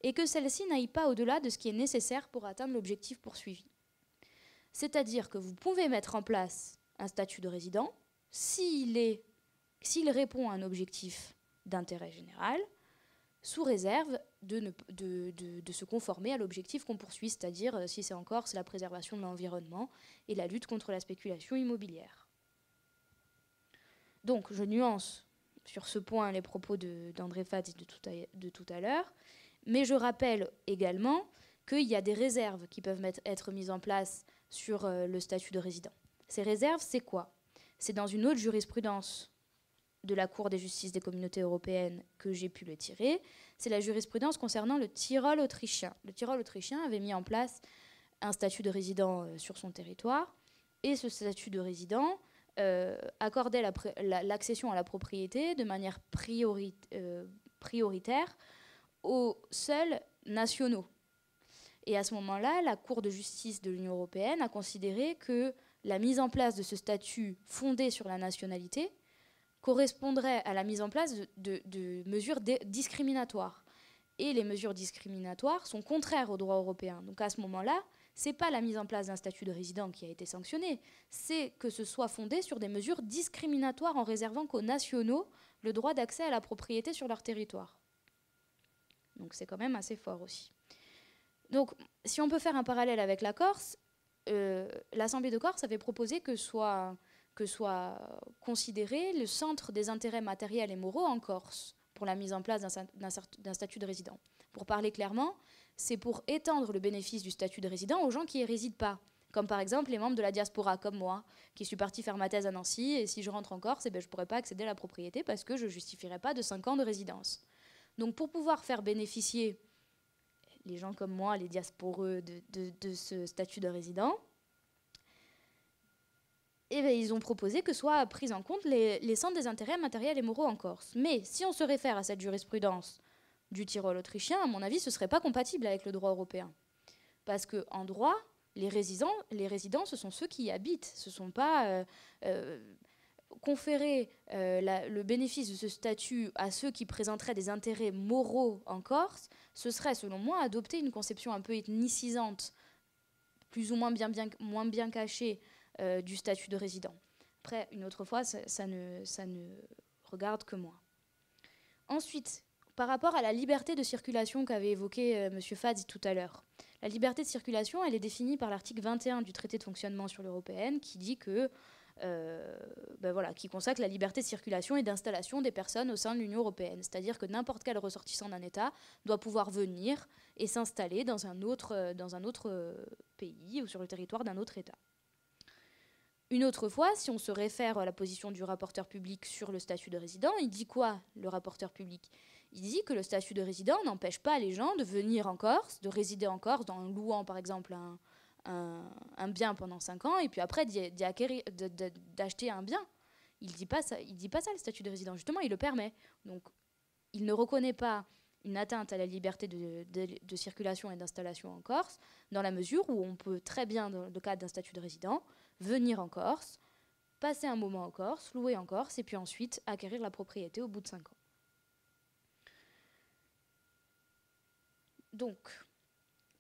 et que celles-ci n'aillent pas au-delà de ce qui est nécessaire pour atteindre l'objectif poursuivi. C'est-à-dire que vous pouvez mettre en place un statut de résident s'il répond à un objectif d'intérêt général, sous réserve de se conformer à l'objectif qu'on poursuit, c'est-à-dire, si c'est en Corse, la préservation de l'environnement et la lutte contre la spéculation immobilière. Donc, je nuance sur ce point les propos d'André Fatz de tout à l'heure, mais je rappelle également qu'il y a des réserves qui peuvent être mises en place sur le statut de résident. Ces réserves, c'est quoi ? C'est dans une autre jurisprudence de la Cour de justice des communautés européennes que j'ai pu le tirer, c'est la jurisprudence concernant le Tyrol autrichien. Le Tyrol autrichien avait mis en place un statut de résident sur son territoire, et ce statut de résident accordait l'accession à la propriété de manière prioritaire aux seuls nationaux. Et à ce moment-là, la Cour de justice de l'Union européenne a considéré que la mise en place de ce statut fondé sur la nationalité correspondrait à la mise en place de mesures discriminatoires. Et les mesures discriminatoires sont contraires au droit européen. Donc à ce moment-là, c'est pas la mise en place d'un statut de résident qui a été sanctionné, c'est que ce soit fondé sur des mesures discriminatoires en réservant qu'aux nationaux le droit d'accès à la propriété sur leur territoire. Donc c'est quand même assez fort aussi. Donc si on peut faire un parallèle avec la Corse, l'Assemblée de Corse avait proposé que soit considéré le centre des intérêts matériels et moraux en Corse pour la mise en place d'un statut de résident. Pour parler clairement, c'est pour étendre le bénéfice du statut de résident aux gens qui n'y résident pas. Comme par exemple les membres de la diaspora, comme moi, qui suis partie faire ma thèse à Nancy, et si je rentre en Corse, je ne pourrais pas accéder à la propriété parce que je ne justifierais pas de 5 ans de résidence. Donc pour pouvoir faire bénéficier les gens comme moi, les diasporeux, de ce statut de résident, eh bien, ils ont proposé que soient pris en compte les centres des intérêts matériels et moraux en Corse. Mais si on se réfère à cette jurisprudence du Tyrol autrichien, à mon avis, ce ne serait pas compatible avec le droit européen. Parce qu'en droit, les résidents, ce sont ceux qui y habitent. Ce ne sont pas conférer le bénéfice de ce statut à ceux qui présenteraient des intérêts moraux en Corse. Ce serait, selon moi, adopter une conception un peu ethnicisante, plus ou moins bien cachée, du statut de résident. Après, une autre fois, ça ne regarde que moi. Ensuite, par rapport à la liberté de circulation qu'avait évoqué M. Fadzi tout à l'heure. La liberté de circulation, elle est définie par l'article 21 du traité de fonctionnement sur l'européenne qui dit que, qui consacre la liberté de circulation et d'installation des personnes au sein de l'Union européenne. C'est-à-dire que n'importe quel ressortissant d'un État doit pouvoir venir et s'installer dans un autre pays ou sur le territoire d'un autre État. Une autre fois, si on se réfère à la position du rapporteur public sur le statut de résident, il dit quoi, le rapporteur public ? Il dit que le statut de résident n'empêche pas les gens de venir en Corse, de résider en Corse, en louant par exemple un bien pendant 5 ans, et puis après d'acheter un bien. Il dit pas ça, le statut de résident. Justement, il le permet. Donc, il ne reconnaît pas une atteinte à la liberté de circulation et d'installation en Corse, dans la mesure où on peut très bien, dans le cadre d'un statut de résident, venir en Corse, passer un moment en Corse, louer en Corse, et puis ensuite acquérir la propriété au bout de 5 ans. Donc,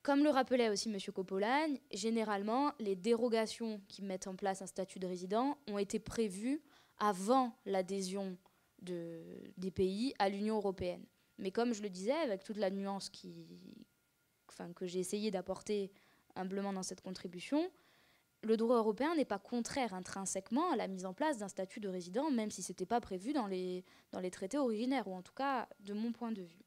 comme le rappelait aussi M. Coppolagne, généralement, les dérogations qui mettent en place un statut de résident ont été prévues avant l'adhésion des pays à l'Union européenne. Mais comme je le disais, avec toute la nuance que j'ai essayé d'apporter humblement dans cette contribution, le droit européen n'est pas contraire intrinsèquement à la mise en place d'un statut de résident, même si ce n'était pas prévu dans les traités originaires, ou en tout cas de mon point de vue.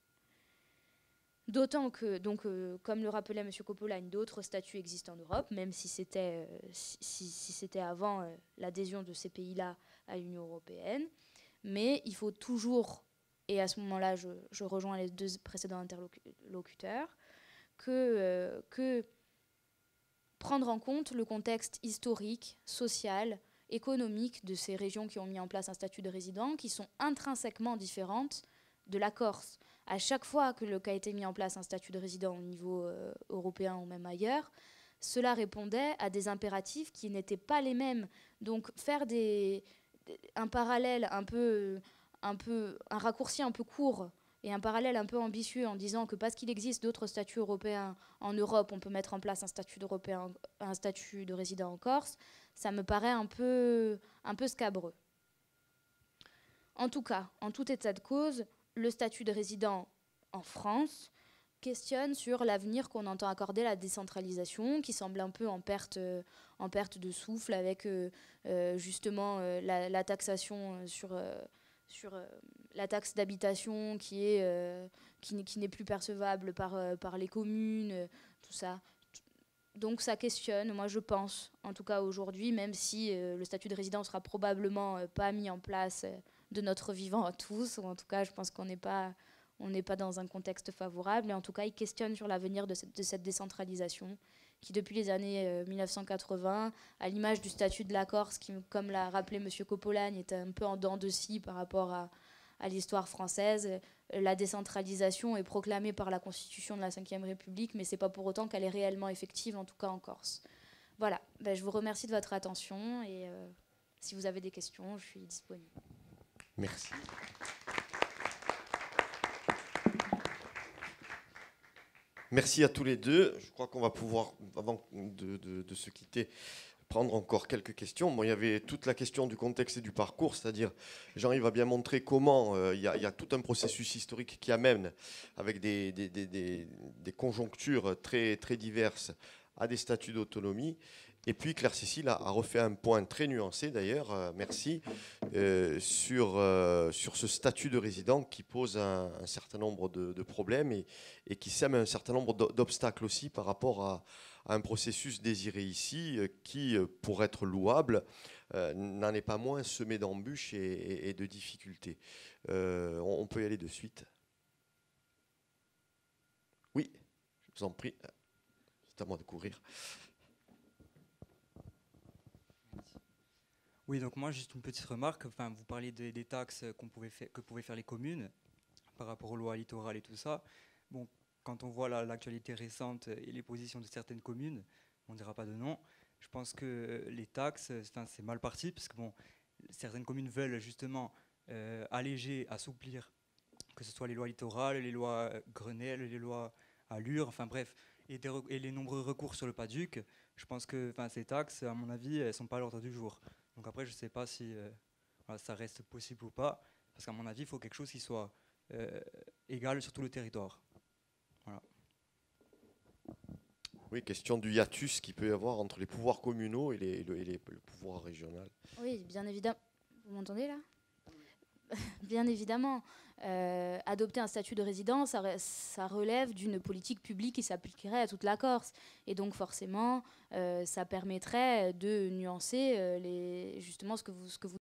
D'autant que, comme le rappelait M. Coppolagne, d'autres statuts existent en Europe, même si c'était avant l'adhésion de ces pays-là à l'Union européenne. Mais il faut toujours, et à ce moment-là, je rejoins les 2 précédents interlocuteurs, que prendre en compte le contexte historique, social, économique de ces régions qui ont mis en place un statut de résident, qui sont intrinsèquement différentes de la Corse. À chaque fois qu'a été mis en place un statut de résident au niveau européen ou même ailleurs, cela répondait à des impératifs qui n'étaient pas les mêmes. Donc faire un parallèle un raccourci un peu court et un parallèle un peu ambitieux en disant que parce qu'il existe d'autres statuts européens en Europe, on peut mettre en place un statut de résident en Corse, ça me paraît un peu scabreux. En tout cas, en tout état de cause, le statut de résident en France questionne sur l'avenir qu'on entend accorder à la décentralisation, qui semble un peu en perte de souffle avec justement la taxation sur la taxe d'habitation qui n'est plus percevable par les communes, tout ça. Donc ça questionne, moi je pense, en tout cas aujourd'hui, même si le statut de résident sera probablement pas mis en place de notre vivant à tous, ou en tout cas je pense qu'on n'est pas dans un contexte favorable, et en tout cas il questionne sur l'avenir de cette décentralisation qui depuis les années 1980, à l'image du statut de la Corse, qui, comme l'a rappelé M. Coppolagne, était un peu en dents de scie par rapport à l'histoire française. La décentralisation est proclamée par la Constitution de la Ve République, mais ce n'est pas pour autant qu'elle est réellement effective, en tout cas en Corse. Voilà, je vous remercie de votre attention, et si vous avez des questions, je suis disponible.
Merci à tous les deux. Je crois qu'on va pouvoir, avant de se quitter, prendre encore quelques questions. Bon, il y avait toute la question du contexte et du parcours, c'est-à-dire Jean-Yves a bien montré comment il y a tout un processus historique qui amène, avec des conjonctures très, très diverses, à des statuts d'autonomie. Et puis Claire-Cécile a refait un point très nuancé d'ailleurs, merci, sur ce statut de résident qui pose un certain nombre de problèmes et qui sème un certain nombre d'obstacles aussi par rapport à un processus désiré ici qui, pour être louable, n'en est pas moins semé d'embûches et de difficultés. On peut y aller de suite. Oui, je vous en prie. C'est à moi de courir.
Oui, donc moi, juste une petite remarque. Enfin, vous parliez des taxes que pouvaient faire les communes par rapport aux lois littorales et tout ça. Bon, quand on voit l'actualité récente et les positions de certaines communes, on ne dira pas de nom, je pense que les taxes, c'est mal parti, parce que bon, certaines communes veulent justement alléger, assouplir, que ce soit les lois littorales, les lois Grenelle, les lois Allure, enfin bref, et les nombreux recours sur le PADUC. Je pense que ces taxes, à mon avis, elles ne sont pas à l'ordre du jour. Donc après, je ne sais pas si voilà, ça reste possible ou pas, parce qu'à mon avis, il faut quelque chose qui soit égal sur tout le territoire. Voilà.
Oui, question du hiatus qu'il peut y avoir entre les pouvoirs communaux et le pouvoir régional.
Oui, bien évidemment. Vous m'entendez là? Bien évidemment. Adopter un statut de résident, ça relève d'une politique publique qui s'appliquerait à toute la Corse. Et donc forcément, ça permettrait de nuancer justement ce que vous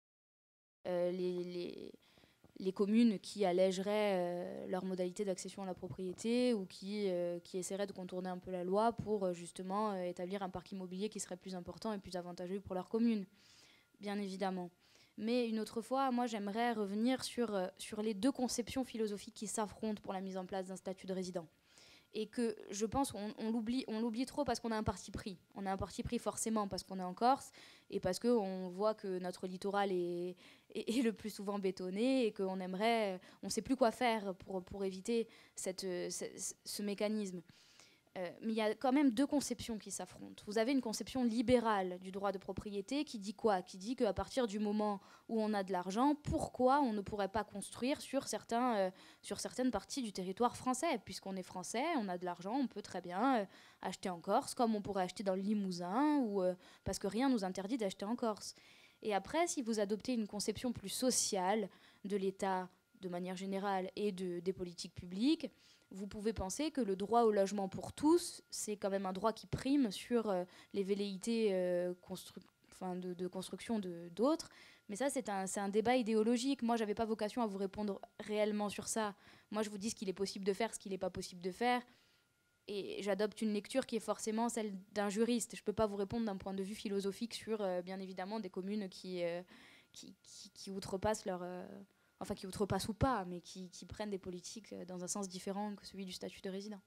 les communes qui allègeraient leurs modalités d'accession à la propriété ou qui essaieraient de contourner un peu la loi pour justement établir un parc immobilier qui serait plus important et plus avantageux pour leur commune, bien évidemment. Mais une autre fois, moi j'aimerais revenir sur les deux conceptions philosophiques qui s'affrontent pour la mise en place d'un statut de résident. Et que je pense qu'on l'oublie trop parce qu'on a un parti pris. On a un parti pris forcément parce qu'on est en Corse et parce qu'on voit que notre littoral est le plus souvent bétonné et qu'on aimerait, on ne sait plus quoi faire pour éviter ce mécanisme. Mais il y a quand même deux conceptions qui s'affrontent. Vous avez une conception libérale du droit de propriété qui dit quoi? Qui dit qu'à partir du moment où on a de l'argent, pourquoi on ne pourrait pas construire sur certaines parties du territoire français? Puisqu'on est français, on a de l'argent, on peut très bien acheter en Corse, comme on pourrait acheter dans le Limousin, parce que rien ne nous interdit d'acheter en Corse. Et après, si vous adoptez une conception plus sociale de l'État de manière générale et des politiques publiques, vous pouvez penser que le droit au logement pour tous, c'est quand même un droit qui prime sur les velléités de construction d'autres. Mais ça, c'est un débat idéologique. Moi, je n'avais pas vocation à vous répondre réellement sur ça. Moi, je vous dis ce qu'il est possible de faire, ce qu'il n'est pas possible de faire. Et j'adopte une lecture qui est forcément celle d'un juriste. Je ne peux pas vous répondre d'un point de vue philosophique sur, bien évidemment, des communes qui outrepassent leur... qui outrepassent ou pas, mais qui prennent des politiques dans un sens différent que celui du statut de résident.